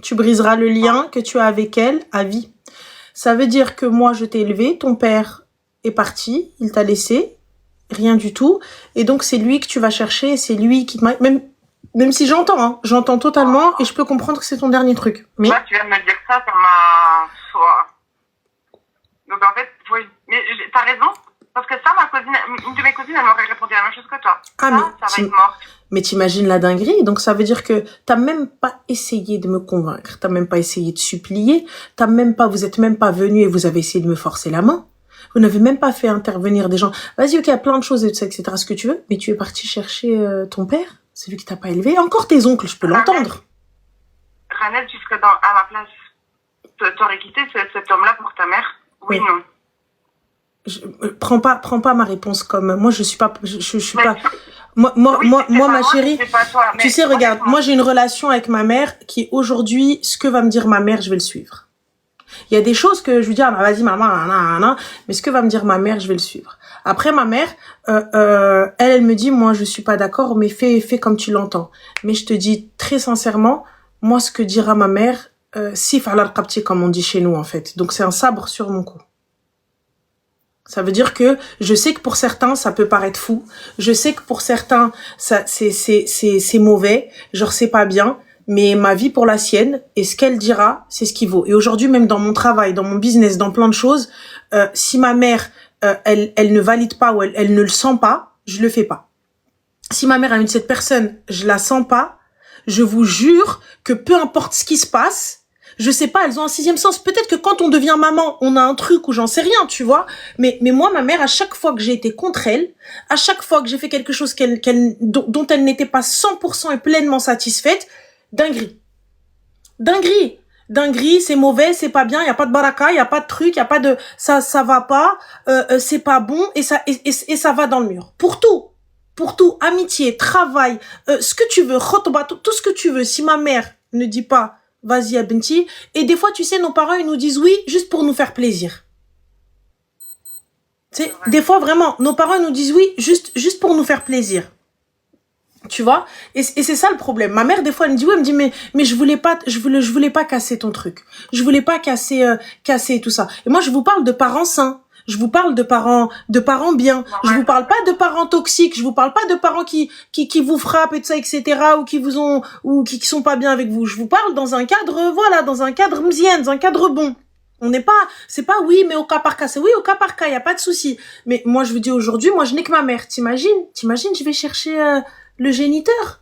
S1: Tu briseras le lien que tu as avec elle à vie. Ça veut dire que moi, je t'ai élevé, ton père est parti, il t'a laissé, rien du tout. Et donc, c'est lui que tu vas chercher, c'est lui qui te... Même si j'entends, hein, j'entends totalement et je peux comprendre que c'est ton dernier truc. Mais...
S5: Là, tu viens de me dire ça m'a... Donc, en fait, oui. Mais t'as raison. Parce que ça, une de mes cousines, elle m'aurait répondu la même chose que toi.
S1: Ah,
S5: ça va être mort.
S1: Mais t'imagines la dinguerie. Donc, ça veut dire que t'as même pas essayé de me convaincre. T'as même pas essayé de supplier. Vous êtes même pas venu et vous avez essayé de me forcer la main. Vous n'avez même pas fait intervenir des gens. Vas-y, ok, il y a plein de choses, etc., ce que tu veux. Mais tu es parti chercher ton père, celui qui t'a pas élevé. Encore tes oncles, je peux l'entendre.
S5: Ranel, tu serais à ma place. T'aurais quitté cet homme-là pour ta mère? Oui, non.
S1: Prends pas ma réponse comme moi je suis pas moi ma chérie, tu sais, regarde, moi j'ai une relation avec ma mère qui aujourd'hui, ce que va me dire ma mère, je vais le suivre. Il y a des choses que je lui dis, ah bah vas-y maman, mais ce que va me dire ma mère, je vais le suivre. Après ma mère, elle me dit, moi je suis pas d'accord, mais fais comme tu l'entends. Mais je te dis très sincèrement, moi ce que dira ma mère, sif ala al-qabti comme on dit chez nous en fait. Donc c'est un sabre sur mon cou. Ça veut dire que je sais que pour certains, ça peut paraître fou. Je sais que pour certains, ça, c'est mauvais. Genre, c'est pas bien. Mais ma vie pour la sienne, et ce qu'elle dira, c'est ce qui vaut. Et aujourd'hui, même dans mon travail, dans mon business, dans plein de choses, si ma mère, elle ne valide pas ou elle ne le sent pas, je le fais pas. Si ma mère a une de cette personne, je la sens pas, je vous jure que peu importe ce qui se passe, je sais pas, elles ont un sixième sens. Peut-être que quand on devient maman, on a un truc ou j'en sais rien, tu vois. Mais moi, ma mère, à chaque fois que j'ai été contre elle, à chaque fois que j'ai fait quelque chose dont elle n'était pas 100% et pleinement satisfaite, dinguerie. Dinguerie, c'est mauvais, c'est pas bien, y a pas de baraka, y a pas de truc, y a pas de, ça va pas, c'est pas bon, et ça va dans le mur. Pour tout, amitié, travail, ce que tu veux, khotba, tout ce que tu veux. Si ma mère ne dit pas, vas-y, Abenti. Et des fois, tu sais, nos parents, ils nous disent oui, juste pour nous faire plaisir. Tu sais, des fois, vraiment, nos parents nous disent oui, juste pour nous faire plaisir. Tu vois? Et c'est ça le problème. Ma mère, des fois, elle me dit oui, elle me dit, mais je voulais pas casser ton truc. Je voulais pas casser tout ça. Et moi, je vous parle de parents sains. Je vous parle de parents bien. Je vous parle pas de parents toxiques. Je vous parle pas de parents qui vous frappent et tout ça, etc. ou qui sont pas bien avec vous. Je vous parle dans un cadre, voilà, dans un cadre mzien, dans un cadre bon. C'est pas oui, mais au cas par cas. C'est oui, au cas par cas, y a pas de souci. Mais moi, je vous dis aujourd'hui, moi, je n'ai que ma mère. T'imagines, je vais chercher le géniteur.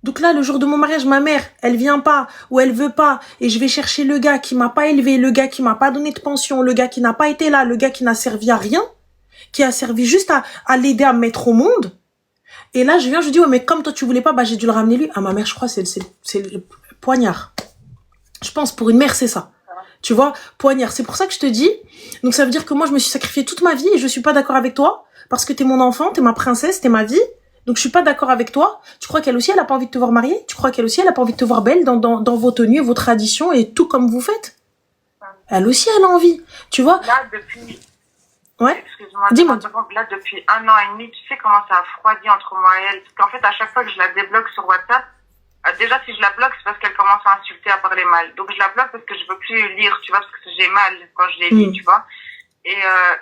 S1: Donc là, le jour de mon mariage, ma mère, elle vient pas ou elle veut pas et je vais chercher le gars qui m'a pas élevé, le gars qui m'a pas donné de pension, le gars qui n'a pas été là, le gars qui n'a servi à rien, qui a servi juste à l'aider à me mettre au monde. Et là, je dis, ouais, mais comme toi, tu voulais pas, bah, j'ai dû le ramener lui. Ah, ma mère, je crois, c'est le poignard. Je pense, pour une mère, c'est ça. Tu vois, poignard. C'est pour ça que je te dis. Donc, ça veut dire que moi, je me suis sacrifiée toute ma vie et je suis pas d'accord avec toi parce que t'es mon enfant, t'es ma princesse, t'es ma vie. Donc, je suis pas d'accord avec toi. Tu crois qu'elle aussi, elle a pas envie de te voir mariée? Tu crois qu'elle aussi, elle a pas envie de te voir belle dans vos tenues, vos traditions et tout comme vous faites? Elle aussi, elle a envie. Tu vois?
S5: Là, depuis...
S1: Ouais.
S5: Excuse-moi.
S1: Dis-moi.
S5: Là, depuis 1 an et demi, tu sais comment ça a froidi entre moi et elle? Parce qu'en fait, à chaque fois que je la débloque sur WhatsApp, déjà, si je la bloque, c'est parce qu'elle commence à insulter, à parler mal. Donc, je la bloque parce que je veux plus lire, tu vois, parce que j'ai mal quand je les lis, tu vois. Et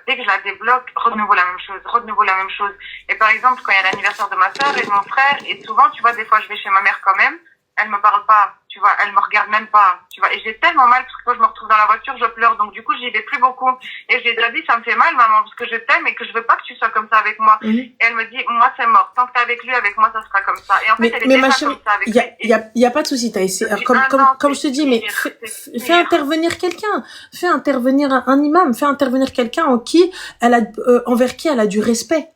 S5: dès que je la débloque, renouveau la même chose. Et par exemple, quand il y a l'anniversaire de ma sœur et de mon frère, et souvent, tu vois, des fois, je vais chez ma mère quand même, elle me parle pas Tu vois, elle me regarde même pas, tu vois. Et j'ai tellement mal parce que quand je me retrouve dans la voiture, je pleure. Donc du coup, j'y vais plus beaucoup. Et j'ai déjà dit, ça me fait mal, maman, parce que je t'aime et que je veux pas que tu sois comme ça avec moi. Et elle me dit, moi, c'est mort. Tant que t'es avec lui, avec moi, ça sera comme ça. Et en fait, elle est
S1: mais ma
S5: déjà
S1: chérie,
S5: comme ça avec lui.
S1: y a pas de souci, t'as essayé. Alors, comme je te dis, mais fais intervenir quelqu'un. Fais intervenir un imam. Fais intervenir quelqu'un envers qui elle a du respect.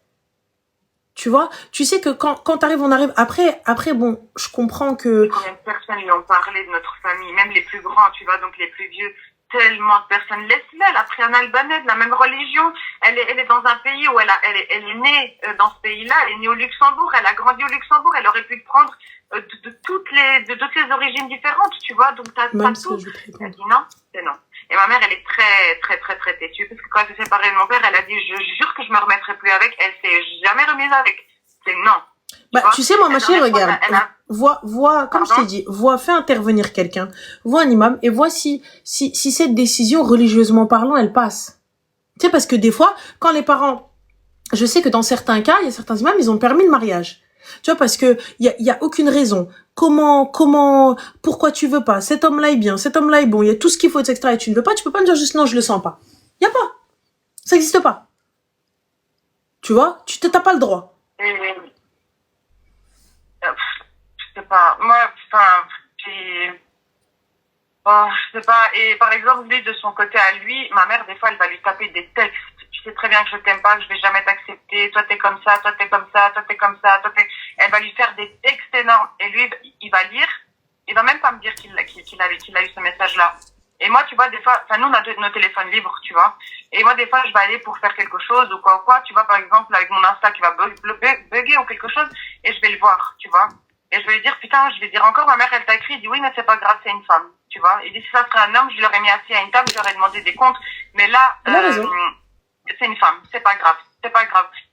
S1: Tu vois, tu sais que quand t'arrives, on arrive. Après, bon, je comprends que.
S5: Combien de personnes lui ont parlé de notre famille, même les plus grands, tu vois, donc les plus vieux, tellement de personnes. Laisse-la, elle a pris un Albanais de la même religion. Elle est dans un pays où elle est née dans ce pays-là. Elle est née au Luxembourg. Elle a grandi au Luxembourg. Elle aurait pu te prendre de toutes les origines différentes, tu vois. Donc t'as tout. Elle dit non, c'est non. Et ma mère, elle est très, très, très, très têtue. Parce que quand elle s'est séparée de mon père, elle a dit, je jure que je me remettrai plus avec. Elle s'est jamais remise avec. C'est non.
S1: Bah, tu sais, moi, ma chérie, regarde. Vois, comme je t'ai dit, fais intervenir quelqu'un. Vois un imam et vois si cette décision, religieusement parlant, elle passe. Tu sais, parce que des fois, quand les parents, je sais que dans certains cas, il y a certains imams, ils ont permis le mariage. Tu vois, parce que il y a aucune raison. Pourquoi tu veux pas? Cet homme-là est bien, cet homme-là est bon, il y a tout ce qu'il faut, etc. Et tu ne veux pas, tu peux pas me dire juste non, je le sens pas. Y a pas. Ça existe pas. Tu vois? T'as pas le droit.
S5: Je sais pas. Moi, enfin, je sais pas. Et par exemple, lui, de son côté à lui, ma mère, des fois, elle va lui taper des textes. Tu sais très bien que je t'aime pas, que je vais jamais t'accepter. Toi, t'es comme ça, toi, t'es comme ça, toi, t'es comme ça, Elle va lui faire des textes énormes. Et lui, il va lire. Il va même pas me dire qu'il a eu ce message-là. Et moi, tu vois, des fois, enfin, nous, on a nos téléphones libres, tu vois. Et moi, des fois, je vais aller pour faire quelque chose ou quoi, tu vois, par exemple, avec mon Insta qui va bugger ou quelque chose, et je vais le voir, tu vois. Et je vais lui dire, putain, je vais dire encore, ma mère, elle t'a écrit, il dit, oui, mais c'est pas grave, c'est une femme, tu vois. Il dit, si ça serait un homme, je l'aurais mis assis à une table, je lui aurais demandé des comptes. Mais là, c'est une femme, c'est pas grave.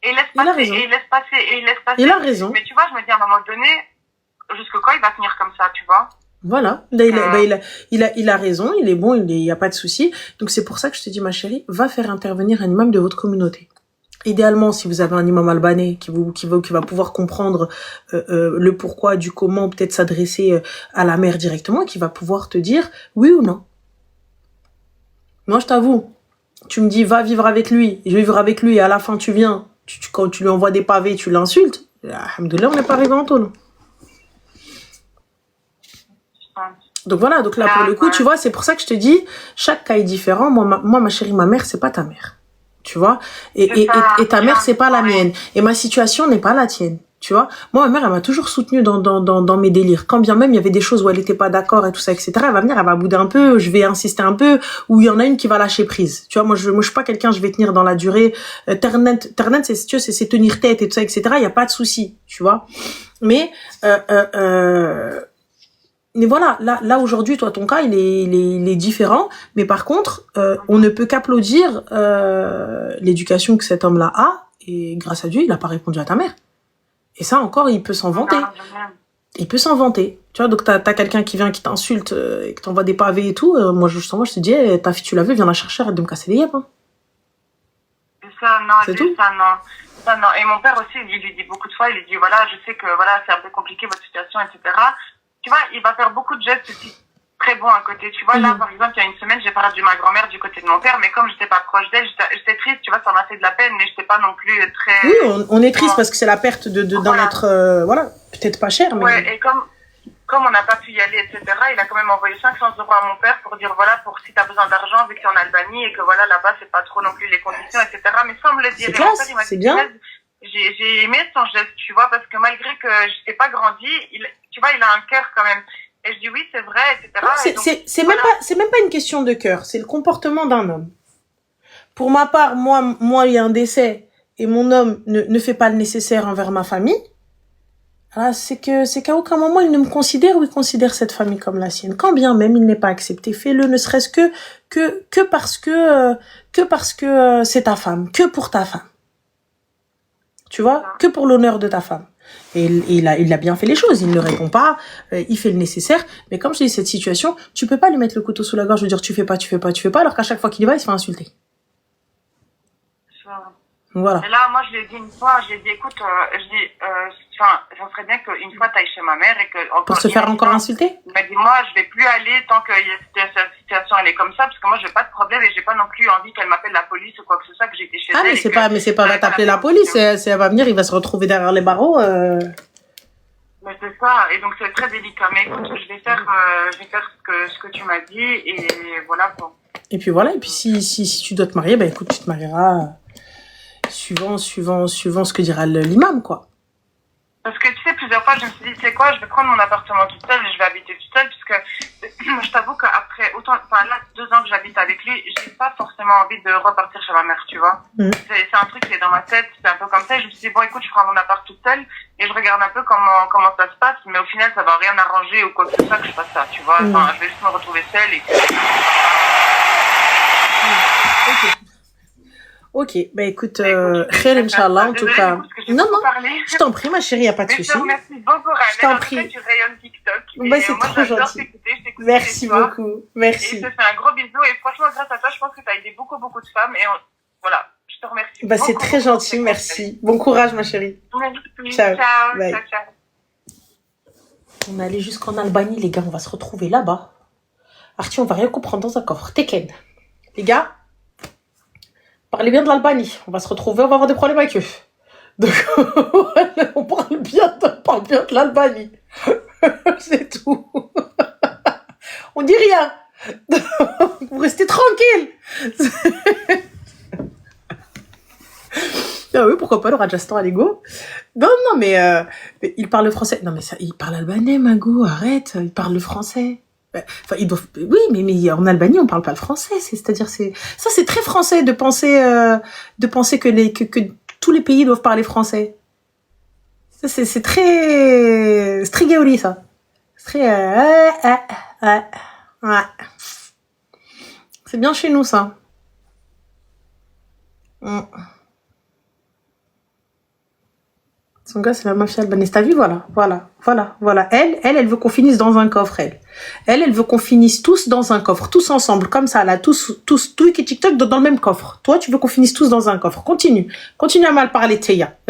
S5: Et il laisse passer.
S1: Il a raison.
S5: Mais tu vois, je me dis, à un moment donné, jusque quand il va tenir comme ça, tu vois.
S1: Voilà, il a raison, il est bon, il y a pas de souci. Donc c'est pour ça que je te dis, ma chérie, va faire intervenir un imam de votre communauté. Idéalement, si vous avez un imam albanais qui va pouvoir comprendre le pourquoi, du comment, peut-être s'adresser à la mère directement, qui va pouvoir te dire oui ou non. Moi, je t'avoue, tu me dis va vivre avec lui, je vais vivre avec lui, et à la fin tu viens, quand tu lui envoies des pavés, tu l'insultes. Alhamdoulilah, on n'est pas arrivé en tôle. Donc voilà, donc là pour le coup, tu vois, c'est pour ça que je te dis, chaque cas est différent. Moi ma chérie, ma mère, c'est pas ta mère. Tu vois, et ta mère, c'est pas la mienne. Et ma situation n'est pas la tienne. Tu vois, moi, ma mère, elle m'a toujours soutenue dans mes délires. Quand bien même, il y avait des choses où elle était pas d'accord et tout ça, etc. Elle va venir, elle va bouder un peu, je vais insister un peu, ou il y en a une qui va lâcher prise. Tu vois, moi, je suis pas quelqu'un, je vais tenir dans la durée. Ternet, c'est tenir tête et tout ça, etc. Il y a pas de souci, tu vois. Mais voilà, là aujourd'hui, toi, ton cas, il est différent. Mais par contre, on ne peut qu'applaudir l'éducation que cet homme-là a. Et grâce à Dieu, il n'a pas répondu à ta mère. Et ça, encore, il peut s'en vanter. Il peut s'en vanter. Tu vois, donc t'as quelqu'un qui vient, qui t'insulte, et qui t'envoie des pavés et tout. Moi, je te dis, ta fille, tu l'as vu, viens la chercher, arrête de me casser les yeux. Hein.
S5: C'est tout. Ça, non. Et mon père aussi, il lui dit beaucoup de fois, il lui dit, voilà, je sais que voilà, c'est un peu compliqué votre situation, etc. Tu vois, il va faire beaucoup de gestes aussi très bons à côté. Tu vois, là, par exemple, il y a une semaine, j'ai perdu ma grand-mère du côté de mon père, mais comme j'étais pas proche d'elle, j'étais triste, tu vois, ça m'a fait de la peine, mais j'étais pas non plus très...
S1: Oui, on est triste parce que c'est la perte d'un être, voilà, peut-être pas cher, mais...
S5: Ouais, et comme on n'a pas pu y aller, etc., il a quand même envoyé 500 € à mon père pour dire, voilà, pour si t'as besoin d'argent, vu que t'es en Albanie, et que voilà, là-bas, c'est pas trop non plus les conditions, etc., mais sans me le dire.
S1: C'est classe, c'est bien.
S5: J'ai aimé son geste, tu vois, parce que malgré que je n'étais pas grandi, tu vois, il a un cœur quand même. Et je dis oui, c'est vrai, etc.
S1: C'est même pas une question de cœur, c'est le comportement d'un homme. Pour ma part, moi, il y a un décès et mon homme ne fait pas le nécessaire envers ma famille. Alors, c'est qu'à aucun moment il ne me considère ou il considère cette famille comme la sienne. Quand bien même il n'est pas accepté, fais-le, ne serait-ce que parce que c'est ta femme, que pour ta femme. Tu vois, que pour l'honneur de ta femme. Et il a bien fait les choses, il ne répond pas, il fait le nécessaire. Mais comme je dis, cette situation, tu peux pas lui mettre le couteau sous la gorge, lui dire tu fais pas, alors qu'à chaque fois qu'il y va, il se fait insulter. Voilà.
S5: Et là, moi, je l'ai dit une fois, je lui ai dit, écoute, ça serait bien qu'une fois, t'ailles chez ma mère et que...
S1: Pour se faire encore insulter?
S5: Il m'a dit, moi, je vais plus aller tant que cette situation, elle est comme ça, parce que moi, j'ai pas de problème et j'ai pas non plus envie qu'elle m'appelle la police ou quoi que ce soit, que j'étais chez elle.
S1: Mais c'est pas, va t'appeler la police, elle va venir, il va se retrouver derrière les barreaux,
S5: Mais c'est ça, et donc c'est très délicat. Mais écoute, je vais faire ce que tu m'as dit, et voilà, quoi.
S1: Et puis voilà, et puis si tu dois te marier, ben écoute, tu te marieras suivant ce que dira l'imam, quoi.
S5: Parce que tu sais, plusieurs fois, je me suis dit, tu sais quoi, je vais prendre mon appartement toute seule et je vais habiter toute seule, puisque je t'avoue qu'après là, 2 ans que j'habite avec lui, j'ai pas forcément envie de repartir chez ma mère, tu vois. C'est un truc qui est dans ma tête, c'est un peu comme ça, et je me suis dit, bon, écoute, je prends mon appart toute seule, et je regarde un peu comment ça se passe, mais au final, ça va rien arranger ou quoi que ce soit que je fasse ça, tu vois. Enfin, je vais juste me retrouver seule et
S1: Ok, bah écoute, khair Inch'Allah, en tout cas. Non, je t'en prie, ma chérie, y a pas de souci.
S5: Merci beaucoup, Rana.
S1: Je t'en prie.
S5: Tu rayonnes TikTok.
S1: Bah, c'est trop gentil. Merci beaucoup. Merci.
S5: Et je te fais un gros bisou. Et franchement, grâce à toi, je pense que tu as aidé beaucoup de femmes. Et voilà, je te remercie.
S1: Bah, c'est très gentil, merci. Bon courage, ma chérie.
S5: Merci.
S1: Ciao.
S5: Bye. Ciao.
S1: On est allé jusqu'en Albanie, les gars. On va se retrouver là-bas. Artie, on va rien comprendre dans un coffre. Tekken. Les gars, parlez bien de l'Albanie. On va se retrouver, on va avoir des problèmes avec eux. Donc, on parle bien de l'Albanie. C'est tout. On dit rien. Vous restez tranquille. Ah oui, pourquoi pas le Rajasthan à l'ego. Non, mais il parle le français. Non, mais ça, il parle albanais, Mago, arrête. Il parle le français. Enfin, ils doivent. Oui, mais en Albanie, on parle pas le français. C'est-à-dire, c'est très français de penser que tous les pays doivent parler français. C'est très gaoli, ça. C'est très ouais. C'est bien chez nous, ça. Son gars, c'est la mafia albanaise. T'as vu, voilà. Elle veut qu'on finisse dans un coffre, elle veut qu'on finisse tous dans un coffre, tous ensemble, comme ça, là, tous, Twitch et TikTok dans le même coffre. Toi, tu veux qu'on finisse tous dans un coffre. Continue à mal parler, Théa.